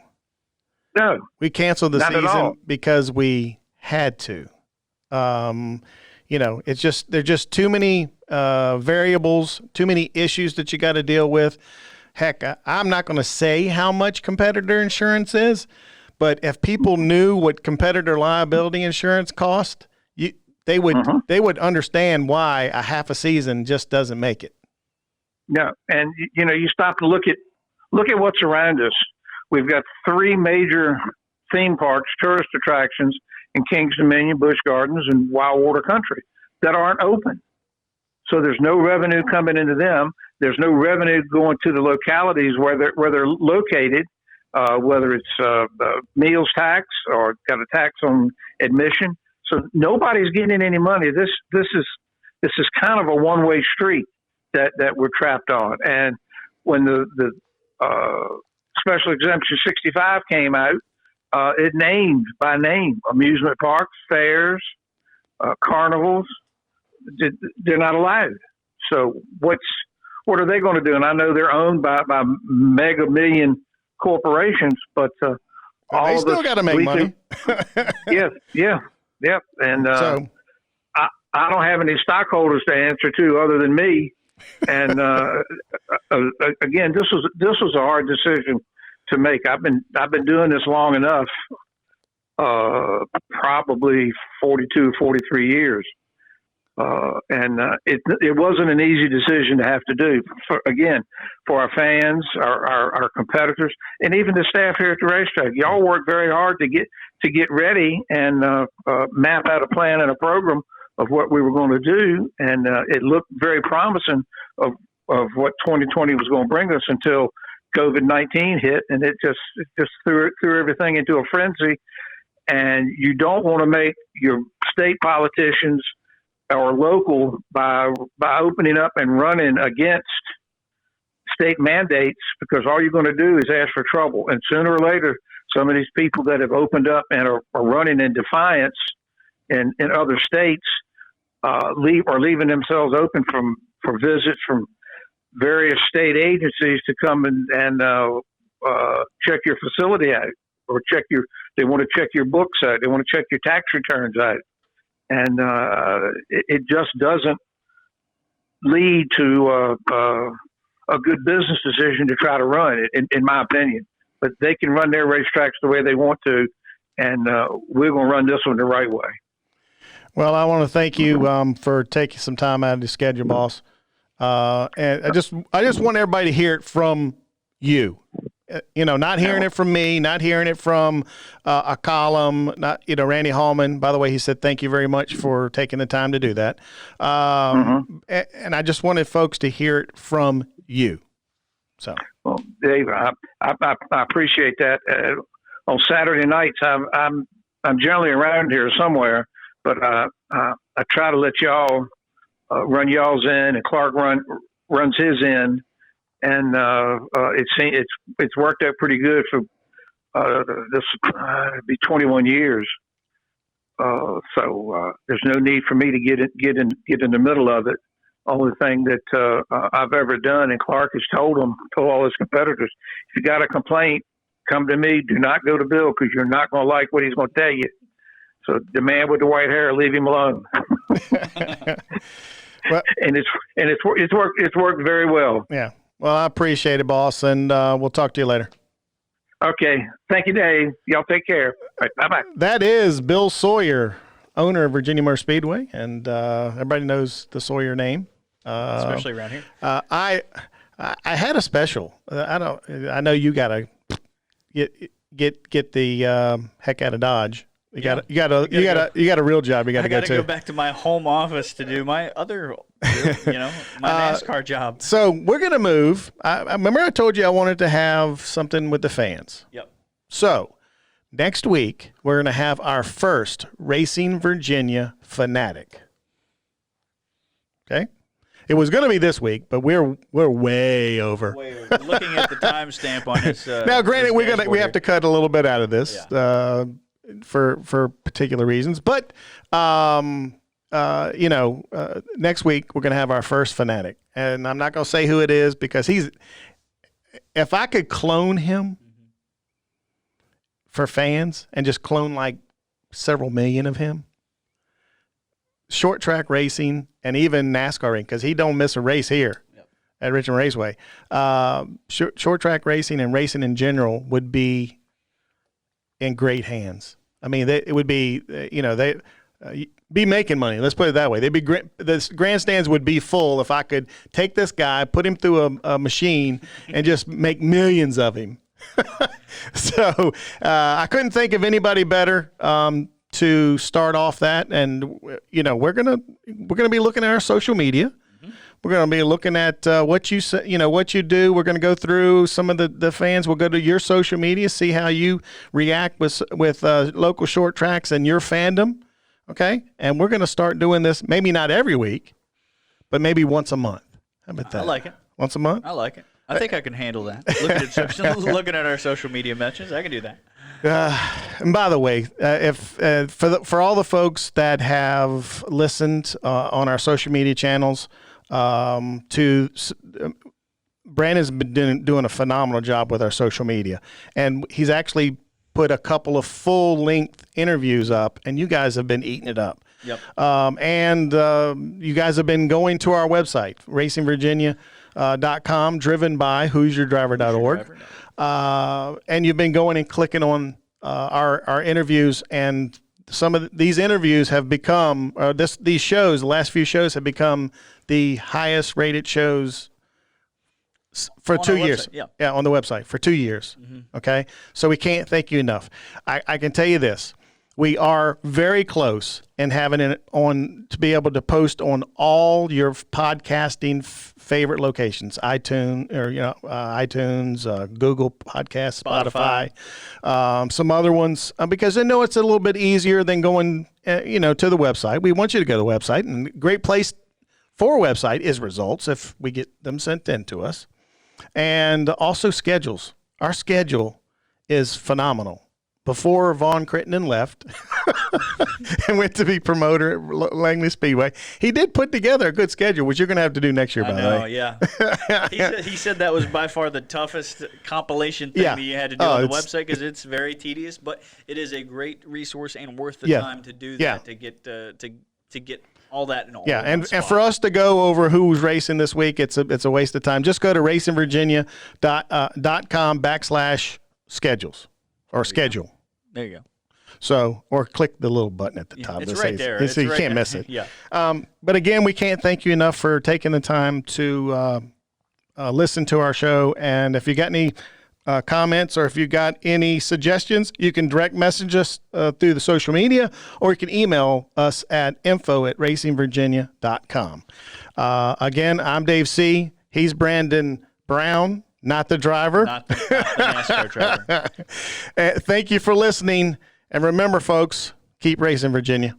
No. We canceled the season because we had to. It's just, there's just too many variables, too many issues that you got to deal with. Heck, I'm not going to say how much competitor insurance is, but if people knew what competitor liability insurance cost, they would understand why a half a season just doesn't make it. No, and you stop to look at what's around us. We've got 3 major theme parks, tourist attractions in Kings Dominion, Busch Gardens, and Wild Water Country that aren't open. So there's no revenue coming into them. There's no revenue going to the localities where they're located, whether it's meals tax or got a tax on admission. So nobody's getting any money. This is kind of a one-way street that we're trapped on. And when the Special Exemption 65 came out, it named by name amusement parks, fairs, carnivals. They're not allowed. So what are they going to do? And I know they're owned by mega million corporations, but all they still got to make money. Yeah. And I don't have any stockholders to answer to other than me. And again, this was a hard decision to make. I've been doing this long enough, probably 42, 43 years. And it wasn't an easy decision to have to do for our fans, our competitors, and even the staff here at the racetrack. Y'all work very hard to get ready and map out a plan and a program of what we were going to do, and it looked very promising of what 2020 was going to bring us until COVID-19 hit, and it just threw everything into a frenzy. And you don't want to make your state politicians or local by opening up and running against state mandates, because all you're going to do is ask for trouble. And sooner or later, some of these people that have opened up and are running in defiance in other states are leaving themselves open for visits from various state agencies to come and check your facility out, or they want to check your books out. They want to check your tax returns out. And it just doesn't lead to a good business decision to try to run it, in my opinion. But they can run their racetracks the way they want to, and we're going to run this one the right way. Well, I want to thank you for taking some time out of the schedule, boss. And I just want everybody to hear it from you. Not hearing it from me, not hearing it from a column, not Randy Hallman. By the way, he said thank you very much for taking the time to do that. And I just wanted folks to hear it from you. So, well, Dave, I appreciate that. On Saturday nights, I'm generally around here somewhere, but I try to let y'all run y'all's in, and Clark runs his in. And it's worked out pretty good for this be 21 years. So there's no need for me to get in the middle of it. Only thing that I've ever done, and Clark has told all his competitors, if you got a complaint, come to me. Do not go to Bill, because you're not going to like what he's going to tell you. So the man with the white hair, leave him alone. Well, and it's worked very well. Yeah. Well, I appreciate it, boss, and we'll talk to you later. Okay. Thank you, Dave. Y'all take care. All right, bye-bye. That is Bill Sawyer, owner of Virginia Motor Speedway, and everybody knows the Sawyer name. Especially around here. I had a special. I know you got to get the heck out of Dodge. You got a real job. You got to go to. Go back to my home office to do my other, my NASCAR job. So we're gonna move. I remember I told you I wanted to have something with the fans. Yep. So next week we're gonna have our first Racing Virginia Fanatic. Okay. It was going to be this week, but we're way over. Looking at the timestamp on this. Now, granted, we have to cut a little bit out of this. Yeah. For particular reasons, but next week we're going to have our first fanatic, and I'm not going to say who it is, because if I could clone him for fans and just clone like several million of him, short track racing and even NASCAR, because he don't miss a race here at Richmond Raceway. Short track racing and racing in general would be in great hands. I mean, it would be, they be making money. Let's put it that way. The grandstands would be full if I could take this guy, put him through a machine, and just make millions of him. So I couldn't think of anybody better to start off that. And we're gonna be looking at our social media. We're going to be looking at what you say, what you do. We're going to go through some of the fans. We'll go to your social media, see how you react with local short tracks and your fandom. Okay, and we're going to start doing this. Maybe not every week, but maybe once a month. How about that? I like it. Once a month. I like it. I think I can handle that. Looking at our social media mentions, I can do that. And by the way, for all the folks that have listened on our social media channels. Brandon's been doing a phenomenal job with our social media, and he's actually put a couple of full-length interviews up, and you guys have been eating it up. Yep. And you guys have been going to our website, racingvirginia.com, driven by who'syourdriver.org. And you've been going and clicking on our interviews, and some of these interviews have become, these shows, the last few shows have become the highest rated shows for 2 years. Yeah, on the website for 2 years. Mm-hmm. Okay. So we can't thank you enough. I can tell you this. We are very close and having it on to be able to post on all your podcasting favorite locations, iTunes, Google Podcasts, Spotify, some other ones, because I know it's a little bit easier than going, to the website. We want you to go to the website, and a great place for a website is results if we get them sent in to us, and also schedules. Our schedule is phenomenal. Before Vaughn Crittenden left and went to be promoter at Langley Speedway, he did put together a good schedule, which you're going to have to do next year, by the way. Yeah. He said that was by far the toughest compilation thing that you had to do on the website because it's very tedious, but it is a great resource and worth the time to do that, to get all that in all. Yeah, and for us to go over who's racing this week, it's a waste of time. Just go to racingvirginia.com/schedules or schedule. There you go. So, or click the little button at the top. It's right there. So you can't miss it. Yeah. But again, we can't thank you enough for taking the time to listen to our show. And if you got any comments or if you got any suggestions, you can direct message us through the social media, or you can email us at info@racingvirginia.com. Again, I'm Dave C. He's Brandon Brown. Not the driver. Not the NASCAR driver. Thank you for listening. And remember, folks, keep racing, Virginia.